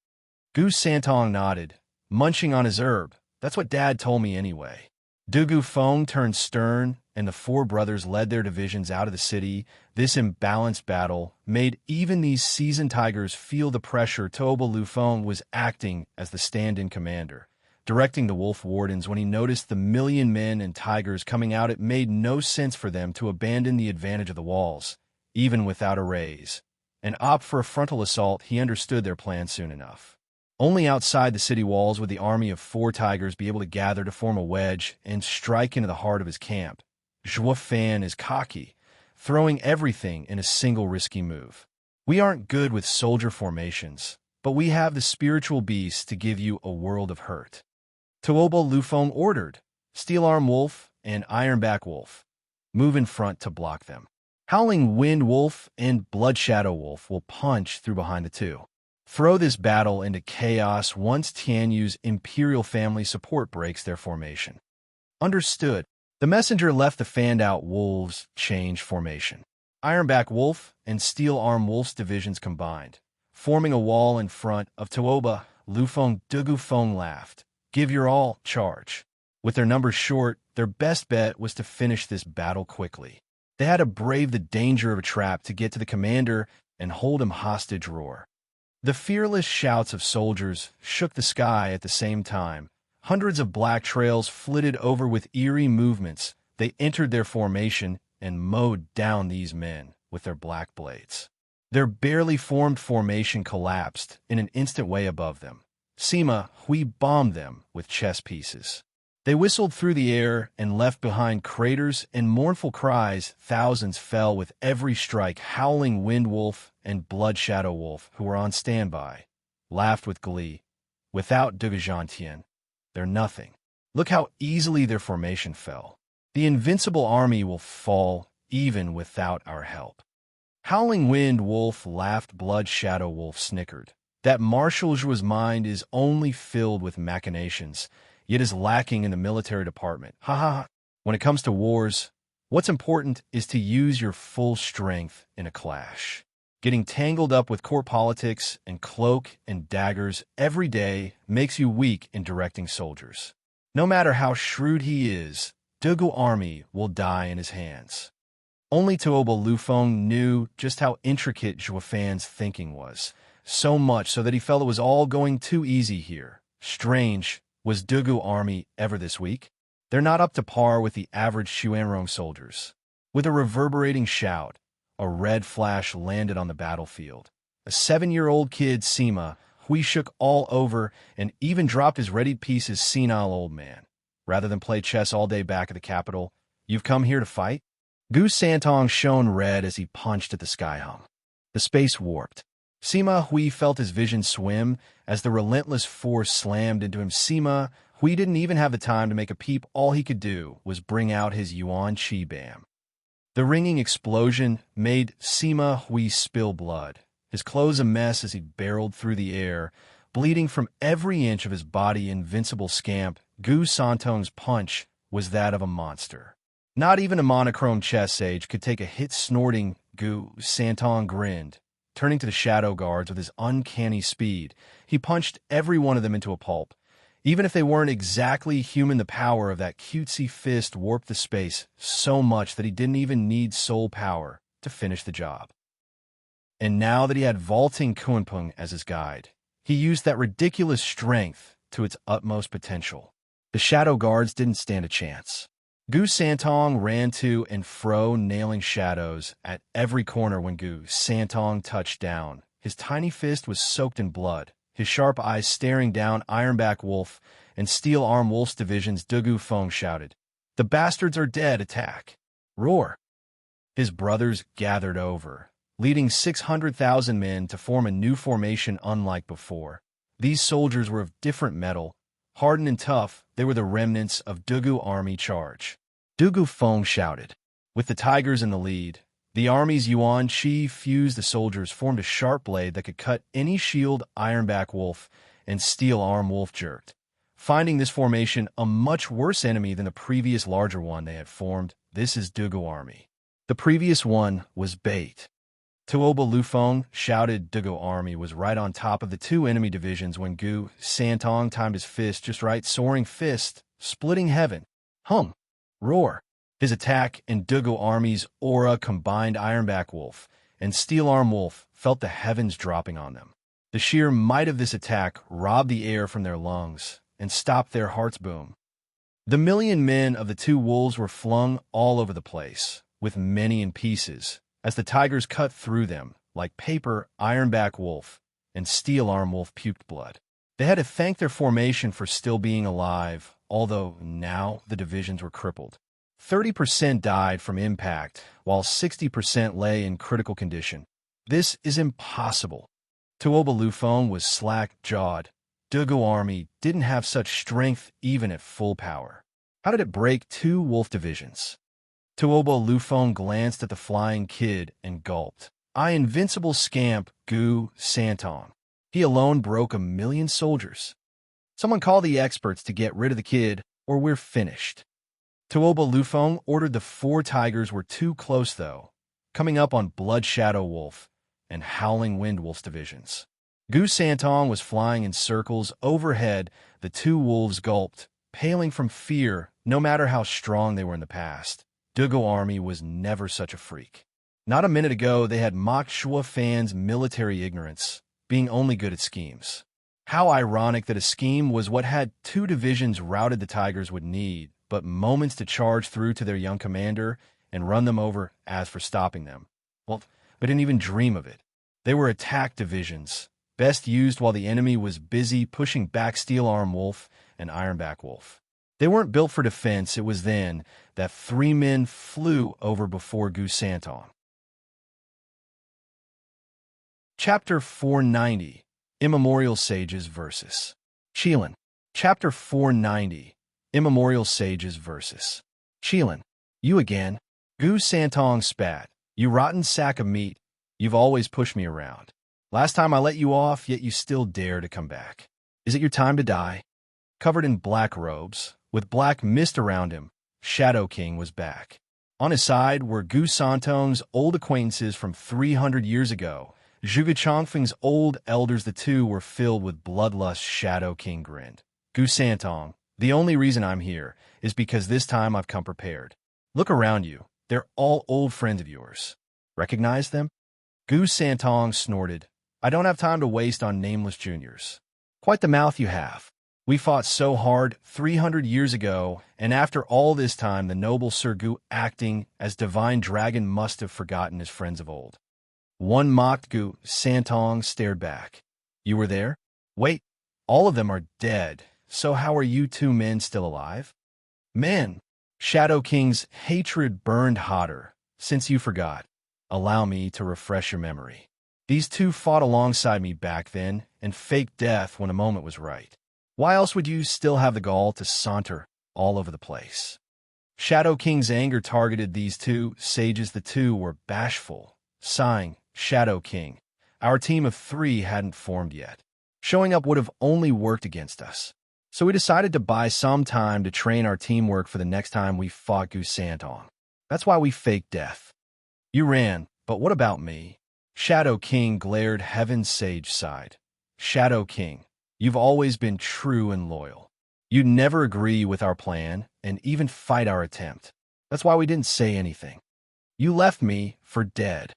Gu Santong nodded, munching on his herb. That's what Dad told me anyway. Dugu Feng turned stern, and the 4 brothers led their divisions out of the city. This imbalanced battle made even these seasoned tigers feel the pressure. Tuoba Lu Feng was acting as the stand-in commander, directing the Wolf Wardens. When he noticed the million men and tigers coming out, it made no sense for them to abandon the advantage of the walls, even without a raise, and opt for a frontal assault. He understood their plan soon enough. Only outside the city walls would the army of 4 tigers be able to gather to form a wedge and strike into the heart of his camp. Zhuo Fan is cocky, throwing everything in a single risky move. We aren't good with soldier formations, but we have the spiritual beast to give you a world of hurt. Tuoba Lu Feng ordered, Steel Arm Wolf and Ironback Wolf, move in front to block them. Howling Wind Wolf and Blood Shadow Wolf will punch through behind the 2. Throw this battle into chaos once Tianyu's imperial family support breaks their formation. Understood. The messenger left the fanned-out wolves change formation. Ironback Wolf and Steel Arm Wolf's divisions combined, forming a wall in front of Tuoba Lu Feng. Dugu Feng laughed. Give your all, charge. With their numbers short, their best bet was to finish this battle quickly. They had to brave the danger of a trap to get to the commander and hold him hostage. Roar. The fearless shouts of soldiers shook the sky at the same time. Hundreds of black trails flitted over with eerie movements. They entered their formation and mowed down these men with their black blades. Their barely formed formation collapsed in an instant way above them. Sima Hui bombed them with chess pieces. They whistled through the air and left behind craters and mournful cries. Thousands fell with every strike. Howling Wind Wolf and Blood Shadow Wolf, who were on standby, laughed with glee. Without Dugujantian, they're nothing. Look how easily their formation fell. The invincible army will fall even without our help. Howling Wind Wolf laughed. Blood Shadow Wolf snickered. That Marshal Zhuo's mind is only filled with machinations, yet is lacking in the military department. Ha ha ha. When it comes to wars, what's important is to use your full strength in a clash. Getting tangled up with court politics and cloak and daggers every day makes you weak in directing soldiers. No matter how shrewd he is, Dugu army will die in his hands. Only Tuoba Lufeng knew just how intricate Zhuo Fan's thinking was, so much so that he felt it was all going too easy here. Strange, was Dugu army ever this weak? They're not up to par with the average Xuanrong soldiers. With a reverberating shout, a red flash landed on the battlefield. A 7-year-old kid, Sima Hui, shook all over and even dropped his readied pieces. Senile old man. Rather than play chess all day back at the capital, you've come here to fight? Gu Santong shone red as he punched at the sky hum. The space warped. Sima Hui felt his vision swim as the relentless force slammed into him. Sima Hui didn't even have the time to make a peep. All he could do was bring out his Yuan Qi Bam. The ringing explosion made Sima Hui spill blood, his clothes a mess as he barreled through the air, bleeding from every inch of his body. Invincible scamp, Gu Santong's punch was that of a monster. Not even a monochrome chess sage could take a hit. Snorting, Gu Santong grinned. Turning to the shadow guards with his uncanny speed, he punched every one of them into a pulp. Even if they weren't exactly human, the power of that cutesy fist warped the space so much that he didn't even need soul power to finish the job. And now that he had vaulting Kunpeng as his guide, he used that ridiculous strength to its utmost potential. The shadow guards didn't stand a chance. Gu Santong ran to and fro, nailing shadows at every corner. When Gu Santong touched down, his tiny fist was soaked in blood, his sharp eyes staring down Ironback Wolf and Steel Arm Wolf's divisions. Dugu Feng shouted, "The bastards are dead! Attack!" Roar! His brothers gathered over, leading 600,000 men to form a new formation unlike before. These soldiers were of different metal, hardened and tough. They were the remnants of Dugu army charge. Dugu Feng shouted. With the tigers in the lead, the army's Yuan Qi fused. The soldiers formed a sharp blade that could cut any shield. Ironback Wolf and Steel Arm Wolf jerked, finding this formation a much worse enemy than the previous larger one they had formed. This is Dugu army. The previous one was bait. Tuoba Lufeng shouted. Dugu army was right on top of the two enemy divisions when Gu Santong timed his fist just right. Soaring fist, splitting heaven. Hum. Roar. His attack and Dugu army's aura combined. Ironback Wolf and Steel Arm Wolf felt the heavens dropping on them. The sheer might of this attack robbed the air from their lungs and stopped their hearts boom. The million men of the two wolves were flung all over the place, with many in pieces, as the tigers cut through them like paper. Ironback Wolf and Steel Arm Wolf puked blood. They had to thank their formation for still being alive, although now the divisions were crippled. 30% died from impact, while 60% lay in critical condition. This is impossible. Tuoba Lufeng was slack-jawed. Dugu army didn't have such strength even at full power. How did it break two wolf divisions? Tuoba Lufeng glanced at the flying kid and gulped. Invincible scamp Gu Santong. He alone broke 1 million soldiers. Someone call the experts to get rid of the kid, or we're finished. Tuoba Lufeng ordered. The 4 tigers were too close, though, coming up on Blood Shadow Wolf and Howling Wind Wolf's divisions. Gu Santong was flying in circles overhead. The 2 wolves gulped, paling from fear, no matter how strong they were in the past. Dugu army was never such a freak. Not a minute ago, they had mocked Zhuo Fan's military ignorance. being only good at schemes. How ironic that a scheme was what had 2 divisions routed the Tigers would need, but moments to charge through to their young commander and run them over. As for stopping them, well, they didn't even dream of it. They were attack divisions, best used while the enemy was busy pushing back Steel Arm Wolf and Ironback Wolf. They weren't built for defense. It was then that 3 men flew over before Goose Santong. Chapter 490, Immemorial Sages versus Cheelin. Chapter 490, Immemorial Sages versus Cheelin. You again? Goose Santong spat. You rotten sack of meat. You've always pushed me around. Last time I let you off, yet you still dare to come back. Is it your time to die? Covered in black robes, with black mist around him, Shadow King was back. On his side were Goose Santong's old acquaintances from 300 years ago. Zhuge Chongfeng's old elders. The two were filled with bloodlust. Shadow King grinned. Goose Santong, the only reason I'm here is because this time I've come prepared. Look around you. They're all old friends of yours. Recognize them? Goose Santong snorted. I don't have time to waste on nameless juniors. Quite the mouth you have. We fought so hard 300 years ago, and after all this time, the noble Sir Gu acting as divine dragon must have forgotten his friends of old. One mocked Goose Santong stared back. You were there? Wait, all of them are dead, so how are you 2 men still alive? Men! Shadow King's hatred burned hotter. Since you forgot, allow me to refresh your memory. These 2 fought alongside me back then and faked death when a moment was right. Why else would you still have the gall to saunter all over the place? Shadow King's anger targeted these 2 sages. The 2 were bashful, sighing. Shadow King, our team of 3 hadn't formed yet. Showing up would have only worked against us. So we decided to buy some time to train our teamwork for the next time we fought Goose Santong. That's why we faked death. You ran, but what about me? Shadow King glared. Heaven's Sage sighed. Shadow King, you've always been true and loyal. You'd never agree with our plan and even fight our attempt. That's why we didn't say anything. You left me for dead.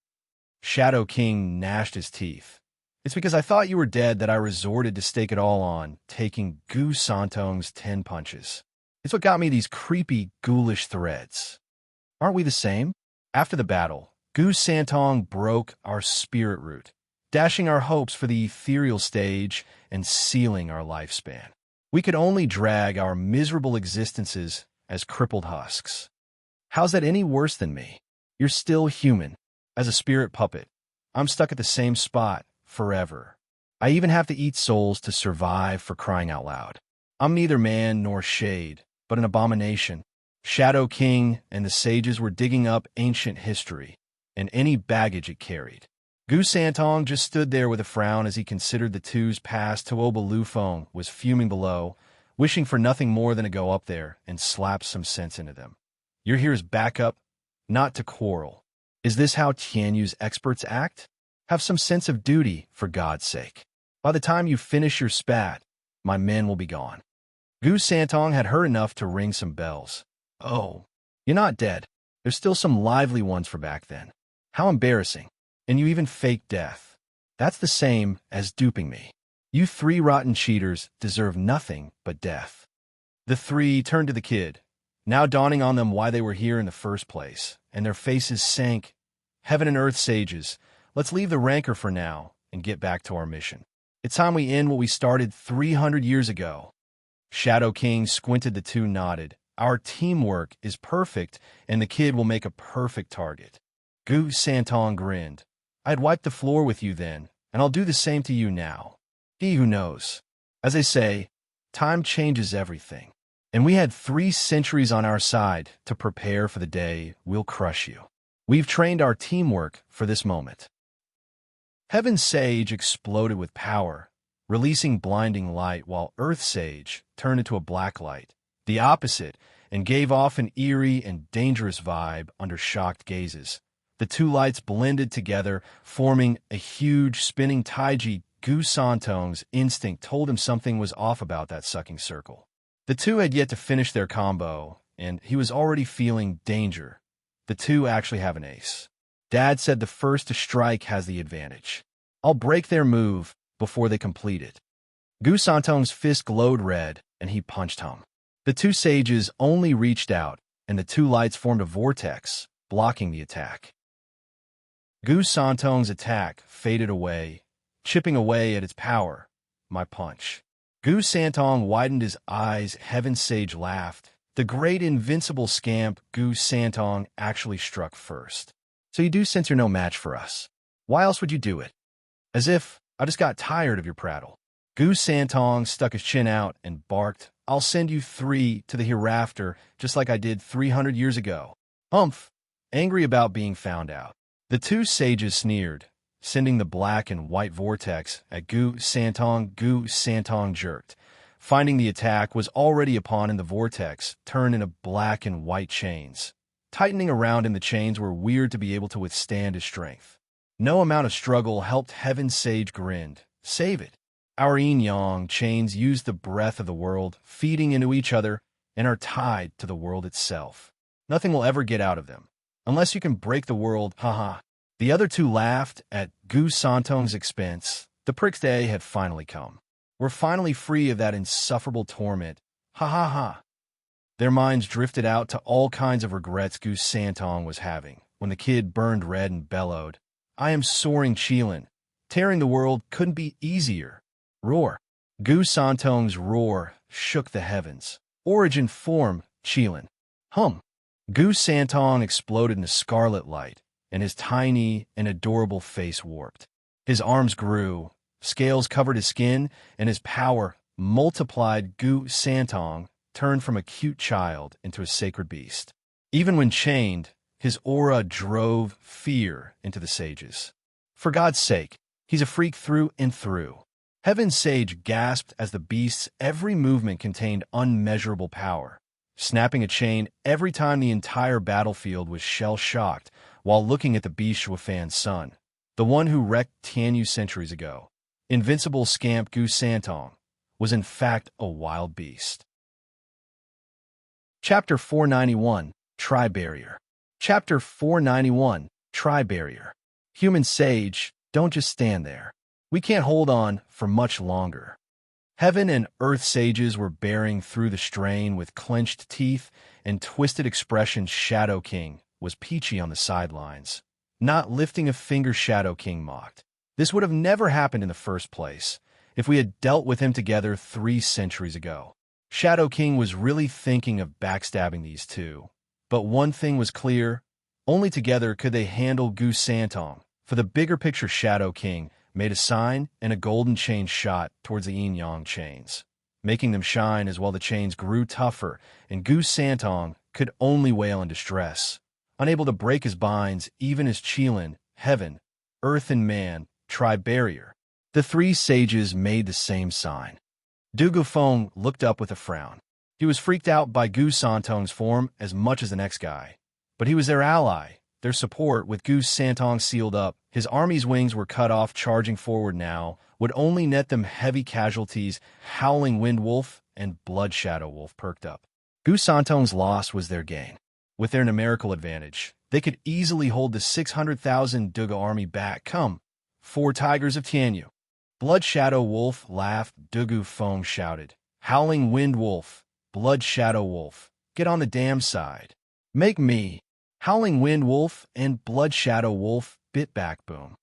Shadow King gnashed his teeth. It's because I thought you were dead that I resorted to stake it all on taking Goose Santong's 10 punches. It's what got me these creepy, ghoulish threads. Aren't we the same? After the battle, Goose Santong broke our spirit root, dashing our hopes for the ethereal stage and sealing our lifespan. We could only drag our miserable existences as crippled husks. How's that any worse than me? You're still human. As a spirit puppet, I'm stuck at the same spot forever. I even have to eat souls to survive, for crying out loud. I'm neither man nor shade, but an abomination. Shadow King and the sages were digging up ancient history and any baggage it carried. Goose Santong just stood there with a frown as he considered the 2's past. Tuoba Lufeng was fuming below, wishing for nothing more than to go up there and slap some sense into them. You're here as backup, not to quarrel. Is this how Tianyu's experts act? Have some sense of duty, for God's sake. By the time you finish your spat, my men will be gone. Goose Santong had heard enough to ring some bells. Oh, you're not dead. There's still some lively ones for back then. How embarrassing. And you even faked death. That's the same as duping me. You 3 rotten cheaters deserve nothing but death. The 3 turned to the kid, now dawning on them why they were here in the first place, and their faces sank. Heaven and earth sages, let's leave the rancor for now and get back to our mission. It's time we end what we started 300 years ago. Shadow King squinted. The 2 nodded. Our teamwork is perfect, and the kid will make a perfect target. Goose Santong grinned. I'd wipe the floor with you then, and I'll do the same to you now. He who knows. As they say, time changes everything. And we had 3 centuries on our side to prepare for the day we'll crush you. We've trained our teamwork for this moment. Heaven's Sage exploded with power, releasing blinding light, while Earth Sage turned into a black light, the opposite, and gave off an eerie and dangerous vibe under shocked gazes. The 2 lights blended together, forming a huge spinning taiji. Goose Santong's instinct told him something was off about that sucking circle. The 2 had yet to finish their combo, and he was already feeling danger. The 2 actually have an ace. Dad said the first to strike has the advantage. I'll break their move, before they complete it. Gu Santong's fist glowed red, and he punched home. The two sages only reached out, and the two lights formed a vortex, blocking the attack. Gu Santong's attack faded away, chipping away at its power. My punch. Gu Santong widened his eyes. Heaven Sage laughed. The great invincible scamp Gu Santong actually struck first. So you do sense you're no match for us. Why else would you do it? As if I just got tired of your prattle. Gu Santong stuck his chin out and barked, I'll send you 3 to the hereafter, just like I did 300 years ago. Humph, angry about being found out. The two sages sneered, sending the black and white vortex at Gu Santong. Gu Santong jerked, finding the attack was already upon him. The vortex turned into black and white chains. Tightening around him, the chains were weird to be able to withstand his strength. No amount of struggle helped. Heaven Sage grinned. Save it. Our yin-yang chains use the breath of the world, feeding into each other, and are tied to the world itself. Nothing will ever get out of them. Unless you can break the world, haha. The other two laughed at Gu Santong's expense. The prick's day had finally come. We're finally free of that insufferable torment. Ha ha ha. Their minds drifted out to all kinds of regrets Gu Santong was having when the kid burned red and bellowed, I am soaring Qilin. Tearing the world couldn't be easier. Roar. Gu Santong's roar shook the heavens. Origin form, Qilin. Hum. Gu Santong exploded in a scarlet light, and his tiny and adorable face warped. His arms grew, scales covered his skin, and his power multiplied. Gu Santong turned from a cute child into a sacred beast. Even when chained, his aura drove fear into the sages. For God's sake, he's a freak through and through. Heaven Sage gasped as the beast's every movement contained unmeasurable power, snapping a chain every time. The entire battlefield was shell-shocked while looking at the beast Shuafan's son, the one who wrecked Tianyu centuries ago. Invincible scamp Gu Santong was in fact a wild beast. Chapter 491, Tri-Barrier. Chapter 491, Tri-Barrier. Human sage, don't just stand there. We can't hold on for much longer. Heaven and earth sages were bearing through the strain with clenched teeth and twisted expressions. Shadow King was peachy on the sidelines, not lifting a finger. Shadow King mocked. This would have never happened in the first place if we had dealt with him together 3 centuries ago. Shadow King was really thinking of backstabbing these two. But one thing was clear, only together could they handle Gu Santong. For the bigger picture, Shadow King made a sign, and a golden chain shot towards the yin-yang chains, making them shine as well. The chains grew tougher, and Gu Santong could only wail in distress, unable to break his binds even as Qilin, heaven, earth, and man, Tri-Barrier. The 3 sages made the same sign. Du Gufeng looked up with a frown. He was freaked out by Gu Santong's form as much as the next guy, but he was their ally, their support. With Gu Santong sealed up, his army's wings were cut off. Charging forward now would only net them heavy casualties. Howling Wind Wolf and Blood Shadow Wolf perked up. Gu Santong's loss was their gain. With their numerical advantage, they could easily hold the 600,000 Duga army back. Come, 4 tigers of Tianyu. Blood Shadow Wolf laughed. Du Gufeng shouted, Howling Wind Wolf, Blood Shadow Wolf, get on the damn side. Make me. Howling Wind Wolf and Blood Shadow Wolf bit back. Boom.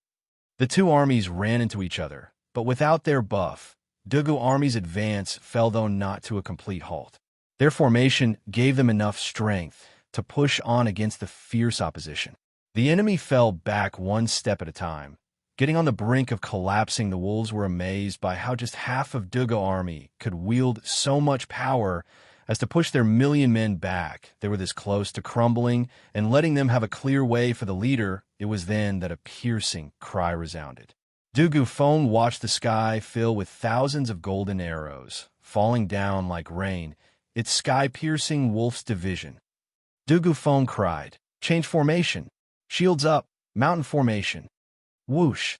The 2 armies ran into each other, but without their buff, Dugu army's advance fell, though not to a complete halt. Their formation gave them enough strength to push on against the fierce opposition. The enemy fell back 1 step at a time, getting on the brink of collapsing. The wolves were amazed by how just half of Dugu army could wield so much power as to push their 1,000,000 men back. They were this close to crumbling and letting them have a clear way for the leader. It was then that a piercing cry resounded. Du Gufeng watched the sky fill with thousands of golden arrows, falling down like rain. Its sky-piercing wolf's division. Du Gufeng cried, change formation. Shields up, mountain formation. Whoosh.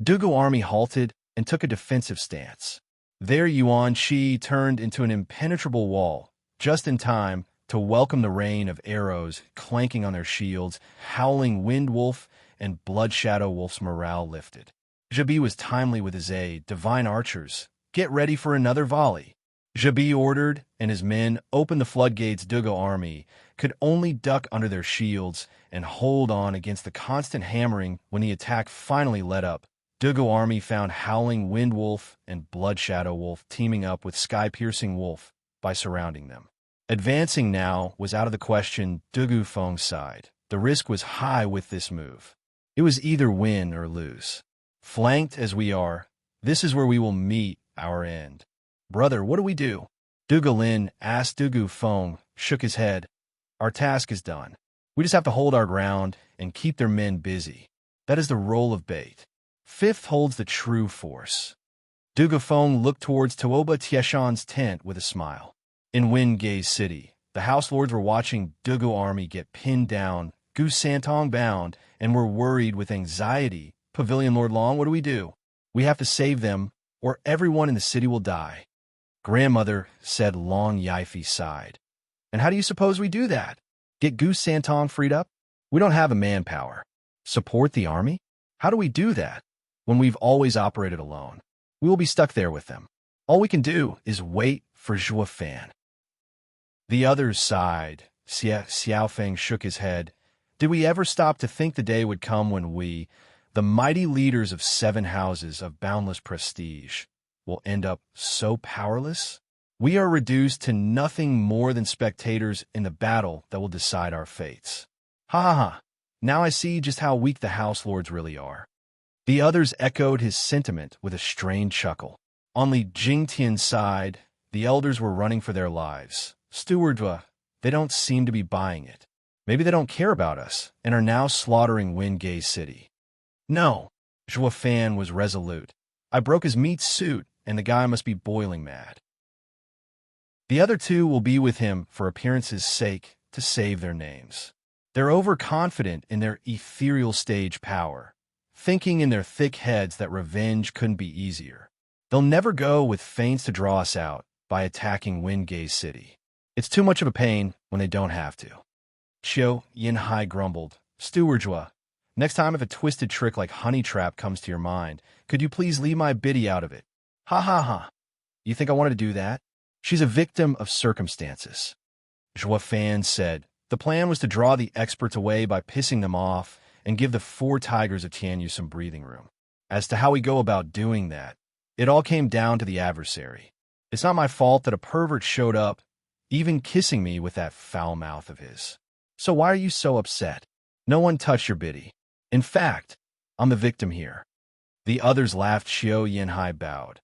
Dugu army halted and took a defensive stance. Their Yuan Shi turned into an impenetrable wall, just in time to welcome the rain of arrows clanking on their shields. Howling Wind Wolf and Blood Shadow Wolf's morale lifted. Jabi was timely with his aid. Divine archers, get ready for another volley. Jabi ordered, and his men opened the floodgates. Dugo army could only duck under their shields and hold on against the constant hammering. When the attack finally let up, Dugo army found Howling Wind Wolf and Blood Shadow Wolf teaming up with Sky-Piercing Wolf by surrounding them. Advancing now was out of the question. Dugu Feng's side. The risk was high with this move. It was either win or lose. Flanked as we are, this is where we will meet our end. Brother, what do we do? Dugu Lin asked. Dugu Feng shook his head. Our task is done. We just have to hold our ground and keep their men busy. That is the role of bait. Fifth holds the true force. Dugu Feng looked towards Tuoba Tieshan's tent with a smile. In Wind Gaze City, the House Lords were watching Dugu army get pinned down, Gu Santong bound, and were worried with anxiety. Pavilion Lord Long, what do we do? We have to save them, or everyone in the city will die. Grandmother, said Long Yifi sighed. And how do you suppose we do that? Get Gu Santong freed up? We don't have a manpower. Support the army? How do we do that when we've always operated alone? We will be stuck there with them. All we can do is wait for Zhuo Fan. The others sighed. Xiao Feng shook his head. Did we ever stop to think the day would come when we, the mighty leaders of 7 houses of boundless prestige, will end up so powerless? We are reduced to nothing more than spectators in the battle that will decide our fates. Ha ha ha. Now I see just how weak the House Lords really are. The others echoed his sentiment with a strained chuckle. On Li Jingtian's side, the elders were running for their lives. Stewardwa, they don't seem to be buying it. Maybe they don't care about us and are now slaughtering Wind Gaze City. No, Zhuo Fan was resolute. I broke his meat suit, and the guy must be boiling mad. The other 2 will be with him for appearance's sake to save their names. They're overconfident in their ethereal stage power, thinking in their thick heads that revenge couldn't be easier. They'll never go with feints to draw us out by attacking Wind Gaze City. It's too much of a pain when they don't have to. Qiu Yinhai grumbled. Stewardwa, next time if a twisted trick like Honey Trap comes to your mind, could you please leave my biddy out of it? Ha ha ha. You think I wanted to do that? She's a victim of circumstances. Zhuo Fan said. The plan was to draw the experts away by pissing them off and give the 4 tigers of Tianyu some breathing room. As to how we go about doing that, it all came down to the adversary. It's not my fault that a pervert showed up, even kissing me with that foul mouth of his. So why are you so upset? No one touched your biddy. In fact, I'm the victim here. The others laughed. Xiao Yinhai bowed.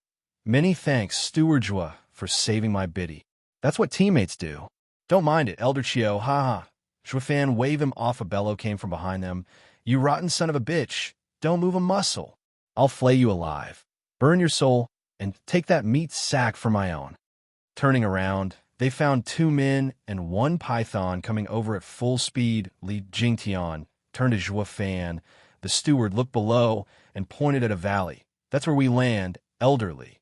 Many thanks, Stewardwa, for saving my biddy. That's what teammates do. Don't mind it, Elder Qiu, ha ha. Zhuo Fan waved him off. A bellow came from behind them. You rotten son of a bitch. Don't move a muscle. I'll flay you alive. Burn your soul, and take that meat sack for my own. Turning around, they found 2 men and 1 python coming over at full speed. Li Jingtian turned to Zhuo Fan. The steward looked below and pointed at a valley. That's where we land, elderly.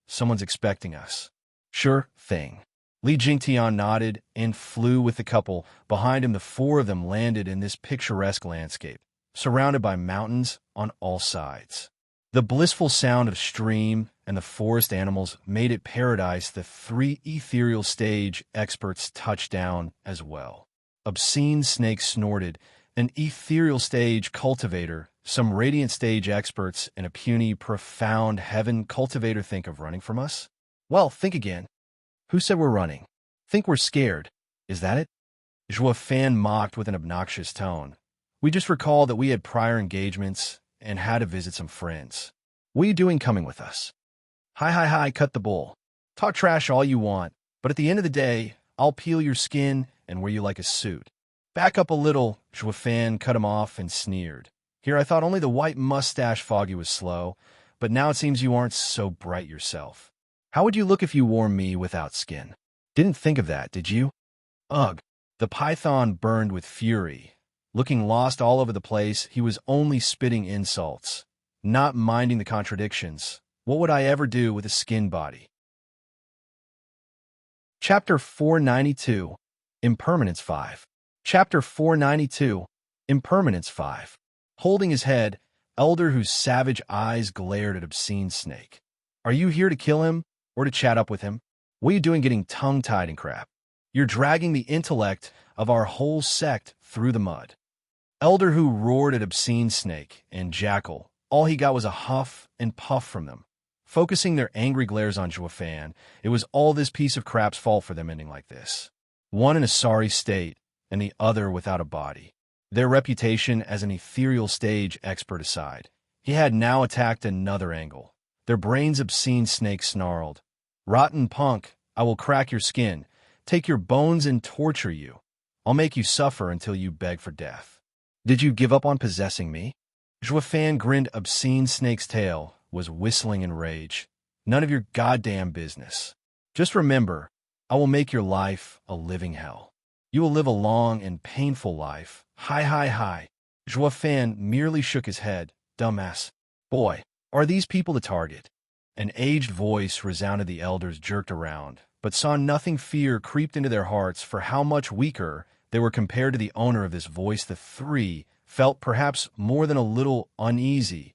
Someone's expecting us. Sure thing. Li Jingtian nodded and flew with the couple. Behind him, the 4 of them landed in this picturesque landscape, surrounded by mountains on all sides. The blissful sound of stream and the forest animals made it paradise. The 3 ethereal stage experts touched down as well. Obscene snakes snorted, an ethereal stage cultivator, some radiant stage experts, and a puny, profound heaven cultivator. Think of running from us? Well, think again. Who said we're running? Think we're scared. Is that it? Zhuo Fan mocked with an obnoxious tone. We just recalled that we had prior engagements and had to visit some friends. What are you doing coming with us? Hi, cut the bull. Talk trash all you want, but at the end of the day, I'll peel your skin and wear you like a suit. Back up a little, Zhuo Fan cut him off and sneered. Here I thought only the white mustache foggy was slow, but now it seems you aren't so bright yourself. How would you look if you wore me without skin? Didn't think of that, did you? Ugh. The python burned with fury. Looking lost all over the place, he was only spitting insults, not minding the contradictions. What would I ever do with a skin body? Chapter 492, Impermanence 5. Chapter 492, Impermanence 5. Holding his head, elder whose savage eyes glared at obscene snake. Are you here to kill him or to chat up with him? What are you doing getting tongue-tied and crap? You're dragging the intellect of our whole sect through the mud. Elder who roared at obscene snake and jackal, all he got was a huff and puff from them. Focusing their angry glares on Juefan, it was all this piece of crap's fault for them ending like this. One in a sorry state, and the other without a body. Their reputation as an ethereal stage expert aside, he had now attacked another angle. Their brains obscene snake snarled. Rotten punk, I will crack your skin, take your bones and torture you. I'll make you suffer until you beg for death. Did you give up on possessing me? Juefan grinned. Obscene snake's tail was whistling in rage. None of your goddamn business. Just remember, I will make your life a living hell. You will live a long and painful life. Hi. Juefan merely shook his head. Dumbass. Boy, are these people to target? An aged voice resounded. The elders jerked around, but saw nothing. Fear creeped into their hearts for how much weaker they were compared to the owner of this voice. The three felt perhaps more than a little uneasy.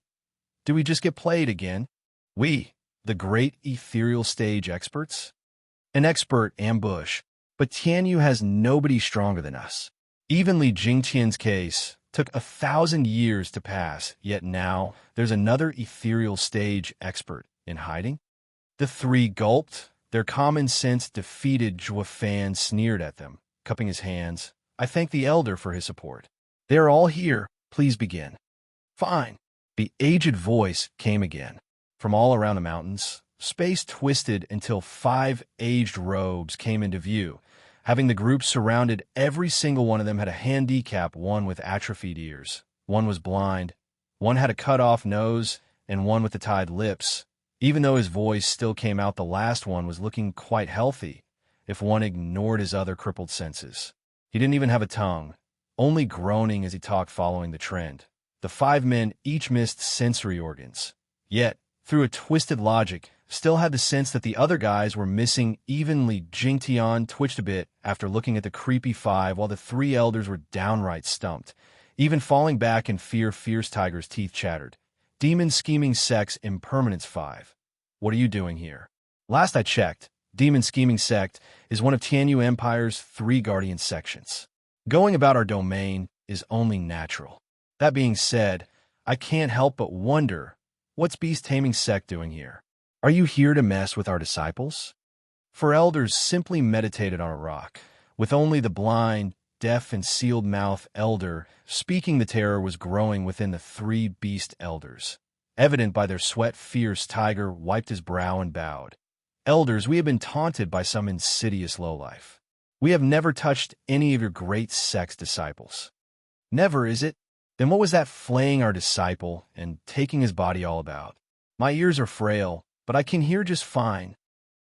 Do we just get played again? We, the great ethereal stage experts? An expert ambush, but Tianyu has nobody stronger than us. Even Li Jingtian's case took 1,000 years to pass, yet now there's another ethereal stage expert in hiding? The three gulped. Their common sense defeated. Juefan sneered at them, cupping his hands. I thank the elder for his support. They are all here. Please begin. Fine. The aged voice came again. From all around the mountains, space twisted until 5 aged robes came into view. Having the group surrounded, every single one of them had a handicap, one with atrophied ears, one was blind, one had a cut-off nose, and one with the tied lips. Even though his voice still came out, the last one was looking quite healthy, if one ignored his other crippled senses. He didn't even have a tongue, only groaning as he talked, following the trend. The 5 men each missed sensory organs, yet, through a twisted logic, still had the sense that the other guys were missing. Evenly, Jingtian twitched a bit after looking at the creepy 5, while the 3 elders were downright stumped. Even falling back in fear, Fierce Tiger's teeth chattered. Demon Scheming Sect's Impermanence 5. What are you doing here? Last I checked, Demon Scheming Sect is one of Tianyu Empire's 3 guardian sections. Going about our domain is only natural. That being said, I can't help but wonder, what's Beast Taming Sect doing here? Are you here to mess with our disciples? 4 elders simply meditated on a rock, with only the blind, deaf, and sealed mouth elder speaking. The terror was growing within the 3 beast elders. Evident by their sweat, Fierce Tiger wiped his brow and bowed. Elders, we have been taunted by some insidious lowlife. We have never touched any of your great sect's disciples. Never, is it? Then what was that flaying our disciple and taking his body all about? My ears are frail, but I can hear just fine.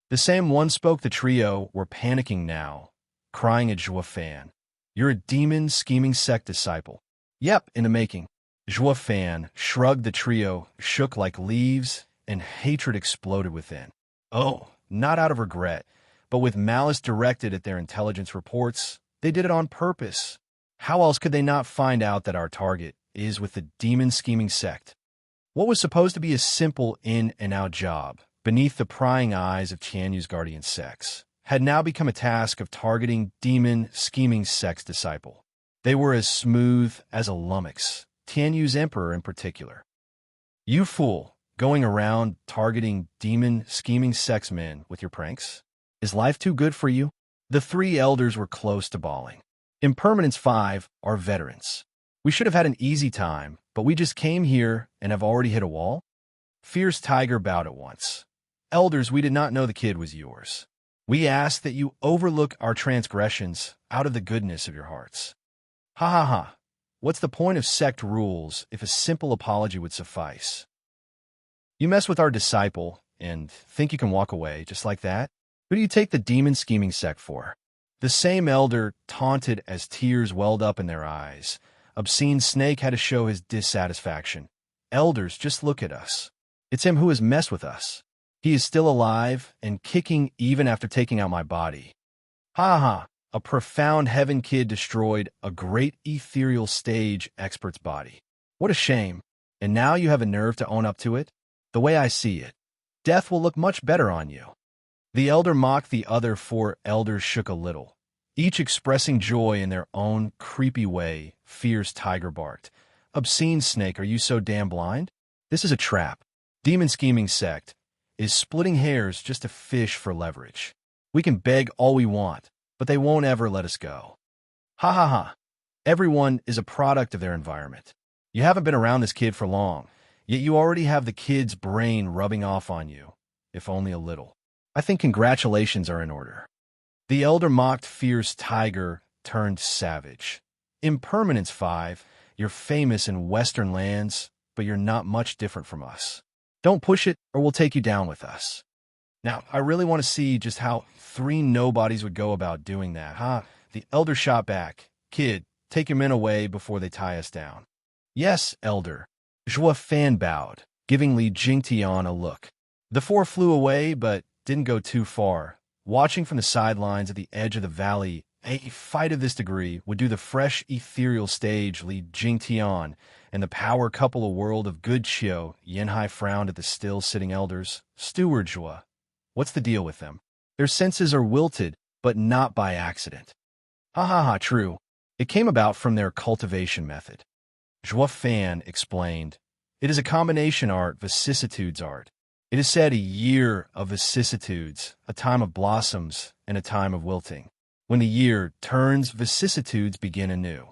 The same one spoke. The trio were panicking now, crying at Juefan. You're a demon scheming sect disciple. Yep, in the making. Juefan shrugged. The trio shook like leaves, and hatred exploded within. Oh, not out of regret, but with malice directed at their intelligence reports. They did it on purpose. How else could they not find out that our target is with the demon scheming sect? What was supposed to be a simple in-and-out job, beneath the prying eyes of Tianyu's guardian sects, had now become a task of targeting demon scheming sect's disciple. They were as smooth as a lummox, Tianyu's emperor in particular. You fool, going around targeting demon scheming sect's men with your pranks? Is life too good for you? The 3 elders were close to bawling. Impermanence 5 are veterans. We should have had an easy time, but we just came here and have already hit a wall? Fierce Tiger bowed at once. Elders, we did not know the kid was yours. We ask that you overlook our transgressions out of the goodness of your hearts. Ha. What's the point of sect rules if a simple apology would suffice? You mess with our disciple and think you can walk away just like that? Who do you take the demon scheming sect for? The same elder taunted as tears welled up in their eyes. Obscene Snake had to show his dissatisfaction. Elders, just look at us. It's him who has messed with us. He is still alive and kicking even after taking out my body. Ha. A profound heaven kid destroyed a great ethereal stage expert's body. What a shame. And now you have a nerve to own up to it? The way I see it, death will look much better on you. The elder mocked. The other 4 elders shook a little, each expressing joy in their own creepy way. Fierce tiger barked. Obscene snake, are you so damn blind? This is a trap. Demon scheming sect. Is splitting hairs just a fish for leverage. We can beg all we want, but they won't ever let us go. Ha ha ha. Everyone is a product of their environment. You haven't been around this kid for long, yet you already have the kid's brain rubbing off on you, if only a little. I think congratulations are in order. The elder mocked. Fierce tiger turned savage. Impermanence 5, you're famous in Western lands, but you're not much different from us. Don't push it, or we'll take you down with us. Now, I really want to see just how 3 nobodies would go about doing that, huh? The elder shot back. Kid, take your men away before they tie us down. Yes, elder. Zhua Fan bowed, giving Li Jingtian a look. The 4 flew away, but didn't go too far. Watching from the sidelines at the edge of the valley, a fight of this degree would do the fresh, ethereal stage. Li Jingtian and the power couple a world of good. Qiu Yanhai frowned at the still-sitting elders. Steward Zhua, what's the deal with them? Their senses are wilted, but not by accident. Ha ha ha, true. It came about from their cultivation method. Zhua Fan explained. It is a combination art, vicissitudes art. It is said a year of vicissitudes, a time of blossoms, and a time of wilting. When the year turns, vicissitudes begin anew.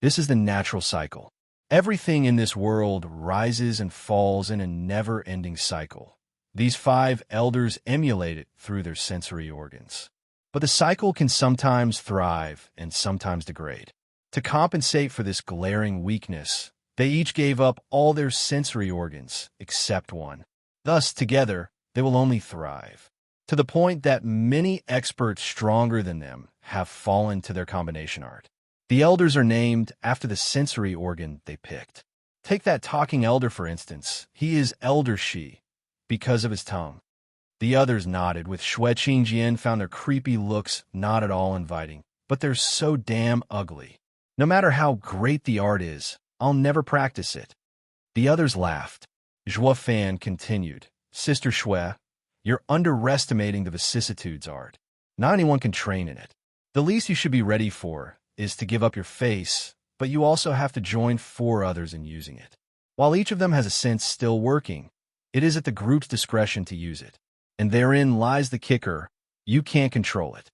This is the natural cycle. Everything in this world rises and falls in a never-ending cycle. These 5 elders emulate it through their sensory organs. But the cycle can sometimes thrive and sometimes degrade. To compensate for this glaring weakness, they each gave up all their sensory organs except one. Thus, together, they will only thrive, to the point that many experts stronger than them have fallen to their combination art. The elders are named after the sensory organ they picked. Take that talking elder, for instance. He is Elder Shi, because of his tongue. The others nodded, with Xue Qingjian found their creepy looks not at all inviting. But they're so damn ugly. No matter how great the art is, I'll never practice it. The others laughed. Zhua Fan continued. Sister Xue, you're underestimating the vicissitudes art. Not anyone can train in it. The least you should be ready for is to give up your face, but you also have to join 4 others in using it. While each of them has a sense still working, it is at the group's discretion to use it. And therein lies the kicker. You can't control it.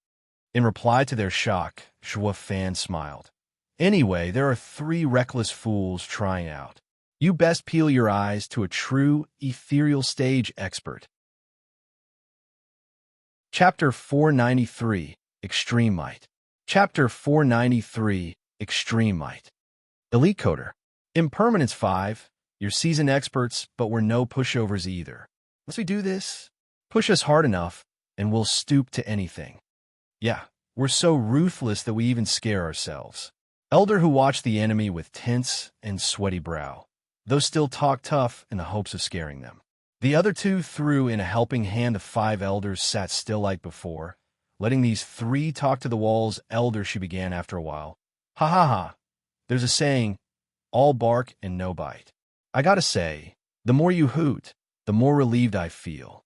In reply to their shock, Zhua Fan smiled. Anyway, there are 3 reckless fools trying out. You best peel your eyes to a true ethereal stage expert. Chapter 493, Extreme Might. Chapter 493, Extreme Might. Elite Coder. Impermanence 5, you're seasoned experts, but we're no pushovers either. Once we do this, push us hard enough, and we'll stoop to anything. Yeah, we're so ruthless that we even scare ourselves. Elder who watched the enemy with tense and sweaty brow, though still talk tough in the hopes of scaring them. The other 2 threw in a helping hand. The 5 elders sat still like before, letting these 3 talk to the walls. Elder, she began after a while. Ha ha ha. There's a saying, all bark and no bite. I gotta say, the more you hoot, the more relieved I feel.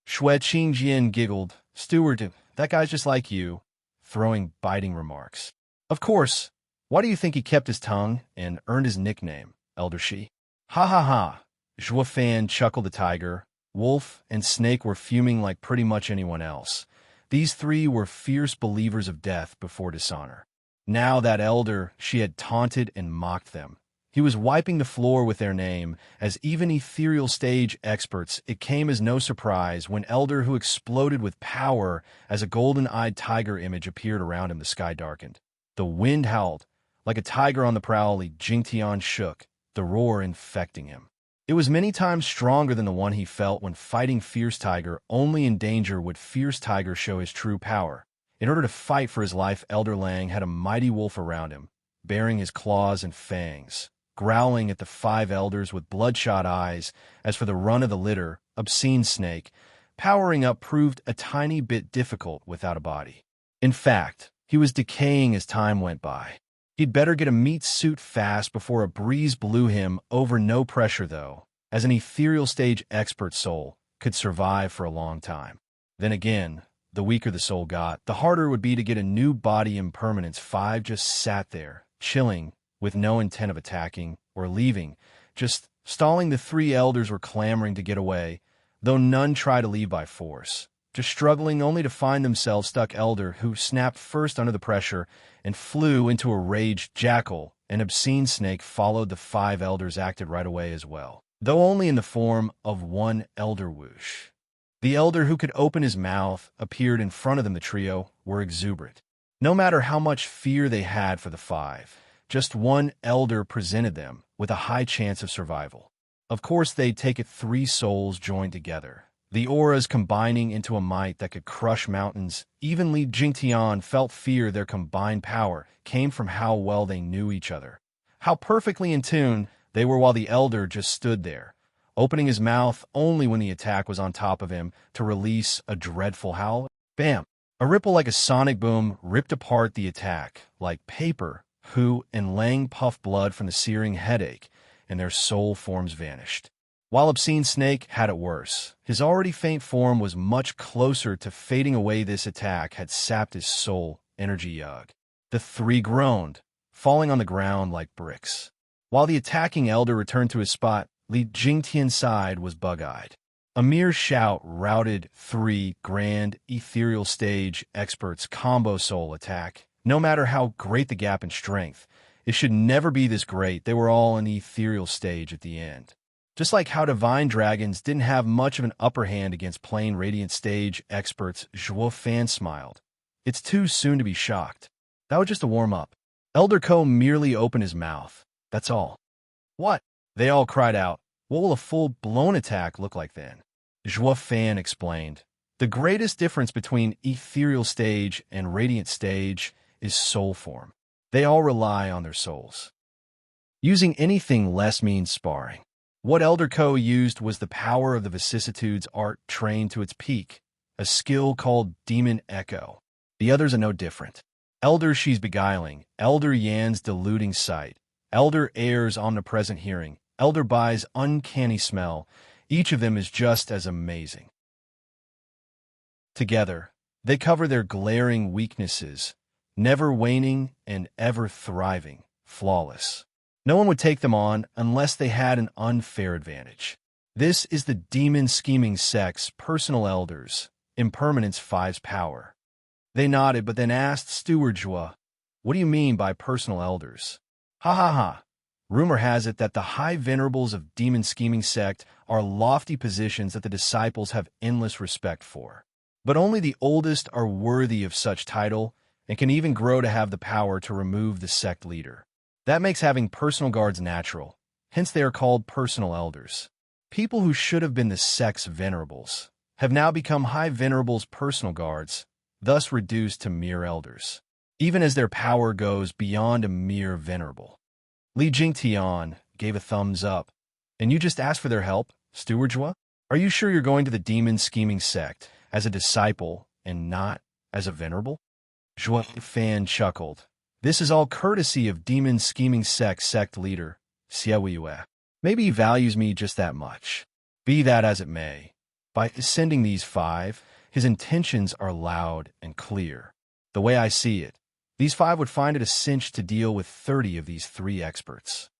Xue Qingjian giggled. Steward, that guy's just like you, throwing biting remarks. Of course. Why do you think he kept his tongue and earned his nickname, Elder Shi? Ha ha ha. Zhua Fan chuckled. The tiger, wolf, and snake were fuming like pretty much anyone else. These 3 were fierce believers of death before dishonor. Now that elder, she had taunted and mocked them. He was wiping the floor with their name. As even ethereal stage experts, it came as no surprise when Elder, who exploded with power as a golden-eyed tiger image appeared around him, the sky darkened. The wind howled. Like a tiger on the prowl, Li Jingtian shook, the roar infecting him. It was many times stronger than the one he felt when fighting Fierce Tiger. Only in danger would Fierce Tiger show his true power. In order to fight for his life, Elder Lang had a mighty wolf around him, baring his claws and fangs, growling at the 5 elders with bloodshot eyes. As for the run of the litter, Obscene Snake, powering up proved a tiny bit difficult without a body. In fact, he was decaying as time went by. He'd better get a meat suit fast before a breeze blew him over. No pressure, though, as an ethereal stage expert soul could survive for a long time. Then again, the weaker the soul got, the harder it would be to get a new body. Impermanence 5 just sat there, chilling, with no intent of attacking or leaving, just stalling. The three elders were clamoring to get away, though none tried to leave by force, just struggling only to find themselves stuck. Elder, who snapped first under the pressure and flew into a raged jackal, an obscene snake, followed. The 5 elders acted right away as well, though only in the form of one elder. Whoosh. The elder who could open his mouth appeared in front of them. The trio were exuberant. No matter how much fear they had for the 5, just one elder presented them with a high chance of survival. Of course, they'd take it. 3 souls joined together, the auras combining into a might that could crush mountains. Even Li Jingtian felt fear. Their combined power came from how well they knew each other, how perfectly in tune they were, while the elder just stood there, opening his mouth only when the attack was on top of him to release a dreadful howl. Bam! A ripple like a sonic boom ripped apart the attack like paper. Who and Lang puffed blood from the searing headache, and their soul forms vanished. While Obscene Snake had it worse. His already faint form was much closer to fading away. This attack had sapped his soul energy. Ugh. The 3 groaned, falling on the ground like bricks. While the attacking elder returned to his spot, Li Jingtian's side was bug-eyed. A mere shout routed 3 grand ethereal stage experts' combo soul attack. No matter how great the gap in strength, it should never be this great. They were all in the ethereal stage at the end. Just like how divine dragons didn't have much of an upper hand against plain radiant stage experts, Zhuo Fan smiled. It's too soon to be shocked. That was just a warm-up. Elder Ko merely opened his mouth. That's all. What? They all cried out. What will a full-blown attack look like then? Zhuo Fan explained. The greatest difference between ethereal stage and radiant stage is soul form. They all rely on their souls. Using anything less means sparring. What Elder Ko used was the power of the vicissitudes art trained to its peak, a skill called Demon Echo. The others are no different. Elder Shi's beguiling, Elder Yan's deluding sight, Elder Air's omnipresent hearing, Elder Bai's uncanny smell. Each of them is just as amazing. Together, they cover their glaring weaknesses, never waning and ever thriving, flawless. No one would take them on unless they had an unfair advantage. This is the demon scheming sect's personal elders, Impermanence 5's power. They nodded, but then asked Steward Zhuo, what do you mean by personal elders? Ha ha ha. Rumor has it that the high venerables of demon scheming sect are lofty positions that the disciples have endless respect for. But only the oldest are worthy of such title, and can even grow to have the power to remove the sect leader. That makes having personal guards natural, hence they are called personal elders. People who should have been the sect's venerables have now become high venerables' personal guards, thus reduced to mere elders, even as their power goes beyond a mere venerable. Li Jingtian gave a thumbs up. And you just asked for their help, Steward Zhuo? Are you sure you're going to the demon scheming sect as a disciple and not as a venerable? Zhuo Fan chuckled. This is all courtesy of demon scheming sect leader, Xie Yue. Maybe he values me just that much. Be that as it may, by sending these 5, his intentions are loud and clear. The way I see it, these 5 would find it a cinch to deal with 30 of these 3 experts.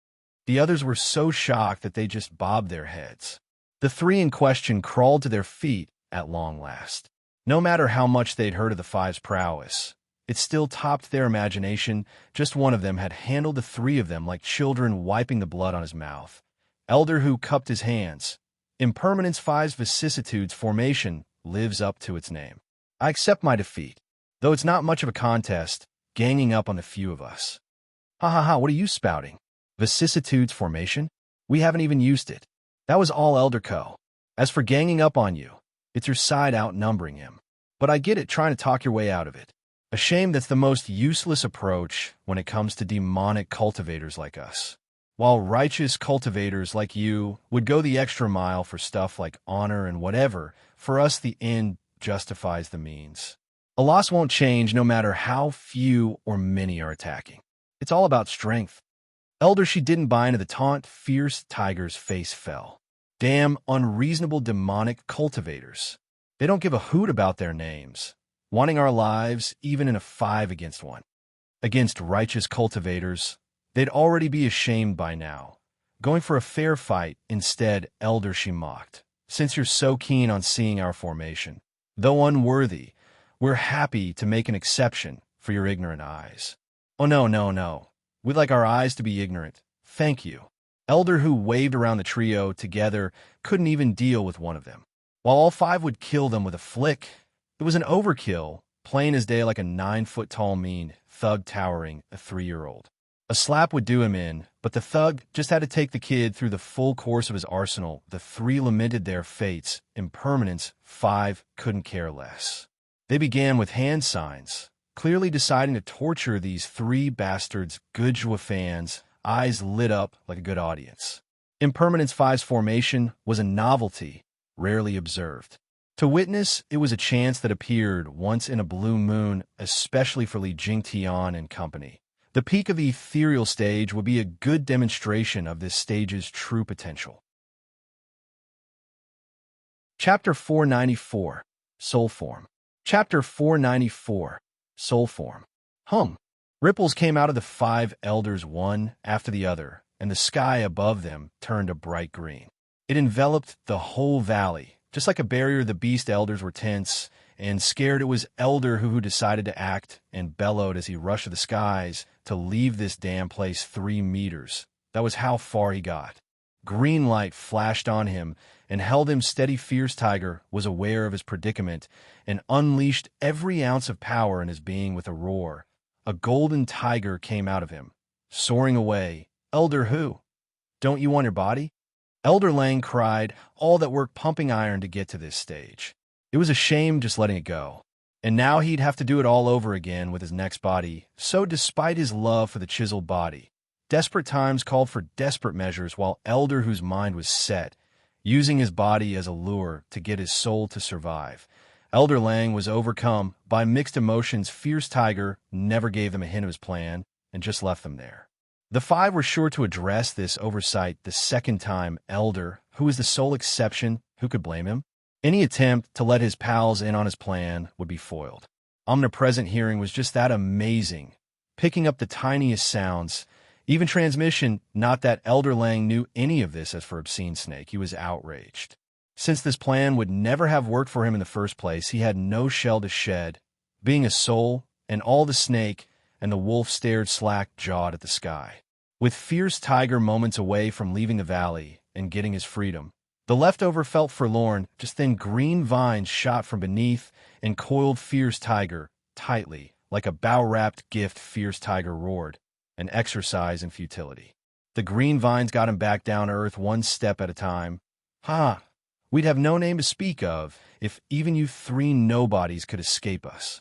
The others were so shocked that they just bobbed their heads. The 3 in question crawled to their feet at long last. No matter how much they'd heard of the 5's prowess, it still topped their imagination. Just one of them had handled the 3 of them like children, wiping the blood on his mouth. Elder who cupped his hands. Impermanence 5's vicissitudes formation lives up to its name. I accept my defeat, though it's not much of a contest, ganging up on the few of us. Ha ha ha, what are you spouting? Vicissitudes formation? We haven't even used it. That was all Elder Ko. As for ganging up on you, it's your side outnumbering him. But I get it, trying to talk your way out of it. A shame that's the most useless approach when it comes to demonic cultivators like us. While righteous cultivators like you would go the extra mile for stuff like honor and whatever, for us the end justifies the means. A loss won't change no matter how few or many are attacking. It's all about strength. Elder, she didn't buy into the taunt. Fierce Tiger's face fell. Damn unreasonable demonic cultivators. They don't give a hoot about their names, wanting our lives even in a 5 against 1. Against righteous cultivators, they'd already be ashamed by now. Going for a fair fight instead, Elder, she mocked. Since you're so keen on seeing our formation, though unworthy, we're happy to make an exception for your ignorant eyes. Oh no, no, no. We'd like our eyes to be ignorant. Thank you. Elder, who waved around the trio together, couldn't even deal with one of them. While all 5 would kill them with a flick, it was an overkill, plain as day, like a 9-foot-tall mean thug towering a 3-year-old. A slap would do him in, but the thug just had to take the kid through the full course of his arsenal. The 3 lamented their fates. Impermanence, 5 couldn't care less. They began with hand signs, clearly deciding to torture these 3 bastards. Good Joie fans, eyes lit up like a good audience. Impermanence 5's formation was a novelty, rarely observed. To witness, it was a chance that appeared once in a blue moon, especially for Li Jingtian and company. The peak of the ethereal stage would be a good demonstration of this stage's true potential. Chapter 494, Soul Form. Chapter 494, Soul Form. Ripples came out of the 5 elders one after the other, and the sky above them turned a bright green. It enveloped the whole valley. Just like a barrier, the beast elders were tense and scared. It was Elder who decided to act and bellowed as he rushed to the skies to leave this damn place 3 meters. That was how far he got. Green light flashed on him and held him steady. Fierce Tiger was aware of his predicament and unleashed every ounce of power in his being with a roar. A golden tiger came out of him, soaring away. Elder, who? Don't you want your body? Elder Lang cried, all that work pumping iron to get to this stage. It was a shame just letting it go. And now he'd have to do it all over again with his next body. So despite his love for the chiseled body, desperate times called for desperate measures, while Elder, whose mind was set, using his body as a lure to get his soul to survive. Elder Lang was overcome by mixed emotions. Fierce Tiger never gave them a hint of his plan and just left them there. The 5 were sure to address this oversight the second time. Elder, who was the sole exception, who could blame him? Any attempt to let his pals in on his plan would be foiled. Omnipresent hearing was just that amazing, picking up the tiniest sounds. Even transmission, not that Elder Lang knew any of this. As for Obscene Snake, he was outraged. Since this plan would never have worked for him in the first place, he had no shell to shed. Being a soul, and all the snake and the wolf stared slack-jawed at the sky. With Fierce Tiger moments away from leaving the valley and getting his freedom, the leftover felt forlorn. Just then green vines shot from beneath and coiled Fierce Tiger tightly. Like a bow-wrapped gift, Fierce Tiger roared, an exercise in futility. The green vines got him back down to earth, one step at a time. We'd have no name to speak of if even you 3 nobodies could escape us.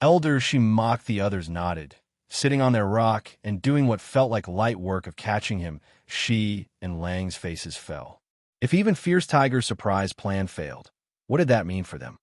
Elder, she mocked. The others nodded, sitting on their rock and doing what felt like light work of catching him. She and Lang's faces fell. If even Fierce Tiger's surprise plan failed, what did that mean for them?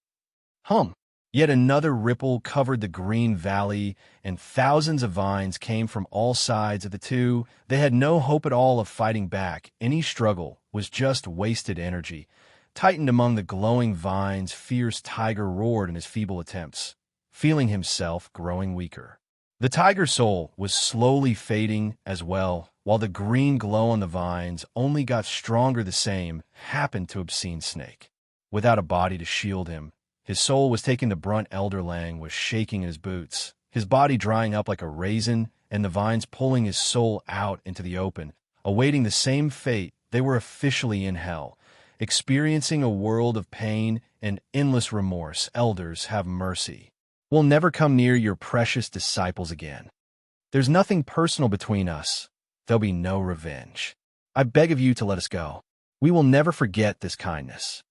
Yet another ripple covered the green valley, and thousands of vines came from all sides of the 2. They had no hope at all of fighting back. Any struggle was just wasted energy. Tightened among the glowing vines, Fierce Tiger roared in his feeble attempts, feeling himself growing weaker. The tiger soul was slowly fading as well, while the green glow on the vines only got stronger. The same happened to Obscene Snake. Without a body to shield him, his soul was taking the brunt. Elder Lang was shaking in his boots, his body drying up like a raisin, and the vines pulling his soul out into the open, awaiting the same fate. They were officially in hell, experiencing a world of pain and endless remorse. Elders, have mercy. We'll never come near your precious disciples again. There's nothing personal between us. There'll be no revenge. I beg of you to let us go. We will never forget this kindness.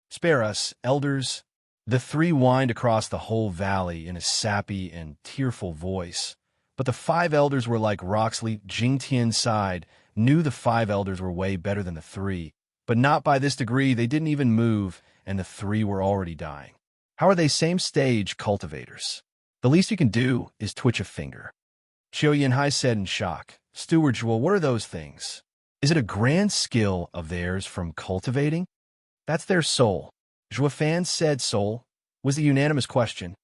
Spare us, elders. The 3 whined across the whole valley in a sappy and tearful voice. But the 5 elders were like rocks. Li Jingtian sighed, knew the 5 elders were way better than the 3, but not by this degree. They didn't even move, and the 3 were already dying. How are they same stage cultivators? The least you can do is twitch a finger. Xiao Yanhai said in shock. Steward Zhuo, what are those things? Is it a grand skill of theirs from cultivating? That's their soul. Zhuo Fan said soul was the unanimous question.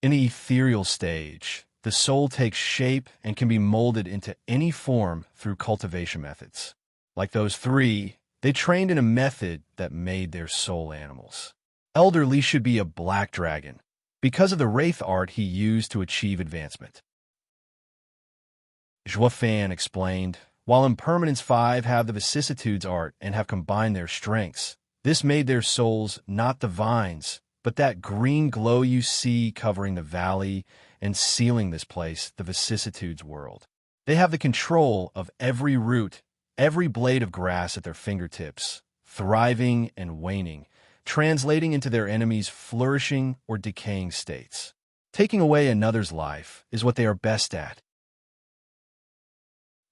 In the ethereal stage, the soul takes shape and can be molded into any form through cultivation methods. Like those three, they trained in a method that made their soul animals. Elder Li should be a black dragon, because of the wraith art he used to achieve advancement. Zhuo Fan explained, while Impermanence 5 have the vicissitudes art and have combined their strengths, this made their souls not the vines, but that green glow you see covering the valley and sealing this place, the vicissitudes world. They have the control of every root, every blade of grass at their fingertips, thriving and waning, translating into their enemies' flourishing or decaying states. Taking away another's life is what they are best at.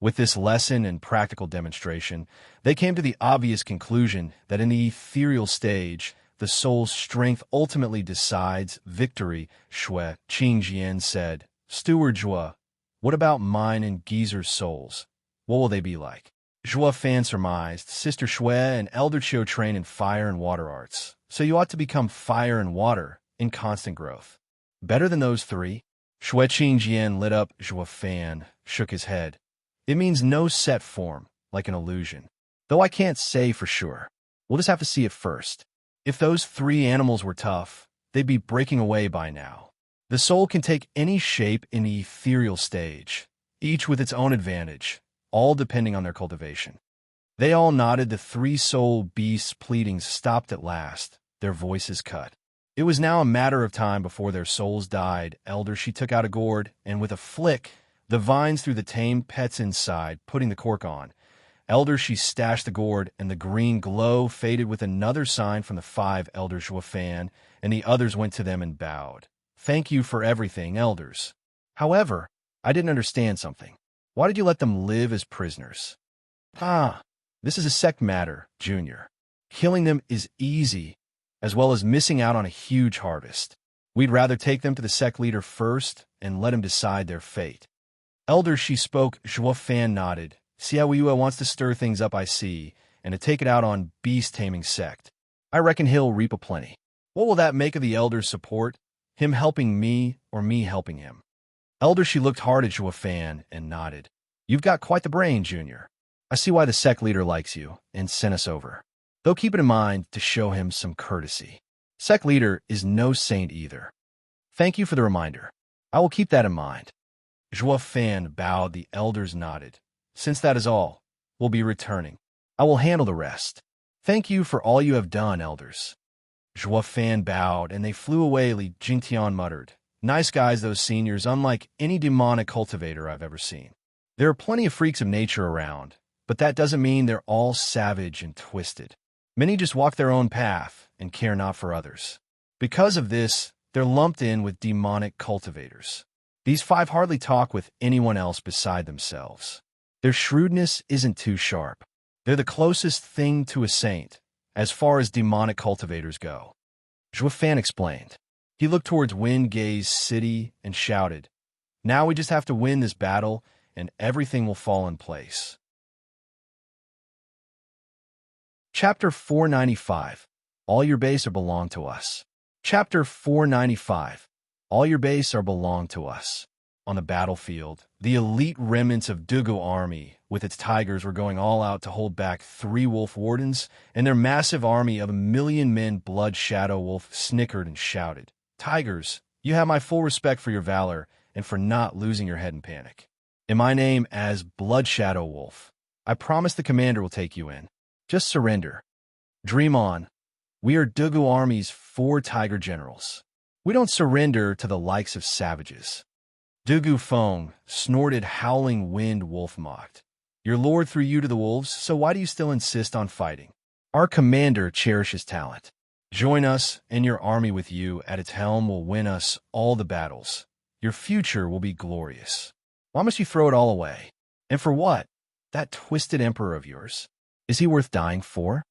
With this lesson and practical demonstration, they came to the obvious conclusion that in the ethereal stage, the soul's strength ultimately decides victory. Shui Qingjian said, Steward Zhuo, what about mine and Geezer's souls? What will they be like? Zhuo Fan surmised, Sister Shui and Elder Qiu train in fire and water arts, so you ought to become fire and water in constant growth. Better than those three? Shui Qingjian lit up. Zhuo Fan shook his head. It means no set form, like an illusion. Though I can't say for sure. We'll just have to see it first. If those three animals were tough, they'd be breaking away by now. The soul can take any shape in the ethereal stage, each with its own advantage, all depending on their cultivation. They all nodded. The three soul beasts' pleadings stopped at last, their voices cut. It was now a matter of time before their souls died. Elder, she took out a gourd, and with a flick, the vines threw the tame pets inside, putting the cork on. Elder, she stashed the gourd, and the green glow faded with another sign from the five elders. Zhuo Fan and the others went to them and bowed. Thank you for everything, elders. However, I didn't understand something. Why did you let them live as prisoners? This is a sect matter, Junior. Killing them is easy, as well as missing out on a huge harvest. We'd rather take them to the sect leader first and let him decide their fate. Elder, she spoke. Zhuo Fan nodded. Xiaoyue wants to stir things up, I see, and to take it out on beast-taming sect. I reckon he'll reap a plenty. What will that make of the elder's support? Him helping me or me helping him? Elder, she looked hard at Zhuo Fan and nodded. You've got quite the brain, Junior. I see why the sect leader likes you and sent us over. Though keep it in mind to show him some courtesy. Sect leader is no saint either. Thank you for the reminder. I will keep that in mind. Zhuo Fan bowed. The elders nodded. Since that is all, we'll be returning. I will handle the rest. Thank you for all you have done, elders. Zhuo Fan bowed, and they flew away. Li Jingtian muttered, Nice guys, those seniors, unlike any demonic cultivator I've ever seen. There are plenty of freaks of nature around, but that doesn't mean they're all savage and twisted. Many just walk their own path and care not for others. Because of this, they're lumped in with demonic cultivators. These five hardly talk with anyone else beside themselves. Their shrewdness isn't too sharp. They're the closest thing to a saint, as far as demonic cultivators go. Zhuo Fan explained. He looked towards Wind Gaze City and shouted, Now we just have to win this battle, and everything will fall in place. Chapter 495. All your base are belong to us. Chapter 495. All your base are belong to us. On the battlefield, the elite remnants of Dugu army with its tigers were going all out to hold back 3 wolf wardens, and their massive army of 1,000,000 men. Blood Shadow Wolf snickered and shouted, Tigers, you have my full respect for your valor and for not losing your head in panic. In my name as Blood Shadow Wolf, I promise the commander will take you in. Just surrender. Dream on. We are Dugu Army's 4 tiger generals. We don't surrender to the likes of savages. Dugu Feng snorted. Howling Wind Wolf mocked. Your lord threw you to the wolves, so why do you still insist on fighting? Our commander cherishes talent. Join us, and your army with you at its helm will win us all the battles. Your future will be glorious. Why must you throw it all away? And for what? That twisted emperor of yours. Is he worth dying for?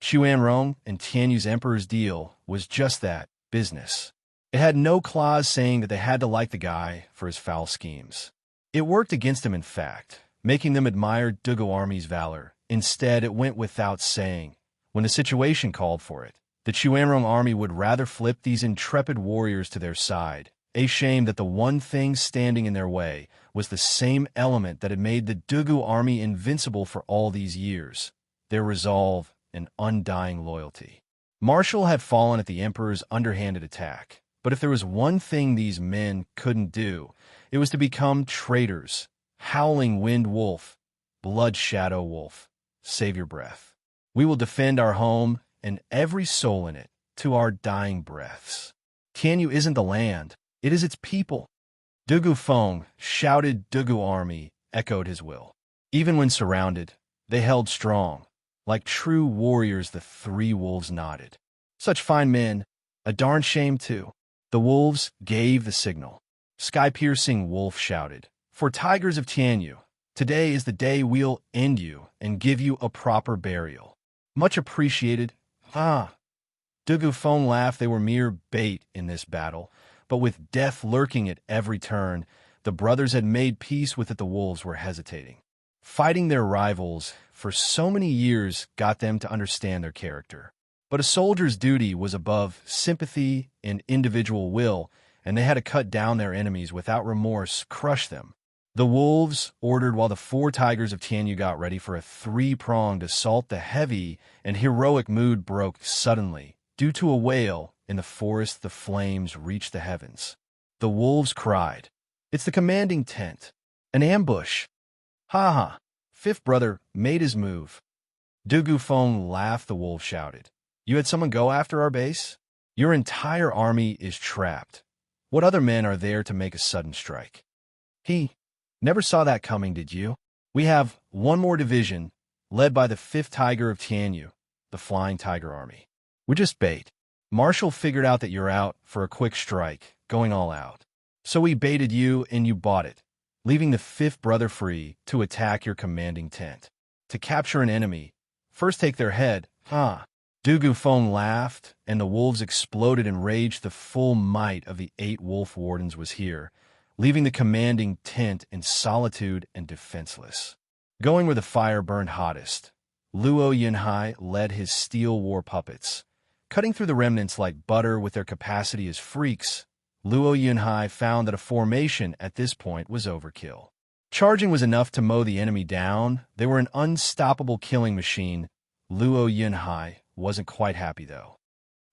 Chuanrong and Tianyu's emperor's deal was just that, business. It had no clause saying that they had to like the guy for his foul schemes. It worked against him, in fact, making them admire Dugu army's valor. Instead, it went without saying, when the situation called for it, the Chuanrong army would rather flip these intrepid warriors to their side. A shame that the one thing standing in their way was the same element that had made the Dugu army invincible for all these years: their resolve and undying loyalty. Marshall had fallen at the emperor's underhanded attack, but if there was one thing these men couldn't do, it was to become traitors. Howling wind wolf, blood shadow wolf, save your breath. We will defend our home and every soul in it to our dying breaths. Tianyu isn't the land, it is its people. Dugu Feng, shouted Dugu army, echoed his will. Even when surrounded, they held strong. Like true warriors, the three wolves nodded. Such fine men, a darn shame too. The wolves gave the signal. Sky-piercing wolf shouted, "For tigers of Tianyu, today is the day we'll end you and give you a proper burial." Much appreciated. Dugu Feng laughed. They were mere bait in this battle, but with death lurking at every turn, the brothers had made peace with it. The wolves were hesitating. Fighting their rivals for so many years got them to understand their character. But a soldier's duty was above sympathy and individual will, and they had to cut down their enemies without remorse, crush them. The wolves ordered while the four tigers of Tianyu got ready for a three-pronged assault. The heavy and heroic mood broke suddenly. Due to a wail in the forest, the flames reached the heavens. The wolves cried, "It's the commanding tent! An ambush!" "Ha ha!" Fifth brother made his move. Dugu Feng laughed. The wolf shouted, "You had someone go after our base? Your entire army is trapped. What other men are there to make a sudden strike?" He never saw that coming, did you? We have one more division, led by the 5th Tiger of Tianyu, the Flying Tiger Army. We're just bait. Marshall figured out that you're out for a quick strike, going all out. So we baited you and you bought it, leaving the 5th brother free to attack your commanding tent. To capture an enemy, first take their head, huh? Dugu Feng laughed, and the wolves exploded in rage. The full might of the 8 wolf wardens was here, leaving the commanding tent in solitude and defenseless. Going where the fire burned hottest, Luo Yunhai led his steel war puppets. Cutting through the remnants like butter with their capacity as freaks, Luo Yunhai found that a formation at this point was overkill. Charging was enough to mow the enemy down. They were an unstoppable killing machine. Luo Yunhai wasn't quite happy, though.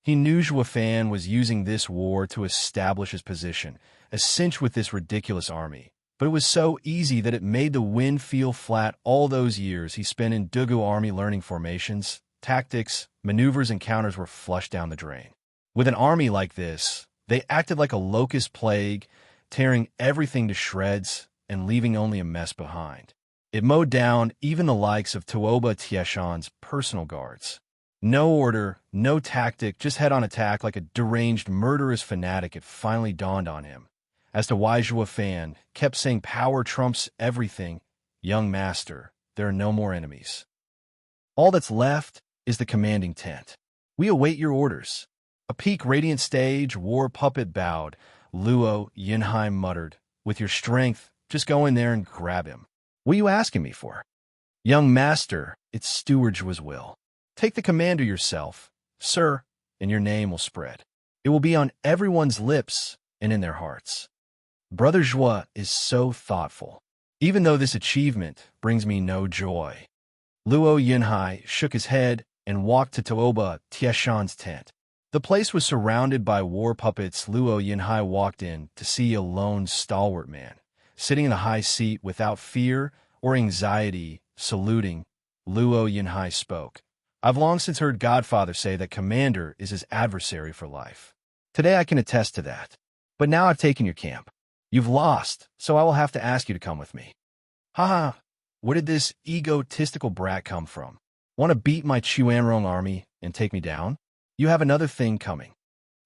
He knew Zhou Fan was using this war to establish his position, a cinch with this ridiculous army. But it was so easy that it made the wind feel flat. All those years he spent in Dugu army learning formations, tactics, maneuvers, and counters were flushed down the drain. With an army like this, they acted like a locust plague, tearing everything to shreds and leaving only a mess behind. It mowed down even the likes of Tuoba Tieshan's personal guards. No order, no tactic, just head-on attack like a deranged, murderous fanatic. It finally dawned on him as to why Zhou Fan kept saying power trumps everything. Young master, there are no more enemies. All that's left is the commanding tent. We await your orders. A peak radiant stage, war puppet bowed. Luo Yunhai muttered, "With your strength, just go in there and grab him." "What are you asking me for?" "Young master, it's Steward Zhuo's will. Take the command of yourself, sir, and your name will spread. It will be on everyone's lips and in their hearts." Brother Zhuo is so thoughtful, even though this achievement brings me no joy. Luo Yunhai shook his head and walked to Tuoba Tieshan's tent. The place was surrounded by war puppets. Luo Yunhai walked in to see a lone stalwart man, sitting in a high seat without fear or anxiety, saluting. Luo Yunhai spoke. "I've long since heard Godfather say that Commander is his adversary for life. Today I can attest to that. But now I've taken your camp. You've lost, so I will have to ask you to come with me." "Haha, where did this egotistical brat come from? Want to beat my Chuanrong army and take me down? You have another thing coming."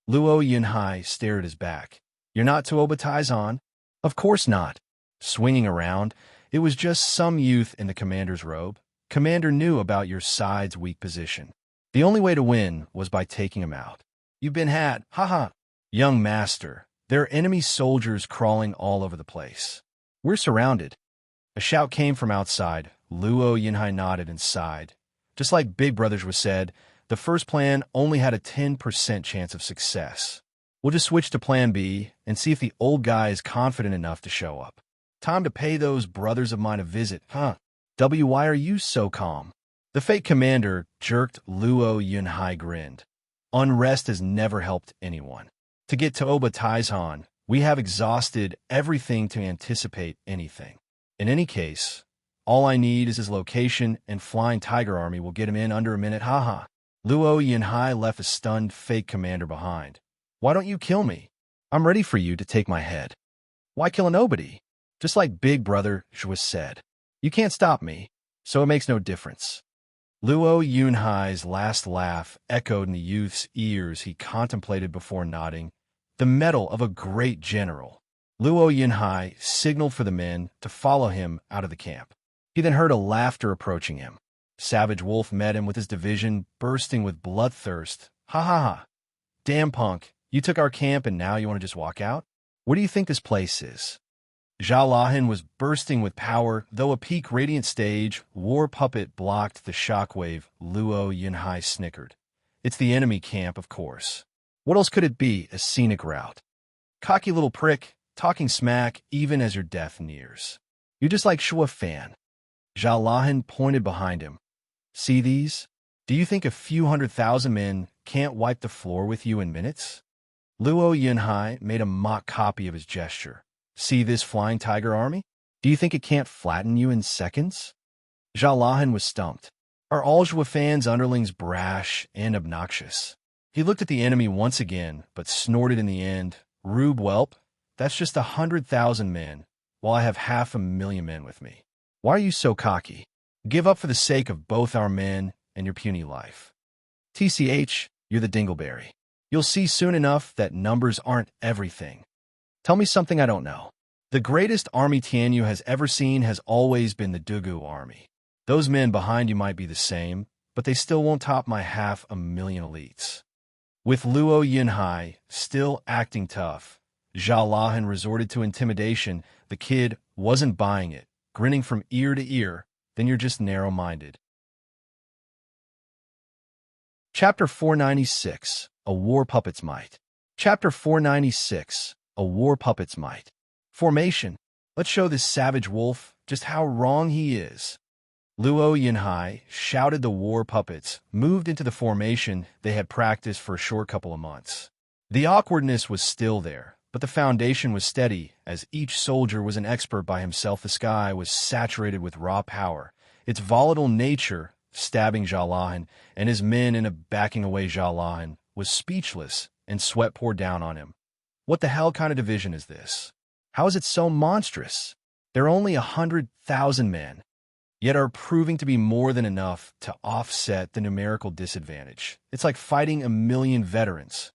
Luo Yunhai stared at his back. "You're not Tuoba Taizan?" "Of course not." Swinging around, it was just some youth in the commander's robe. "Commander knew about your side's weak position. The only way to win was by taking him out. You've been had, haha." "Young master, there are enemy soldiers crawling all over the place. We're surrounded. A shout came from outside. Luo Yinhai nodded and sighed. Just like Big Brothers was said, the first plan only had a 10% chance of success. We'll just switch to plan B and see if the old guy is confident enough to show up. Time to pay those brothers of mine a visit, huh? Why are you so calm? The fake commander jerked. Luo Yunhai grinned. Unrest has never helped anyone. To get to Oba Taizhan, we have exhausted everything to anticipate anything. In any case, all I need is his location, and Flying Tiger Army will get him in under a minute, haha. Luo Yunhai left a stunned fake commander behind. Why don't you kill me? I'm ready for you to take my head. Why kill nobody? Just like Big Brother Zhuo said. You can't stop me, so it makes no difference. Luo Yunhai's last laugh echoed in the youth's ears. He contemplated before nodding. The mettle of a great general. Luo Yunhai signaled for the men to follow him out of the camp. He then heard a laughter approaching him. Savage Wolf met him with his division bursting with bloodthirst. Ha ha ha. Damn punk, you took our camp and now you want to just walk out? What do you think this place is? Zhao Lahan was bursting with power, though a peak radiant stage war puppet blocked the shockwave. Luo Yunhai snickered. It's the enemy camp, of course. What else could it be? A scenic route. Cocky little prick, talking smack even as your death nears. You're just like Shua Fan. Zhao Lahan pointed behind him. See these? Do you think a few 100,000 men can't wipe the floor with you in minutes? Luo Yunhai made a mock copy of his gesture. See this Flying Tiger Army? Do you think it can't flatten you in seconds? Zhao Lahan was stumped. Are all Zhua Fan's underlings brash and obnoxious? He looked at the enemy once again, but snorted in the end. Rube whelp, that's just 100,000 men, while I have 500,000 men with me. Why are you so cocky? Give up for the sake of both our men and your puny life. TCH, you're the dingleberry. You'll see soon enough that numbers aren't everything. Tell me something I don't know. The greatest army Tianyu has ever seen has always been the Dugu army. Those men behind you might be the same, but they still won't top my 500,000 elites. With Luo Yunhai still acting tough, Zhao Lahan resorted to intimidation. The kid wasn't buying it, grinning from ear to ear. Then you're just narrow-minded. Chapter 496, A War Puppet's Might. Chapter 496, A War Puppet's Might. Formation. Let's show this savage wolf just how wrong he is. Luo Yunhai shouted. The war puppets moved into the formation they had practiced for a short couple of months. The awkwardness was still there, but the foundation was steady, as each soldier was an expert by himself. The sky was saturated with raw power, its volatile nature stabbing Zhao Lahan, and his men in a backing away. Zhao Lahan was speechless, and sweat poured down on him. What the hell kind of division is this? How is it so monstrous? They're only 100,000 men, yet are proving to be more than enough to offset the numerical disadvantage. It's like fighting 1,000,000 veterans.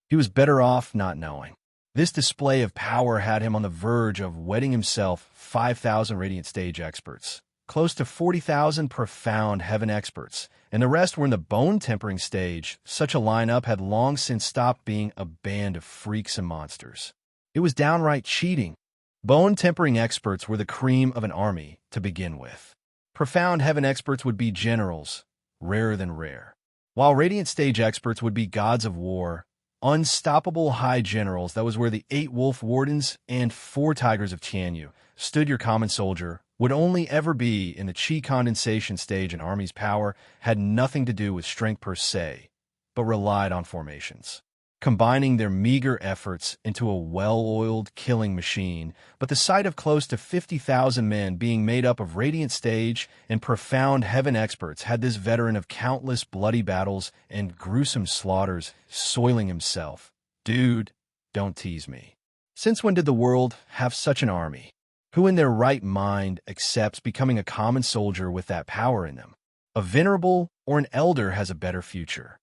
He was better off not knowing. This display of power had him on the verge of wedding himself 5,000 Radiant Stage experts, close to 40,000 Profound Heaven experts, and the rest were in the bone-tempering stage. Such a lineup had long since stopped being a band of freaks and monsters. It was downright cheating. Bone-tempering experts were the cream of an army to begin with. Profound Heaven experts would be generals, rarer than rare, while Radiant Stage experts would be gods of war, unstoppable high generals. That was where the 8 Wolf Wardens and 4 Tigers of Tianyu stood. Your common soldier would only ever be in the Qi condensation stage. An army's power had nothing to do with strength per se, but relied on formations, combining their meager efforts into a well-oiled killing machine. But the sight of close to 50,000 men being made up of Radiant Stage and Profound Heaven experts had this veteran of countless bloody battles and gruesome slaughters soiling himself. Dude, don't tease me. Since when did the world have such an army? Who in their right mind accepts becoming a common soldier with that power in them? A venerable or an elder has a better future.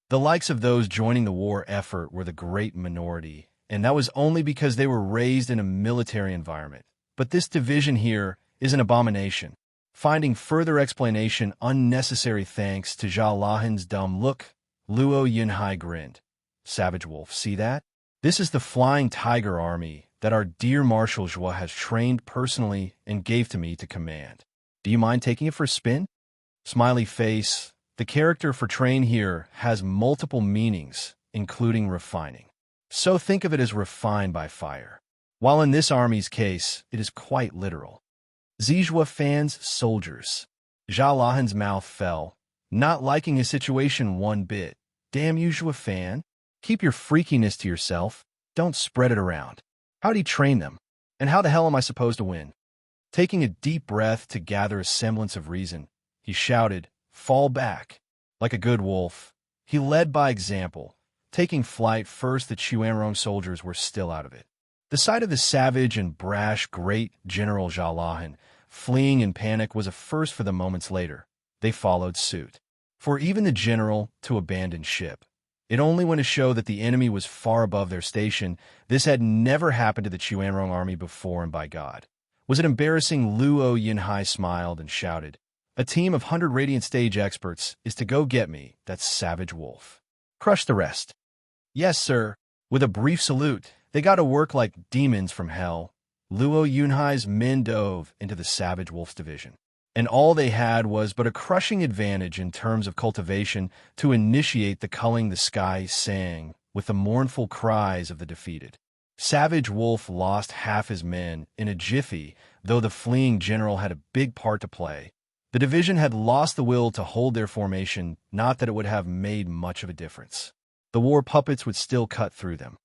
The likes of those joining the war effort were the great minority, and that was only because they were raised in a military environment. But this division here is an abomination. Finding further explanation unnecessary thanks to Zhao Lahan's dumb look, Luo Yunhai grinned. Savage Wolf, see that? This is the Flying Tiger Army that our dear Marshal Joie has trained personally and gave to me to command. Do you mind taking it for a spin? Smiley face. The character for train here has multiple meanings, including refining. So think of it as refined by fire. While in this army's case, it is quite literal. Zijua fans, soldiers. Jalahan's mouth fell, not liking his situation one bit. Damn you, Joie fan. Keep your freakiness to yourself. Don't spread it around. How'd he train them? And how the hell am I supposed to win? Taking a deep breath to gather a semblance of reason, he shouted, "Fall back." Like a good wolf, he led by example. Taking flight first, the Chuanrong soldiers were still out of it. The sight of the savage and brash great General Jalahan fleeing in panic was a first for them. Moments later. They followed suit. For even the general to abandon ship. It only went to show that the enemy was far above their station. This had never happened to the Chuanrong army before, and by God. Was it embarrassing? Luo Yinhai smiled and shouted, "A team of 100 Radiant Stage experts is to go get me, that savage wolf. Crush the rest." "Yes, sir." With a brief salute, they got to work like demons from hell. Luo Yunhai's men dove into the savage wolf's division. And all they had was but a crushing advantage in terms of cultivation to initiate the culling. The sky sang with the mournful cries of the defeated. Savage Wolf lost half his men in a jiffy, though the fleeing general had a big part to play. The division had lost the will to hold their formation, not that it would have made much of a difference. The war puppets would still cut through them.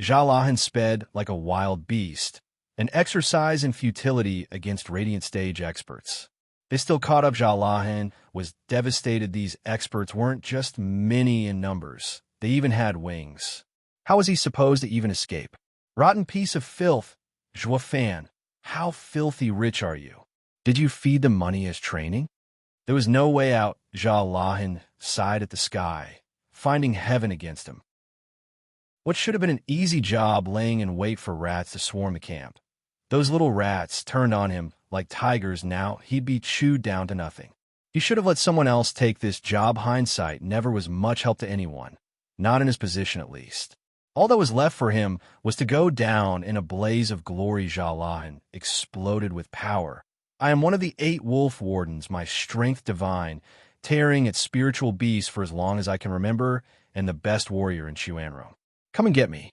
Jalahan sped like a wild beast, an exercise in futility against Radiant Stage experts. They still caught up. Jalahan was devastated. These experts weren't just many in numbers. They even had wings. How was he supposed to even escape? Rotten piece of filth. Joie fan, how filthy rich are you? Did you feed them money as training? There was no way out. Jalahan sighed at the sky, finding heaven against him. What should have been an easy job, laying in wait for rats to swarm the camp. Those little rats turned on him like tigers. Now he'd be chewed down to nothing. He should have let someone else take this job. Hindsight never was much help to anyone, not in his position at least. All that was left for him was to go down in a blaze of glory. Jalahan exploded with power. "I am one of the 8 wolf wardens, my strength divine, tearing at spiritual beasts for as long as I can remember, and the best warrior in Chuanrong. Come and get me."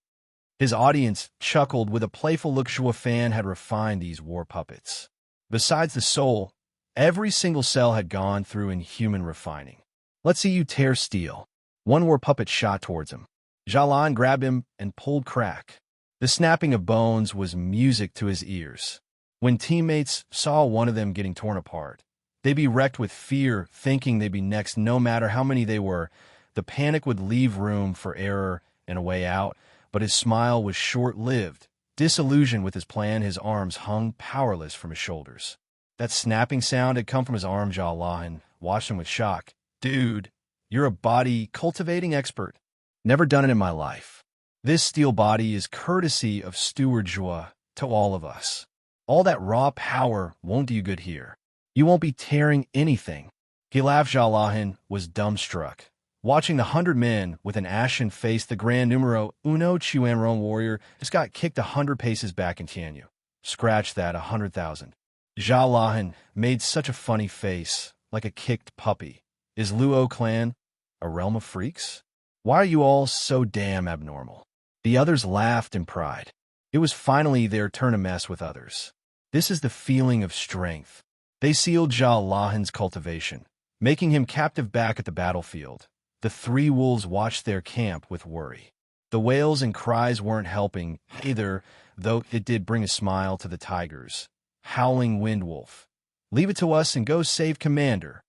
His audience chuckled with a playful look. Joie fan had refined these war puppets. Besides the soul, every single cell had gone through inhuman refining. "Let's see you tear steel." One war puppet shot towards him. Jalan grabbed him and pulled crack. The snapping of bones was music to his ears. When teammates saw one of them getting torn apart, they'd be wrecked with fear, thinking they'd be next. No matter how many they were, the panic would leave room for error and a way out. But his smile was short-lived. Disillusioned with his plan, his arms hung powerless from his shoulders. That snapping sound had come from his arm. Jalahan watched him with shock. "Dude, you're a body cultivating expert." "Never done it in my life. This steel body is courtesy of Steward Joie to all of us. All that raw power won't do you good here. You won't be tearing anything." He laughed. Jalahan was dumbstruck, watching the 100 men with an ashen face. The grand numero uno Chuanrong warrior just got kicked 100 paces back in Tianyu. Scratch that, 100,000. Jalahan made such a funny face, like a kicked puppy. Is Luo clan a realm of freaks? Why are you all so damn abnormal? The others laughed in pride. It was finally their turn to mess with others. This is the feeling of strength. They sealed Jalahan's cultivation, making him captive back at the battlefield. The 3 wolves watched their camp with worry. The wails and cries weren't helping either, though it did bring a smile to the tigers. Howling Wind Wolf, "Leave it to us and go save Commander."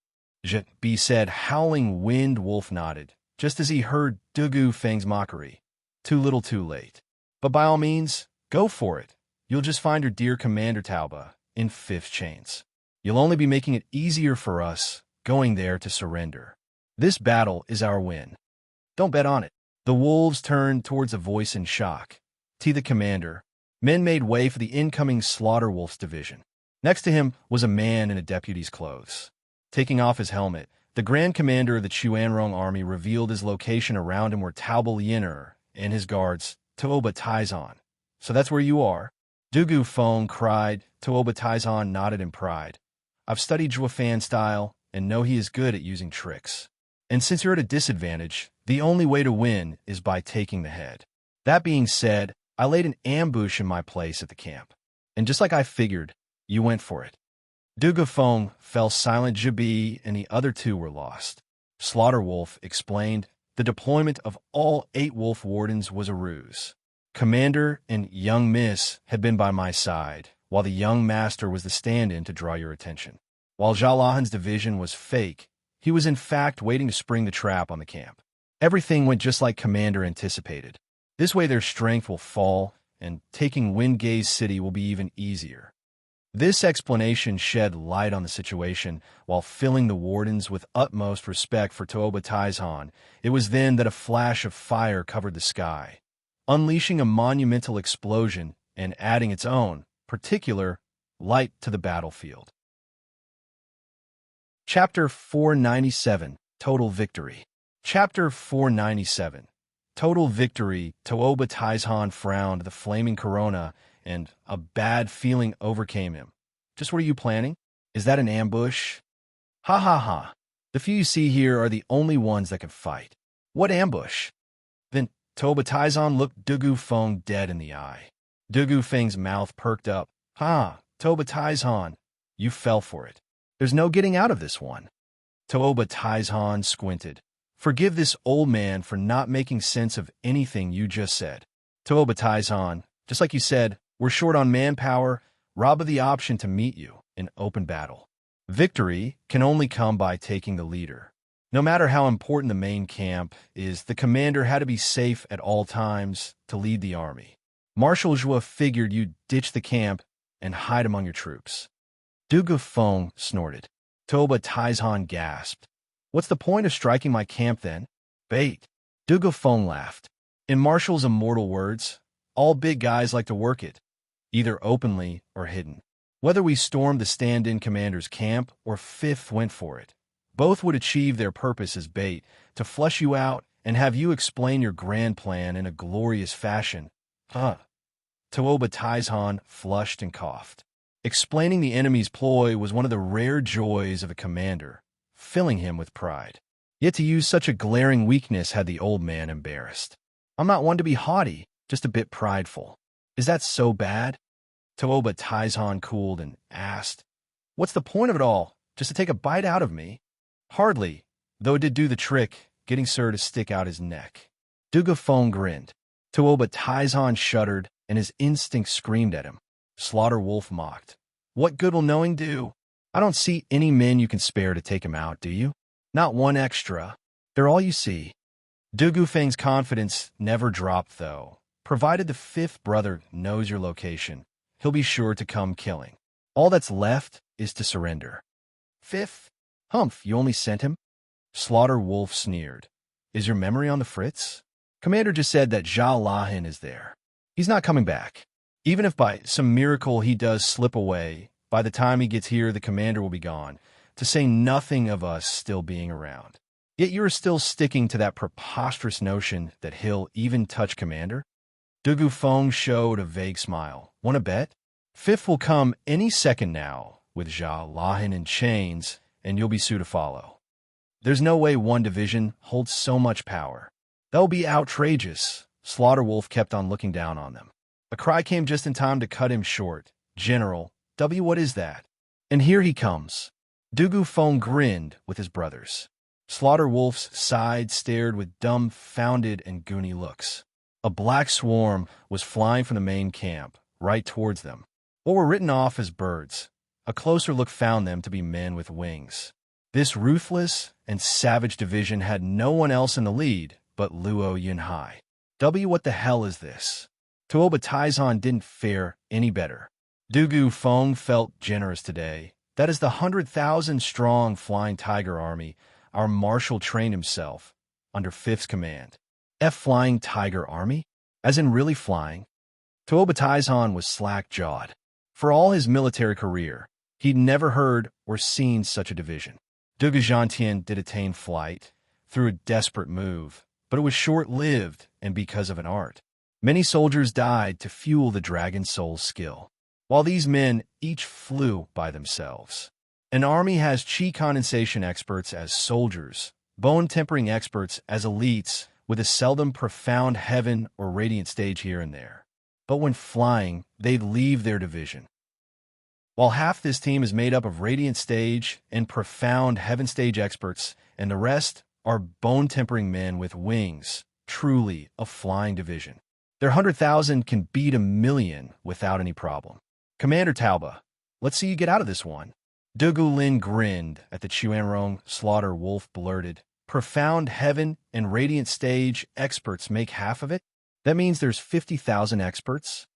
B said. Howling Wind Wolf nodded, just as he heard Dugu Fang's mockery. "Too little too late. But by all means, go for it. You'll just find your dear Commander Tauba in 5th chains. You'll only be making it easier for us, going there to surrender. This battle is our win. Don't bet on it." The wolves turned towards a voice in shock. "T the commander." Men made way for the incoming Slaughter Wolf's division. Next to him was a man in a deputy's clothes. Taking off his helmet, the Grand Commander of the Chuanrong army revealed his location. Around him were Taubal Yinner and his guards, Tooba Taizan. So that's where you are? Dugu Feng cried. Tuoba Taizhan nodded in pride. I've studied Zhua Fan's style and know he is good at using tricks. And since you're at a disadvantage, the only way to win is by taking the head. That being said, I laid an ambush in my place at the camp. And just like I figured, you went for it. Dugu Feng fell silent. Jibi and the other two were lost. Slaughterwolf explained the deployment of all 8 wolf wardens was a ruse. Commander and young Miss had been by my side, while the young master was the stand-in to draw your attention. While Zhao Lahan's division was fake, he was in fact waiting to spring the trap on the camp. Everything went just like Commander anticipated. This way their strength will fall, and taking Windgaze City will be even easier. This explanation shed light on the situation while filling the wardens with utmost respect for Tuoba Taizhan. It was then that a flash of fire covered the sky, unleashing a monumental explosion and adding its own, particular, light to the battlefield. Chapter 497, Total Victory. Chapter 497, Total Victory. Tuoba Taizhan frowned the flaming corona, and a bad feeling overcame him. Just what are you planning? Is that an ambush? Ha ha ha. The few you see here are the only ones that can fight. What ambush? Then Tuoba Taizhan looked Dugu Feng dead in the eye. Dugu Feng's mouth perked up. Ha, Tuoba Taizhan, you fell for it. There's no getting out of this one. Tuoba Taizhan squinted. Forgive this old man for not making sense of anything you just said. Tuoba Taizhan, just like you said, we're short on manpower, rob of the option to meet you in open battle. Victory can only come by taking the leader. No matter how important the main camp is, the commander had to be safe at all times to lead the army. Marshal Zhua figured you'd ditch the camp and hide among your troops. Dugu Feng snorted. Tuoba Taizhan gasped. What's the point of striking my camp then? Bait. Dugu Feng laughed. In Marshal's immortal words, all big guys like to work it, either openly or hidden. Whether we stormed the stand-in commander's camp or Fifth went for it, both would achieve their purpose as bait, to flush you out and have you explain your grand plan in a glorious fashion. Tuoba Taizhan flushed and coughed. Explaining the enemy's ploy was one of the rare joys of a commander, filling him with pride. Yet to use such a glaring weakness had the old man embarrassed. I'm not one to be haughty, just a bit prideful. Is that so bad? Tuoba Taizhan cooled and asked, What's the point of it all? Just to take a bite out of me? Hardly, though it did do the trick, getting Sir to stick out his neck. Dugu Feng grinned. Tuoba Taizhan shuddered, and his instinct screamed at him. Slaughter Wolf mocked. What good will knowing do? I don't see any men you can spare to take him out, do you? Not one extra. They're all you see. Dugu Feng's confidence never dropped, though. Provided the fifth brother knows your location, he'll be sure to come killing. All that's left is to surrender. Fifth? Humph, you only sent him? Slaughter Wolf sneered. Is your memory on the fritz? Commander just said that Zhao Lahan is there. He's not coming back. Even if by some miracle he does slip away, by the time he gets here the commander will be gone, to say nothing of us still being around. Yet you're still sticking to that preposterous notion that he'll even touch Commander? Dugu Feng showed a vague smile. Want to bet? Fifth will come any second now, with Zhao Lahan in chains, and you'll be soon to follow. There's no way one division holds so much power. That'll be outrageous. Slaughter Wolf kept on looking down on them. A cry came just in time to cut him short. General, what is that? And here he comes. Dugu Feng grinned with his brothers. Slaughter Wolf's side stared with dumbfounded and goony looks. A black swarm was flying from the main camp, right towards them. What were written off as birds, a closer look found them to be men with wings. This ruthless and savage division had no one else in the lead but Luo Yunhai. What the hell is this? Tuoba Taizhan didn't fare any better. Dugu Feng felt generous today. That is the 100,000-strong Flying Tiger Army our marshal trained himself under Fifth's command. Flying Tiger Army? As in really flying? Tuoba Taizhan was slack-jawed. For all his military career, he'd never heard or seen such a division. Dugu Zhantian did attain flight through a desperate move, but it was short-lived and because of an art. Many soldiers died to fuel the dragon soul's skill, while these men each flew by themselves. An army has chi condensation experts as soldiers, bone-tempering experts as elites, with a seldom profound heaven or radiant stage here and there. But when flying, they'd leave their division. While half this team is made up of radiant stage and profound heaven stage experts, and the rest are bone-tempering men with wings, truly a flying division. Their 100,000 can beat 1,000,000 without any problem. Commander Tauba, let's see you get out of this one. Dugu Lin grinned at the Chuanrong. Slaughter Wolf blurted, profound heaven and radiant stage experts make half of it? That means there's 50,000 experts?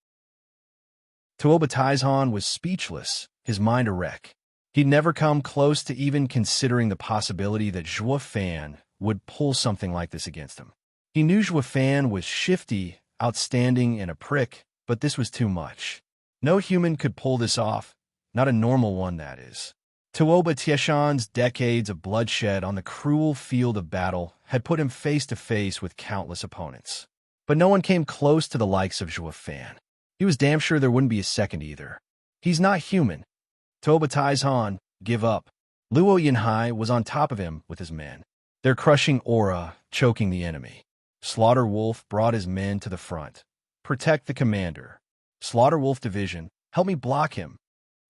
Tuoba Taizhan was speechless, his mind a wreck. He'd never come close to even considering the possibility that Zhuo Fan would pull something like this against him. He knew Zhuo Fan was shifty, outstanding, and a prick, but this was too much. No human could pull this off, not a normal one, that is. Tuoba Tieshan's decades of bloodshed on the cruel field of battle had put him face to face with countless opponents. But no one came close to the likes of Zhuo Fan. He was damn sure there wouldn't be a second either. He's not human. Tuoba Taizhan, give up. Luo Yinhai was on top of him with his men, their crushing aura choking the enemy. Slaughter Wolf brought his men to the front. Protect the commander. Slaughter Wolf Division, help me block him.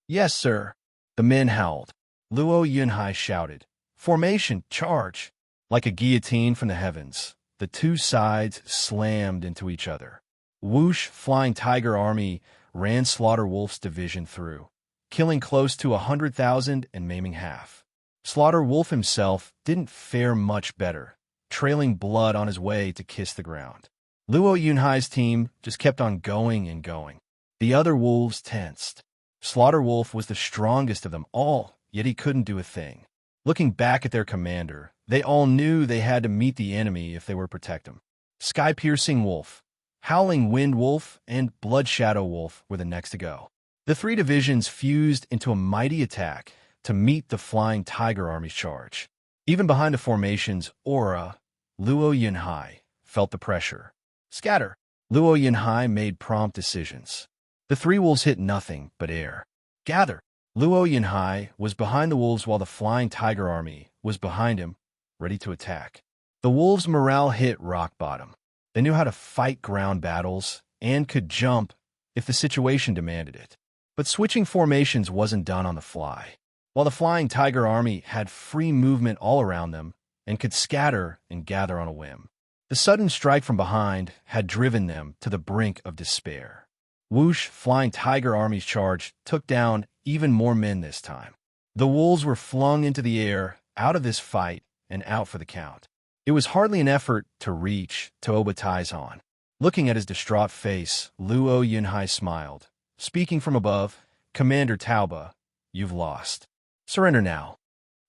Yes, sir. The men howled. Luo Yunhai shouted, formation, charge! Like a guillotine from the heavens, the two sides slammed into each other. Whoosh, Flying Tiger Army ran Slaughter Wolf's division through, killing close to 100,000 and maiming half. Slaughter Wolf himself didn't fare much better, trailing blood on his way to kiss the ground. Luo Yunhai's team just kept on going and going. The other wolves tensed. Slaughter Wolf was the strongest of them all, yet he couldn't do a thing. Looking back at their commander, they all knew they had to meet the enemy if they were to protect him. Sky-piercing Wolf, Howling Wind Wolf, and Blood Shadow Wolf were the next to go. The three divisions fused into a mighty attack to meet the Flying Tiger Army's charge. Even behind the formation's aura, Luo Yunhai felt the pressure. Scatter. Luo Yunhai made prompt decisions. The three wolves hit nothing but air. Gather. Luo Yunhai was behind the wolves while the Flying Tiger Army was behind him, ready to attack. The wolves' morale hit rock bottom. They knew how to fight ground battles and could jump if the situation demanded it. But switching formations wasn't done on the fly. While the Flying Tiger Army had free movement all around them and could scatter and gather on a whim, the sudden strike from behind had driven them to the brink of despair. Whoosh, Flying Tiger Army's charge took down even more men this time. The wolves were flung into the air, out of this fight, and out for the count. It was hardly an effort to reach Tuoba Taizhan. Looking at his distraught face, Luo Yunhai smiled. Speaking from above, Commander Tauba, you've lost. Surrender now.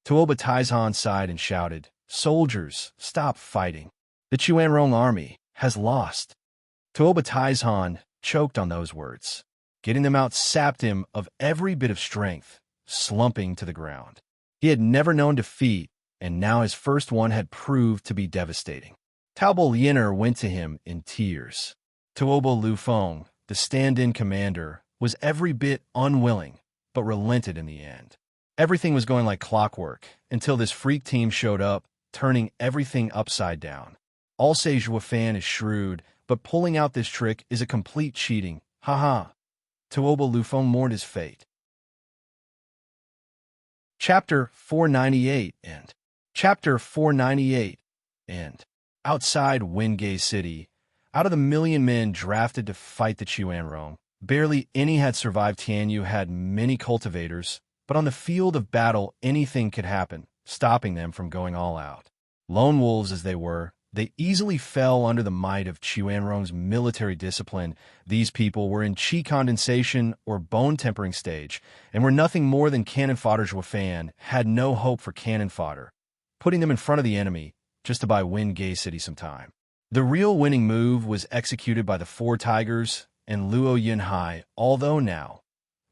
Tuoba Taizhan sighed and shouted, soldiers, stop fighting. The Chuanrong army has lost. Tuoba Taizhan choked on those words. Getting them out sapped him of every bit of strength, slumping to the ground. He had never known defeat, and now his first one had proved to be devastating. Taobal Yinner went to him in tears. Tuoba Lufeng, the stand-in commander, was every bit unwilling, but relented in the end. Everything was going like clockwork until this freak team showed up, turning everything upside down. All say Zhuo Fan is shrewd, but pulling out this trick is a complete cheating. Haha. Tuoba Lufeng mourned his fate. Chapter 498 End. Chapter 498 End. Outside Wingay City, out of the 1,000,000 men drafted to fight the Chuanrong, barely any had survived. Tianyu had many cultivators, but on the field of battle anything could happen, stopping them from going all out. Lone wolves as they were, they easily fell under the might of Chuanrong's military discipline. These people were in chi condensation or bone tempering stage, and were nothing more than cannon fodder. Zhuo Fan had no hope for cannon fodder, putting them in front of the enemy just to buy Wingay City some time. The real winning move was executed by the four tigers and Luo Yunhai, although now,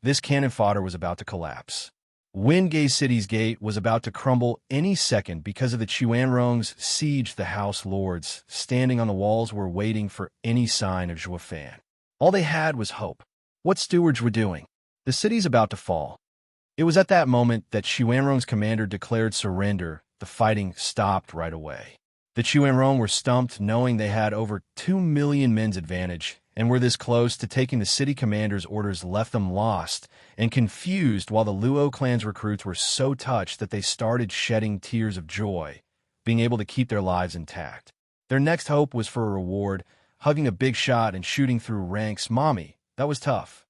this cannon fodder was about to collapse. Wingay City's gate was about to crumble any second because of the Chuanrong's siege. The house lords, standing on the walls, were waiting for any sign of Zhuofan. All they had was hope. What stewards were doing? The city's about to fall. It was at that moment that Chuanrong's commander declared surrender. The fighting stopped right away. The Chuanrong were stumped, knowing they had over 2 million men's advantage, and were this close to taking the city commander's orders left them lost and confused, while the Luo clan's recruits were so touched that they started shedding tears of joy, being able to keep their lives intact. Their next hope was for a reward, hugging a big shot and shooting through ranks. Mommy, that was tough.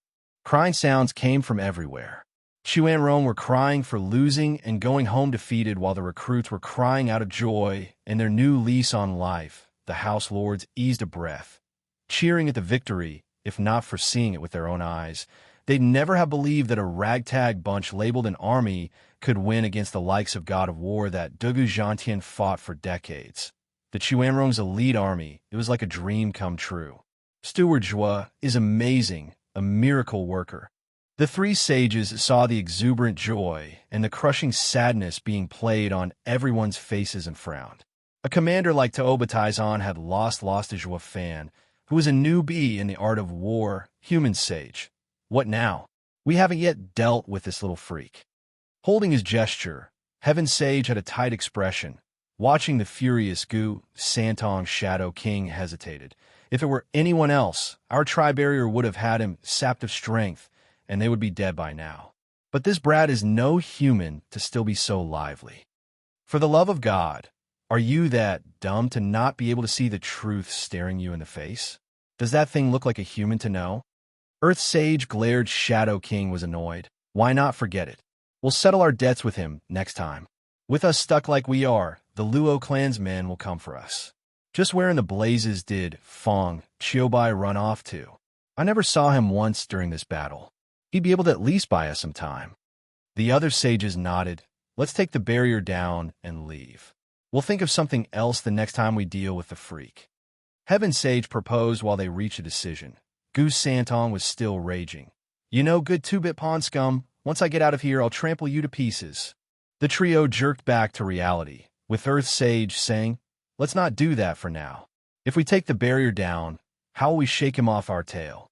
Crying sounds came from everywhere. Chuanrong were crying for losing and going home defeated, while the recruits were crying out of joy and their new lease on life. The house lords eased a breath, cheering at the victory, if not for seeing it with their own eyes. They'd never have believed that a ragtag bunch labeled an army could win against the likes of God of War that Dugu Zhantian fought for decades. The Chuanrong's elite army, it was like a dream come true. Steward Zhua is amazing, a miracle worker. The three sages saw the exuberant joy and the crushing sadness being played on everyone's faces and frowned. A commander like Taoba Taizan had lost to Zhuofan, who was a newbie in the art of war, human sage. What now? We haven't yet dealt with this little freak. Holding his gesture, Heaven Sage had a tight expression. Watching the furious Gu Santong Shadow King hesitated. If it were anyone else, our tri-barrier would have had him sapped of strength, and they would be dead by now. But this brat is no human to still be so lively. For the love of God, are you that dumb to not be able to see the truth staring you in the face? Does that thing look like a human to know? Earth Sage glared. Shadow King was annoyed. Why not forget it? We'll settle our debts with him next time. With us stuck like we are, the Luo clan's men will come for us. Just where in the blazes did Fong Qiubai run off to? I never saw him once during this battle. He'd be able to at least buy us some time. The other sages nodded. Let's take the barrier down and leave. We'll think of something else the next time we deal with the freak. Heaven Sage proposed while they reached a decision. Goose Santong was still raging. You know, good two-bit pawn scum, once I get out of here, I'll trample you to pieces. The trio jerked back to reality, with Earth Sage saying, let's not do that for now. If we take the barrier down, how will we shake him off our tail?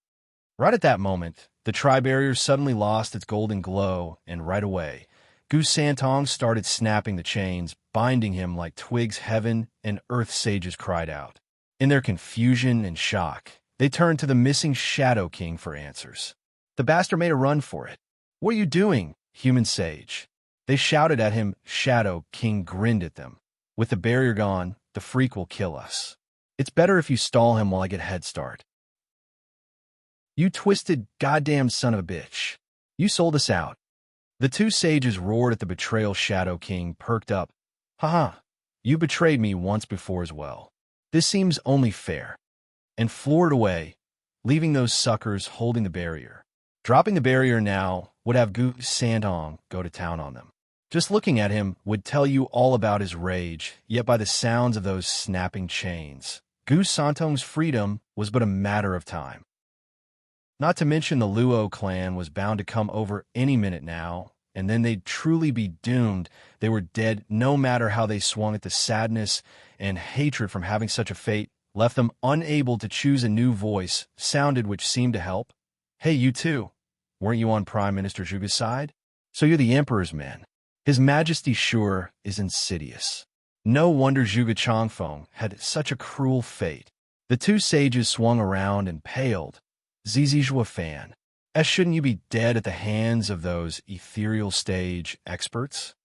Right at that moment, the tri-barrier suddenly lost its golden glow, and right away, Goose Santong started snapping the chains, binding him like twigs. Heaven and Earth Sages cried out. In their confusion and shock, they turned to the missing Shadow King for answers. The bastard made a run for it. What are you doing, human sage? They shouted at him. Shadow King grinned at them. With the barrier gone, the freak will kill us. It's better if you stall him while I get a head start. You twisted goddamn son of a bitch. You sold us out. The two sages roared at the betrayal. Shadow King perked up. Haha, you betrayed me once before as well. This seems only fair. And floored away, leaving those suckers holding the barrier. Dropping the barrier now would have Gu Santong go to town on them. Just looking at him would tell you all about his rage, yet by the sounds of those snapping chains, Gu Santong's freedom was but a matter of time. Not to mention the Luo clan was bound to come over any minute now, and then they'd truly be doomed. They were dead no matter how they swung at the sadness and hatred from having such a fate, left them unable to choose. A new voice sounded which seemed to help. Hey, you too. Weren't you on Prime Minister Zhuge's side? So you're the Emperor's man. His Majesty sure is insidious. No wonder Zhuge Changfeng had such a cruel fate. The two sages swung around and paled. Zizi Zhuofan, shouldn't you be dead at the hands of those ethereal stage experts?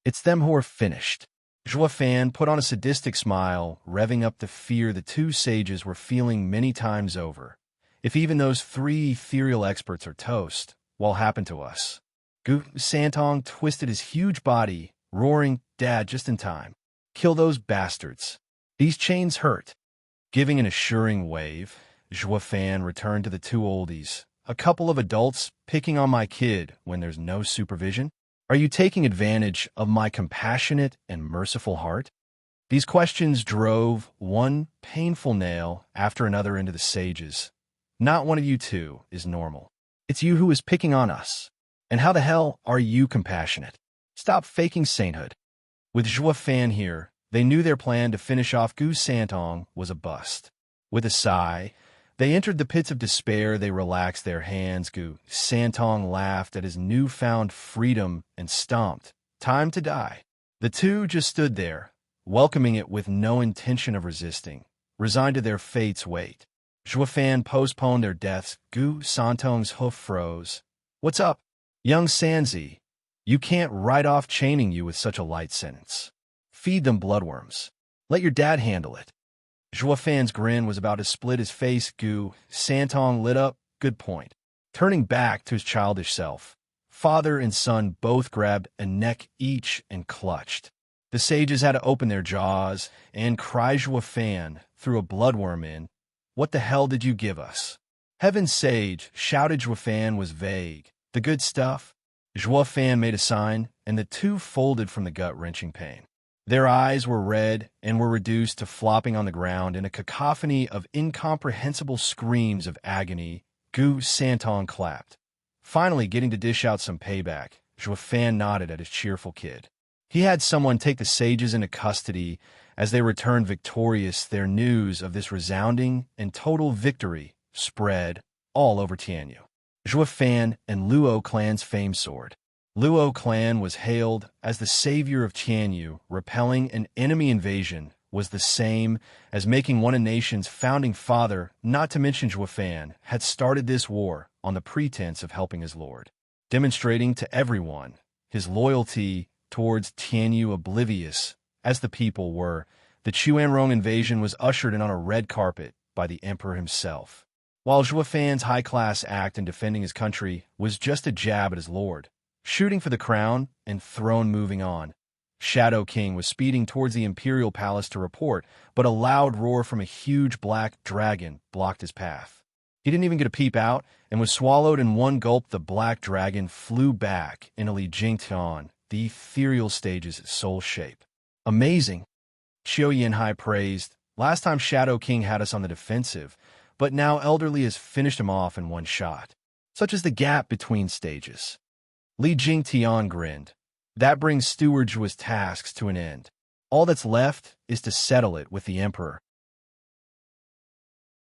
It's them who are finished. Zhuofan put on a sadistic smile, revving up the fear the two sages were feeling many times over. If even those three ethereal experts are toast, what'll happen to us? Gu Santong twisted his huge body, roaring, Dad, just in time. Kill those bastards. These chains hurt. Giving an assuring wave, Zhuofan returned to the two oldies. A couple of adults picking on my kid when there's no supervision? Are you taking advantage of my compassionate and merciful heart? These questions drove one painful nail after another into the sages. Not one of you two is normal. It's you who is picking on us. And how the hell are you compassionate? Stop faking sainthood. With Zhua Fan here, they knew their plan to finish off Gu Santong was a bust. With a sigh, they entered the pits of despair. They relaxed their hands. Gu Santong laughed at his newfound freedom and stomped. Time to die. The two just stood there, welcoming it with no intention of resisting, resigned to their fate's weight. Zhua Fan postponed their deaths. Gu Santong's hoof froze. What's up, young Sanzi? You can't write off chaining you with such a light sentence. Feed them bloodworms. Let your dad handle it. Zhua Fan's grin was about to split his face. Gu Santong lit up. Good point. Turning back to his childish self, father and son both grabbed a neck each and clutched. The sages had to open their jaws and cry. Zhua Fan threw a bloodworm in. What the hell did you give us? Heaven's sage, shouted. Zhua Fan was vague. The good stuff? Zhua Fan made a sign, and the two folded from the gut-wrenching pain. Their eyes were red and were reduced to flopping on the ground in a cacophony of incomprehensible screams of agony. Gu Santong clapped. Finally getting to dish out some payback, Zhua Fan nodded at his cheerful kid. He had someone take the sages into custody as they returned victorious. Their news of this resounding and total victory spread all over Tianyu. Zhua Fan and Luo clan's famed sword. Luo clan was hailed as the savior of Tianyu. Repelling an enemy invasion was the same as making one a nation's founding father. Not to mention Zhua Fan had started this war on the pretense of helping his lord, demonstrating to everyone his loyalty towards Tianyu. Oblivious as the people were, the Chuanrong invasion was ushered in on a red carpet by the emperor himself. While Zhua Fan's high-class act in defending his country was just a jab at his lord, shooting for the crown and throne. Moving on, Shadow King was speeding towards the imperial palace to report, but a loud roar from a huge black dragon blocked his path. He didn't even get a peep out and was swallowed in one gulp. The black dragon flew back in a Li Jingtian, the ethereal stage's soul shape. Amazing, Qiu Yanhai praised. Last time Shadow King had us on the defensive, but now Elderly has finished him off in one shot. Such is the gap between stages. Li Jingtian grinned. That brings Steward Zhua's tasks to an end. All that's left is to settle it with the Emperor.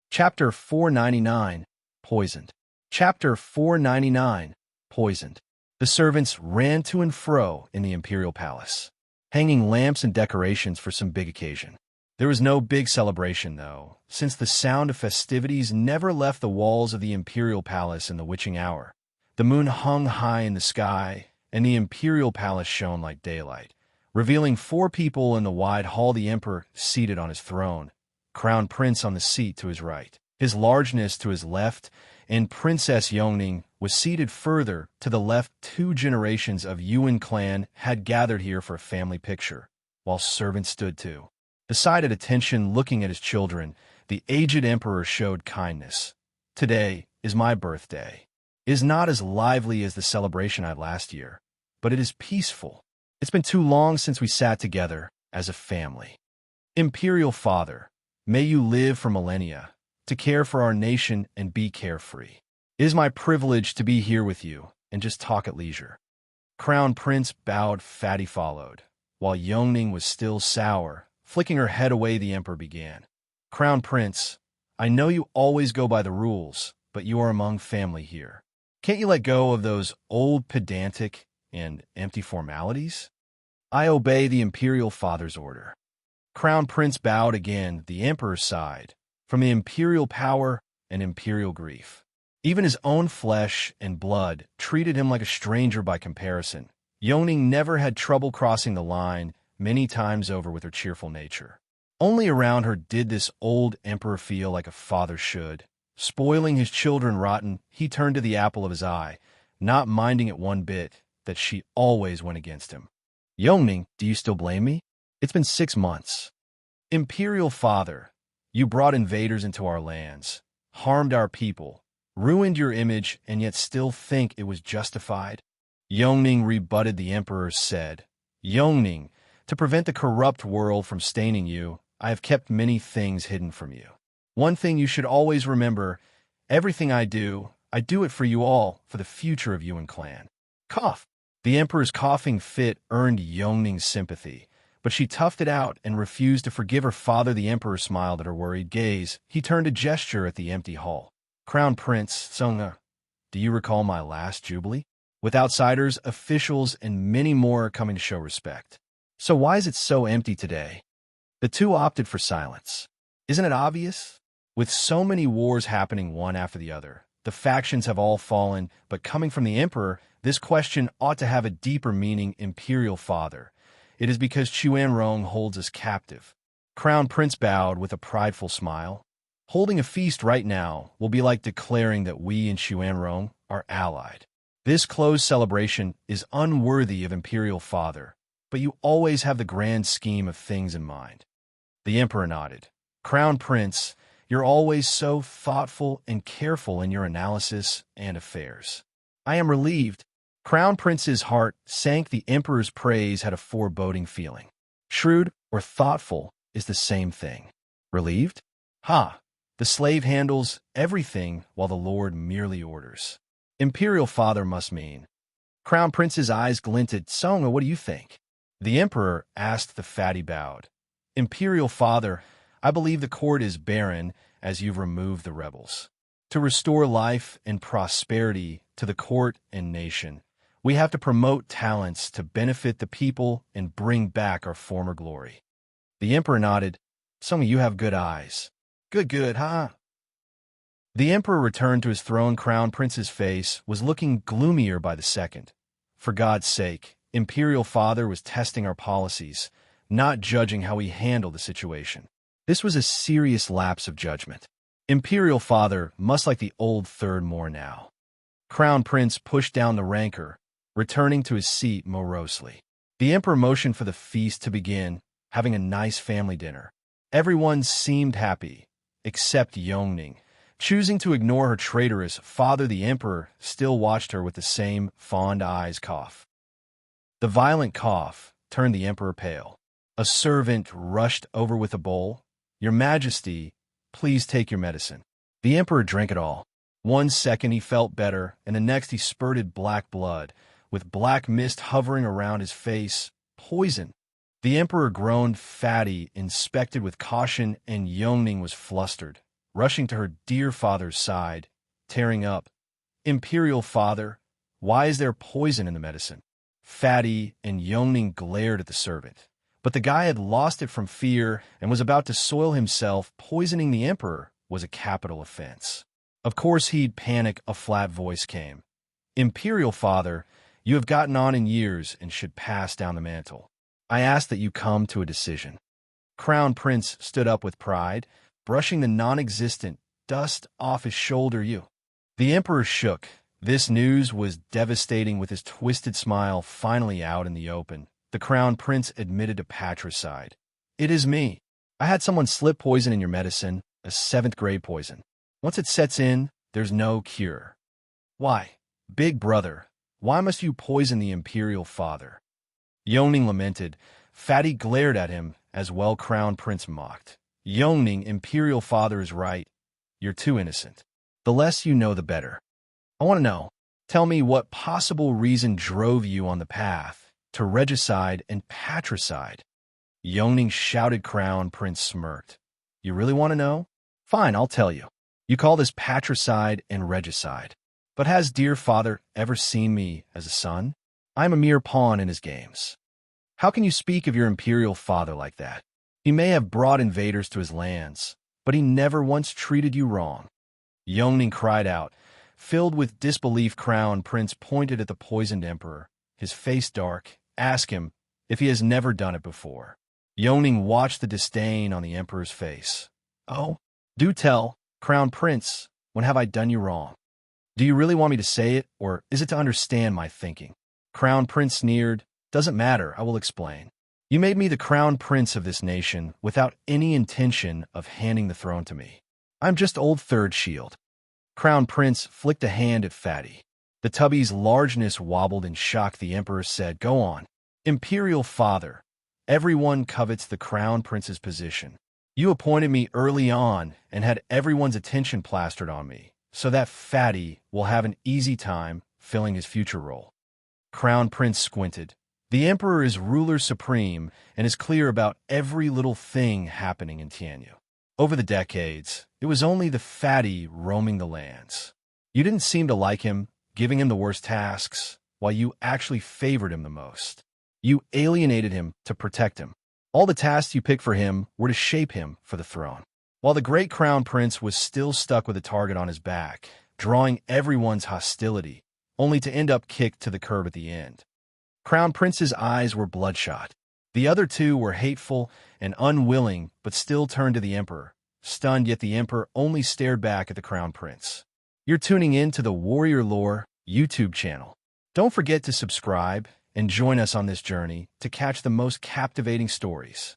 Chapter 499, Poisoned. Chapter 499, Poisoned. The servants ran to and fro in the imperial palace, hanging lamps and decorations for some big occasion. There was no big celebration, though, since the sound of festivities never left the walls of the imperial palace in the witching hour. The moon hung high in the sky, and the imperial palace shone like daylight, revealing 4 people in the wide hall. The emperor seated on his throne, crown prince on the seat to his right, his largeness to his left, and Princess Yongning was seated further to the left. 2 generations of Yuan clan had gathered here for a family picture, while servants stood too. Decided attention looking at his children, the aged emperor showed kindness. Today is my birthday. It is not as lively as the celebration I had last year, but it is peaceful. It's been too long since we sat together as a family. Imperial Father, may you live for millennia, to care for our nation and be carefree. It is my privilege to be here with you and just talk at leisure. Crown Prince bowed. Fatty followed, while Yongning was still sour. Flicking her head away, the emperor began. Crown Prince, I know you always go by the rules, but you are among family here. Can't you let go of those old pedantic and empty formalities? I obey the imperial father's order. Crown Prince bowed again. The emperor sighed. From the imperial power and imperial grief. Even his own flesh and blood treated him like a stranger by comparison. Yongning never had trouble crossing the line many times over with her cheerful nature. Only around her did this old emperor feel like a father should. Spoiling his children rotten, he turned to the apple of his eye, not minding it one bit that she always went against him. Yongning, do you still blame me? It's been 6 months. Imperial Father, you brought invaders into our lands, harmed our people, ruined your image, and yet still think it was justified? Yongning rebutted. The emperor said, Yongning, to prevent the corrupt world from staining you, I have kept many things hidden from you. One thing you should always remember, everything I do it for you all, for the future of Yuan clan. Cough. The emperor's coughing fit earned Yongning's sympathy, but she toughed it out and refused to forgive her father. The emperor smiled at her worried gaze. He turned a gesture at the empty hall. Crown Prince Songa, do you recall my last jubilee? With outsiders, officials, and many more coming to show respect. So why is it so empty today? The two opted for silence. Isn't it obvious? With so many wars happening one after the other, the factions have all fallen, but coming from the emperor, this question ought to have a deeper meaning. Imperial Father. It is because Chuanrong holds us captive. Crown Prince bowed with a prideful smile. Holding a feast right now will be like declaring that we and Chuanrong are allied. This closed celebration is unworthy of Imperial Father, but you always have the grand scheme of things in mind. The emperor nodded. Crown Prince, you're always so thoughtful and careful in your analysis and affairs. I am relieved. Crown Prince's heart sank. The emperor's praise had a foreboding feeling. Shrewd or thoughtful is the same thing. Relieved? Ha! The slave handles everything while the lord merely orders. Imperial Father must mean. Crown Prince's eyes glinted. Songa, what do you think? The emperor asked. The fatty bowed. Imperial Father, I believe the court is barren as you've removed the rebels. To restore life and prosperity to the court and nation, we have to promote talents to benefit the people and bring back our former glory. The emperor nodded. Songa, you have good eyes. Good, huh? The emperor returned to his throne. Crown Prince's face was looking gloomier by the second. For God's sake, Imperial Father was testing our policies, not judging how we handle the situation. This was a serious lapse of judgment. Imperial Father must like the old third more now. Crown Prince pushed down the rancor, returning to his seat morosely. The emperor motioned for the feast to begin, having a nice family dinner. Everyone seemed happy, except Yongning. Choosing to ignore her traitorous father, the emperor still watched her with the same fond eyes. Cough. The violent cough turned the emperor pale. A servant rushed over with a bowl. Your Majesty, please take your medicine. The emperor drank it all. 1 second he felt better, and the next he spurted black blood, with black mist hovering around his face. Poison. The emperor groaned. Fatty inspected with caution, and Yongning was flustered, rushing to her dear father's side, tearing up. Imperial Father, why is there poison in the medicine? Fatty and Yongning glared at the servant, but the guy had lost it from fear and was about to soil himself. Poisoning the emperor was a capital offense. Of course he'd panic. A flat voice came. Imperial Father, you have gotten on in years and should pass down the mantle. I ask that you come to a decision. Crown Prince stood up with pride, brushing the non-existent dust off his shoulder. The emperor shook. This news was devastating. With his twisted smile finally out in the open, the Crown Prince admitted to patricide. It is me. I had someone slip poison in your medicine, a 7th-grade poison. Once it sets in, there's no cure. Why? Big brother, why must you poison the Imperial Father? Yongning lamented. Fatty glared at him as well. Crown Prince mocked. Yongning, Imperial Father is right. You're too innocent. The less you know, the better. I want to know. Tell me what possible reason drove you on the path to regicide and patricide. Yongning shouted. Crown Prince smirked. You really want to know? Fine, I'll tell you. You call this patricide and regicide. But has dear father ever seen me as a son? I'm a mere pawn in his games. How can you speak of your Imperial Father like that? He may have brought invaders to his lands, but he never once treated you wrong. Yongning cried out. Filled with disbelief, Crown Prince pointed at the poisoned emperor, his face dark. Ask him if he has never done it before. Yongning watched the disdain on the emperor's face. Oh, do tell, Crown Prince, when have I done you wrong? Do you really want me to say it, or is it to understand my thinking? Crown Prince sneered. Doesn't matter, I will explain. You made me the Crown Prince of this nation without any intention of handing the throne to me. I'm just old Third Shield. Crown Prince flicked a hand at Fatty. The tubby's largeness wobbled in shock. The emperor said, Go on. Imperial Father, everyone covets the Crown Prince's position. You appointed me early on and had everyone's attention plastered on me, so that Fatty will have an easy time filling his future role. Crown Prince squinted. The Emperor is ruler supreme and is clear about every little thing happening in Tianyu. Over the decades, it was only the fatty roaming the lands. You didn't seem to like him, giving him the worst tasks, while you actually favored him the most. You alienated him to protect him. All the tasks you picked for him were to shape him for the throne. While the great Crown Prince was still stuck with a target on his back, drawing everyone's hostility, only to end up kicked to the curb at the end. Crown Prince's eyes were bloodshot. The other two were hateful and unwilling, but still turned to the Emperor. Stunned, yet the Emperor only stared back at the Crown Prince. You're tuning in to the Warrior Lore YouTube channel. Don't forget to subscribe and join us on this journey to catch the most captivating stories.